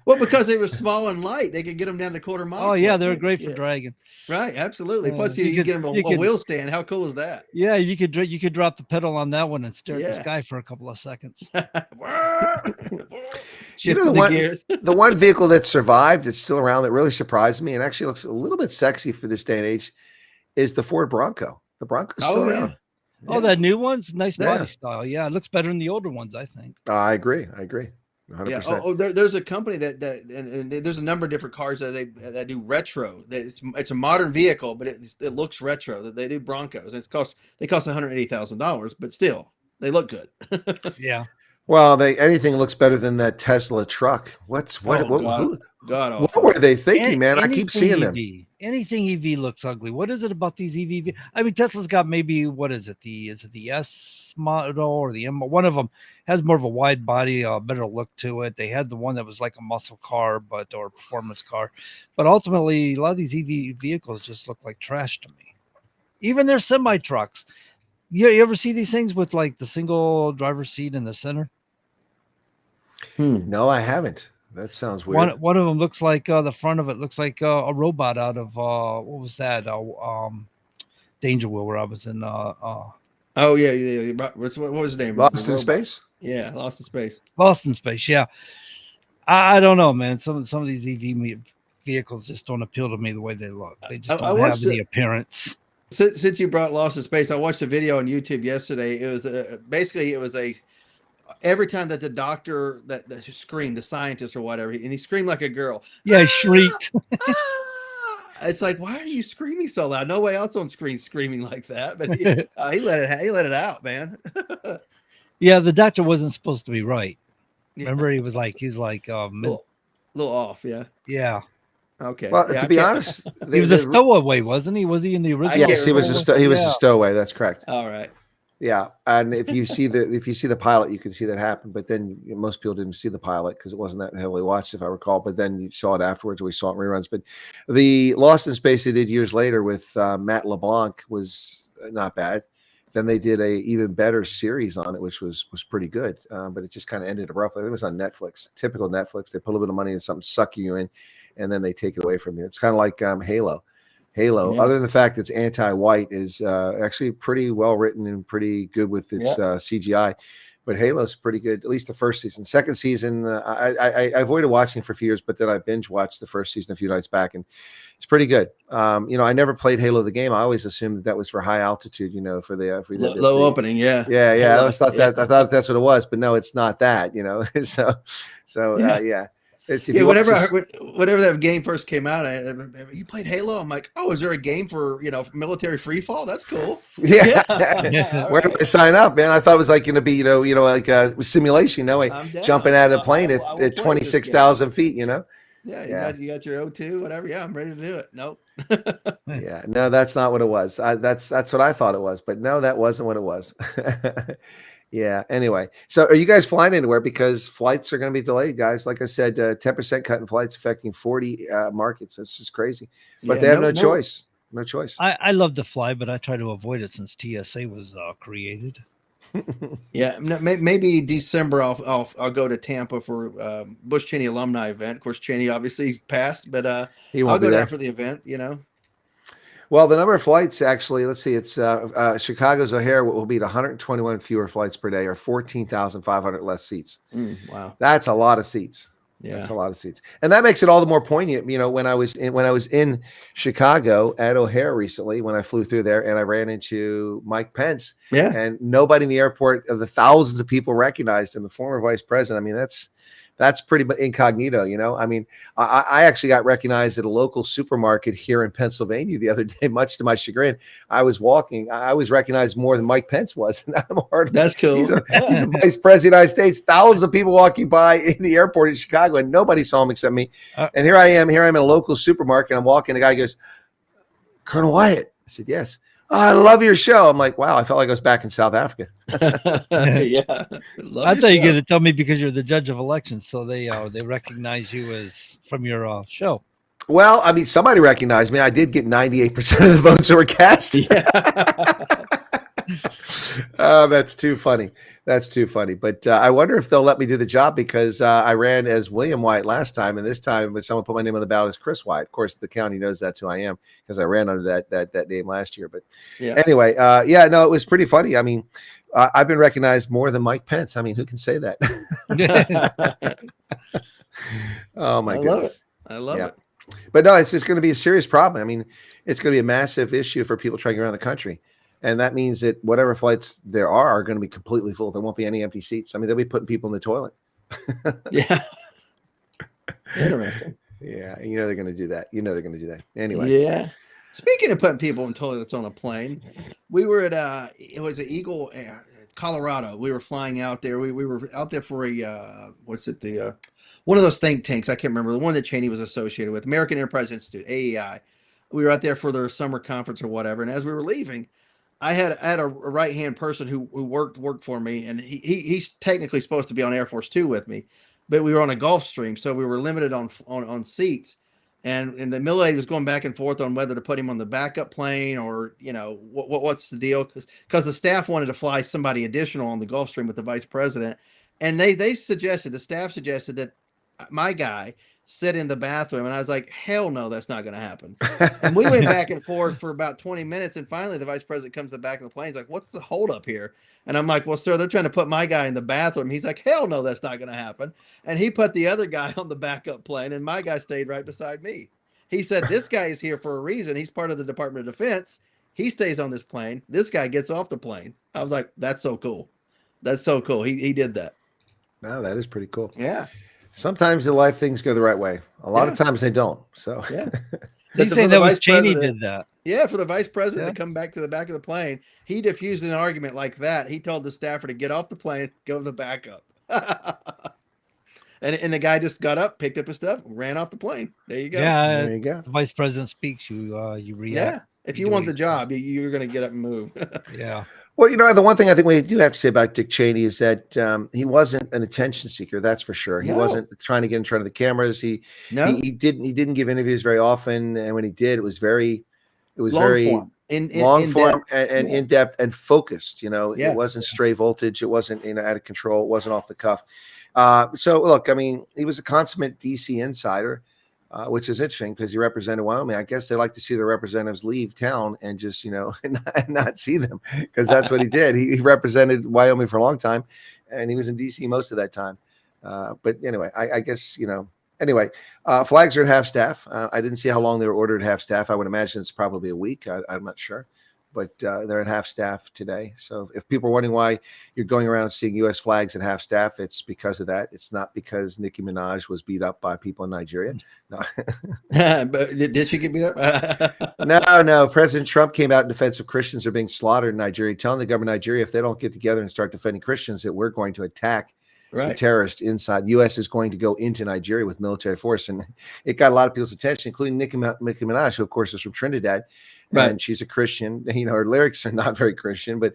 Well, because they were small and light, they could get them down the quarter mile. Oh yeah, they were great for dragging. Right, absolutely. Plus, you get them a wheel stand. How cool is that? Yeah, you could drop the pedal on that one and stare at the sky for a couple of seconds. The one vehicle that survived, it's still around, that really surprised me and actually looks a little bit sexy for this day and age, is the Ford Bronco. The Bronco's still around. Oh, that new one's nice body style. Yeah, it looks better than the older ones, I think. I agree. 100%. Yeah. There's a company that and there's a number of different cars that do retro. It's a modern vehicle, but it looks retro. They do Broncos. And they cost $180,000, but still they look good. Yeah. Well, anything looks better than that Tesla truck. What were they thinking, man? I keep seeing them. Anything EV looks ugly. What is it about these EV? I mean, Tesla's got maybe, what is it? Is it the S model or the M? One of them has more of a wide body, better look to it. They had the one that was like a muscle car, or performance car. But ultimately, a lot of these EV vehicles just look like trash to me. Even their semi trucks. You ever see these things with like the single driver's seat in the center? No, I haven't. That sounds weird. One of them looks like the front of it looks like a robot out of what was that? Danger Wheel, where I was in. Oh yeah. What was his name? Lost in Space. Yeah, Lost in Space. Lost in Space. Yeah. I don't know, man. Some of these EV vehicles just don't appeal to me the way they look. They just don't have the appearance. Since you brought Lost in Space, I watched a video on YouTube yesterday. It was basically every time that the doctor that screamed, the scientist or whatever, and he screamed like a girl. Yeah, shrieked. It's like, why are you screaming so loud? Nobody else on screen screaming like that, but he let it out, man. Yeah, the doctor wasn't supposed to be right. Remember, he's like a little off. Yeah. Yeah. Okay. Well, to be honest, he was a stowaway, wasn't he? Was he in the original? Yes, he was a stowaway. That's correct. All right. Yeah, and if you see the pilot, you can see that happen. But then most people didn't see the pilot because it wasn't that heavily watched, if I recall. But then you saw it afterwards, or we saw it in reruns. But the Lost in Space they did years later with Matt LeBlanc was not bad. Then they did a even better series on it, which was pretty good. But it just kind of ended abruptly. It was on Netflix, typical Netflix. They put a little bit of money into something, suck you in, and then they take it away from you. It's kind of like Halo. Halo, Yeah. other than the fact it's anti-white, is actually pretty well written and pretty good with its CGI. But Halo's pretty good, at least the first season. Second season, I avoided watching it for a few years, but then I binge watched the first season a few nights back, and it's pretty good. I never played Halo the game. I always assumed that was for high altitude, for the Low opening, yeah. Yeah. I Halo, always thought that. I thought that's what it was, but no, it's not that. Yeah. It's if Yeah, you watch this- whenever that game first came out, you played Halo. I'm like, oh, is there a game for military free fall? That's cool. Yeah. All Where right. do I sign up, man? I thought it was like going to be, like a simulation, I'm down. jumping out of the plane I will play at this 26,000 feet, Yeah, Yeah. you got your O2, whatever. Yeah, I'm ready to do it. Nope. Yeah, no, that's not what it was. That's what I thought it was, but no, that wasn't what it was. Yeah. Anyway, so are you guys flying anywhere? Because flights are going to be delayed, guys. Like I said, 10% cut in flights affecting 40 markets. That's just crazy. But Yeah, they have no- no no- choice. No choice. I love to fly, but I try to avoid it since TSA was created. Yeah, maybe December. I'll go to Tampa for Bush Cheney alumni event. Of course, Cheney obviously passed, but He won't I'll be go there. down for the event. Well, the number of flights actually, let's see, it's Chicago's O'Hare will be at 121 fewer flights per day, or 14,500 less seats. Wow, That's a lot of seats. Yeah. That's a lot of seats, and that makes it all the more poignant. When I was in Chicago at O'Hare recently, when I flew through there, and I ran into Mike Pence, Yeah. and nobody in the airport of the thousands of people recognized him, the former vice president. I mean, that's pretty incognito, I mean, I actually got recognized at a local supermarket here in Pennsylvania the other day, much to my chagrin. I was walking, I was recognized more than Mike Pence was. And I'm hard. That's cool. He's a vice president of the United States, thousands of people walking by in the airport in Chicago, and nobody saw him except me. And here I am in a local supermarket. I'm walking, the guy goes, "Colonel Wyatt." I said, "Yes." "Oh, I love your show." I'm like, wow, I felt like I was back in South Africa. Yeah, I thought you were going to tell me because you're the judge of elections, so they recognize you as from your show. Well, I mean, somebody recognized me. I did get 98% of the votes that were cast. Oh, that's too funny. That's too funny. But I wonder if they'll let me do the job, because I ran as William Wyatt last time, and this time when someone put my name on the ballot as Chris Wyatt. Of course, the county knows that's who I am because I ran under that name last year. But anyway, no, it was pretty funny. I mean, I've been recognized more than Mike Pence. I mean, who can say that? Oh my goodness. I love it. But no, it's just going to be a serious problem. I mean, it's going to be a massive issue for people trying to get around the country. And that means that whatever flights there are going to be completely full. There won't be any empty seats. I mean, they'll be putting people in the toilet. Yeah. Interesting. Yeah. They're going to do that. They're going to do that. Anyway. Yeah. Speaking of putting people in toilets on a plane, we were at it was an Eagle, Colorado. We were flying out there. We were out there for a one of those think tanks. I can't remember the one that Cheney was associated with, American Enterprise Institute, AEI. We were out there for their summer conference or whatever. And as we were leaving, I had a right hand person who worked for me, and he's technically supposed to be on Air Force 2 with me, but we were on a Gulfstream, so we were limited on seats. And the middle lady was going back and forth on whether to put him on the backup plane or what's the deal, because the staff wanted to fly somebody additional on the Gulfstream with the vice president, and the staff suggested that my guy sit in the bathroom, and I was like, hell no, that's not going to happen. And we went back and forth for about 20 minutes, and finally the vice president comes to the back of the plane. He's like, what's the holdup here? And I'm like, well, sir, they're trying to put my guy in the bathroom. He's like, hell no, that's not going to happen. And he put the other guy on the backup plane, and my guy stayed right beside me. He said, this guy is here for a reason. He's part of the Department of Defense. He stays on this plane. This guy gets off the plane. I was like, that's so cool. That's so cool. He did that. No, that is pretty cool. Yeah. Sometimes in life things go the right way. A lot of times they don't. So yeah. You saying that was Cheney did that? Yeah, for the vice president to come back to the back of the plane, he diffused an argument like that. He told the staffer to get off the plane, go to the backup. and the guy just got up, picked up his stuff, ran off the plane. There you go. Yeah, there you go. The vice president speaks, you react. If you want the job, you're going to get up and move. Yeah. Well, the one thing I think we do have to say about Dick Cheney is that he wasn't an attention seeker. That's for sure. He wasn't trying to get in front of the cameras. He didn't give interviews very often, and when he did, it was very form. long form and in depth and focused. Yeah. It wasn't stray voltage. It wasn't out of control. It wasn't off the cuff. So look, I mean, he was a consummate DC insider. Which is interesting because he represented Wyoming. I guess they like to see their representatives leave town and just, not see them, because that's what he did. He represented Wyoming for a long time, and he was in DC most of that time. But anyway, I guess, anyway, flags are at half staff. I didn't see how long they were ordered at half staff. I would imagine it's probably a week. I'm not sure. But they're at half staff today. So if people are wondering why you're going around seeing U.S. flags at half staff, it's because of that. It's not because Nicki Minaj was beat up by people in Nigeria. No. But did she get beat up? No. President Trump came out in defense of Christians who are being slaughtered in Nigeria, telling the government of Nigeria if they don't get together and start defending Christians, that we're going to attack the terrorists inside. The U.S. is going to go into Nigeria with military force. And it got a lot of people's attention, including Nicki Minaj, who, of course, is from Trinidad. Right. And she's a Christian. Her lyrics are not very Christian, but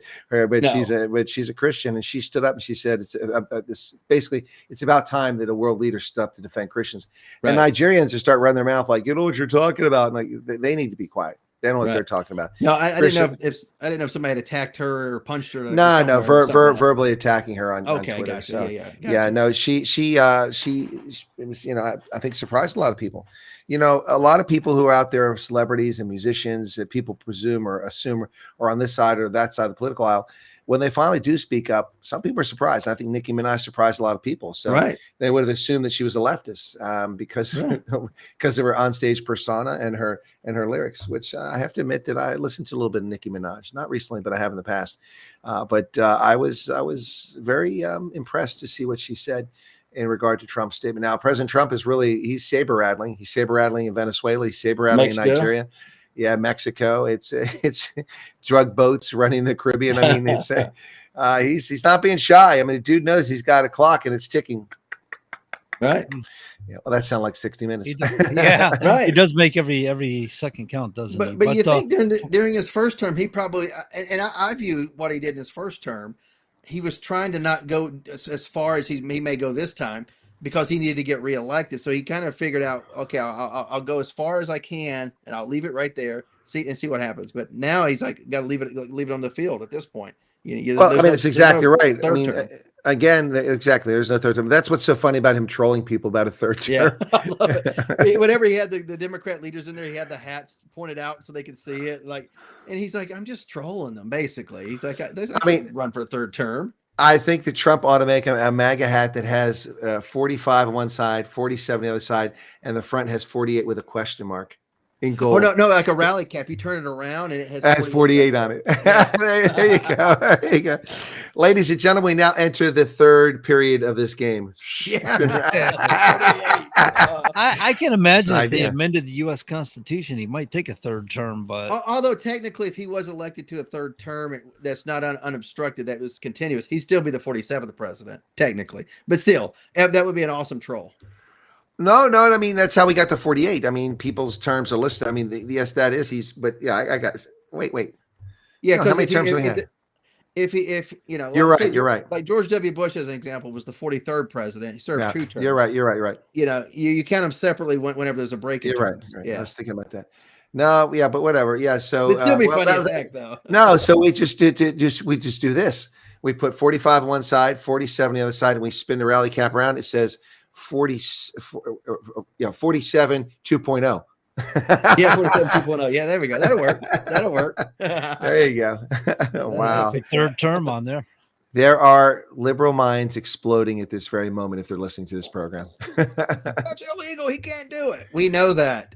she's a Christian. And she stood up and she said, it's about time that a world leader stood up to defend Christians. Right. And Nigerians are start running their mouth like, you know what you're talking about. And like, they need to be quiet. They don't know what they're talking about. No, I didn't know if somebody had attacked her or punched her. No, verbally attacking her on Twitter. Gotcha. So yeah. No, she was, I think surprised a lot of people. A lot of people who are out there, celebrities and musicians that people presume or assume are on this side or that side of the political aisle. When they finally do speak up, some people are surprised. I think Nicki Minaj surprised a lot of people. So they would have assumed that she was a leftist because of her onstage persona and her lyrics, which I have to admit that I listened to a little bit of Nicki Minaj, not recently, but I have in the past. But I was very impressed to see what she said in regard to Trump's statement. Now, President Trump he's saber rattling. He's saber rattling in Venezuela. He's saber rattling in Nigeria. Yeah, Mexico. It's drug boats running the Caribbean. I mean, he's not being shy. I mean, the dude knows he's got a clock and it's ticking. Right. Yeah, well, that sounds like 60 minutes. Yeah, right. It does make every second count, doesn't it? But you think during his first term, he probably and I view what he did in his first term. He was trying to not go as far as he may go this time, because he needed to get reelected. So he kind of figured out, okay, I'll go as far as I can, and I'll leave it right there, see what happens. But now he's like, got to leave it on the field at this point. It's exactly right. I mean, again, exactly. There's no third term. That's what's so funny about him trolling people about a third term. Yeah, I love it. Whenever he had the Democrat leaders in there, he had the hats pointed out so they could see it. And he's like, I'm just trolling them, basically. He's like, run for a third term. I think that Trump ought to make a MAGA hat that has 45 on one side, 47 on the other side, and the front has 48 with a question mark in gold. Oh, no, like a rally cap. You turn it around and it has 48 on it. There you go. There you go. Ladies and gentlemen, we now enter the third period of this game. I can imagine if they amended the U.S. Constitution, he might take a third term. But although technically, if he was elected to a third term, that's not unobstructed, that was continuous, he'd still be the 47th president, technically. But still, that would be an awesome troll. No. I mean, that's how we got to 48. I mean, people's terms are listed. I mean, yes, that is. But yeah, I got. Wait. Yeah, because how many terms do we have? If you're right. Like George W. Bush, as an example, was the 43rd president. He served 2 terms. You're right. You count them separately whenever there's a break in terms. Right. Yeah, I was thinking about that. No, yeah, but whatever. Yeah, so it'd still be funny as heck, though. No, so we just do this. We put 45 on one side, 47 on the other side, and we spin the rally cap around. It says 47 2.0. Yeah, 47 2.0. Yeah, there we go. That'll work. There you go. Wow. Third term on there. There are liberal minds exploding at this very moment if they're listening to this program. That's illegal. He can't do it. We know that.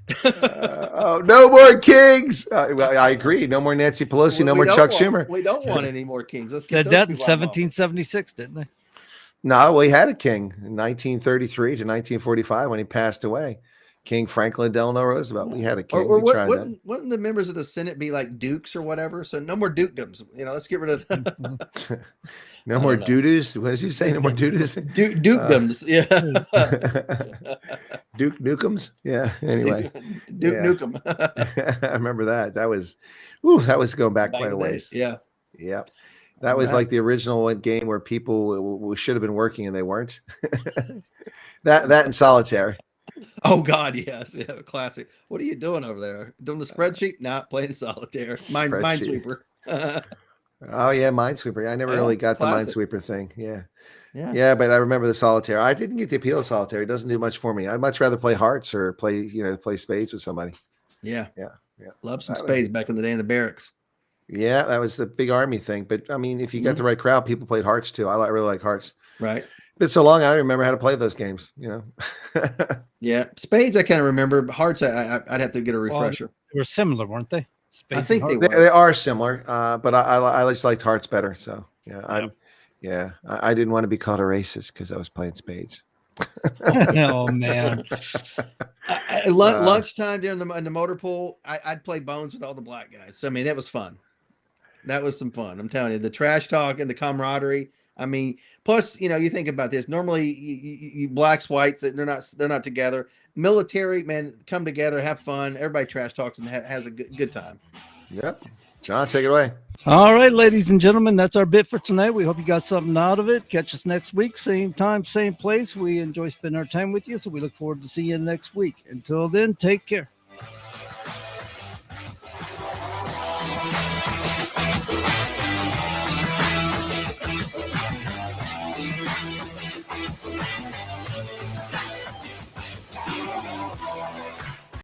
No more kings. Well, I agree. No more Nancy Pelosi. No more Chuck Schumer. We don't want any more kings. Let's get that in 1776, didn't they? No, we had a king in 1933 to 1945 when he passed away. King Franklin Delano Roosevelt. We had a king. Or we tried that. wouldn't the members of the Senate be like dukes or whatever? So no more dukedoms. Let's get rid of No more doo-doos. What does he say? No more doo-doos? dukedoms. Duke Nukems. Yeah. Anyway. Duke Nukem. I remember that. That was going back quite a ways. Yeah. Yep. That was like the original game where people should have been working and they weren't. that and solitaire. Oh God, yes, yeah, classic. What are you doing over there? Doing the spreadsheet? Not playing solitaire. Minesweeper. Oh yeah, Minesweeper. I never really got classic. the Minesweeper thing. Yeah, but I remember the solitaire. I didn't get the appeal of solitaire. It doesn't do much for me. I'd much rather play hearts or play spades with somebody. Yeah. Yeah. Love some spades back in the day in the barracks. Yeah, that was the big army thing. But I mean, if you got the right crowd, people played hearts too. I really like hearts. Right. It's so long, I don't remember how to play those games. Yeah, spades I kind of remember. But hearts, I'd have to get a refresher. Well, they were similar, weren't they? I think they were. They are similar, but I just liked hearts better. So I didn't want to be called a racist because I was playing spades. Oh man! Lunchtime in the motor pool, I'd play bones with all the black guys. So I mean, that was fun. That was some fun. I'm telling you, the trash talk and the camaraderie. I mean, plus, you think about this. Normally, you blacks, whites, they're not together. Military, man, come together, have fun. Everybody trash talks and has a good time. Yep. John, take it away. All right, ladies and gentlemen, that's our bit for tonight. We hope you got something out of it. Catch us next week, same time, same place. We enjoy spending our time with you, so we look forward to seeing you next week. Until then, take care.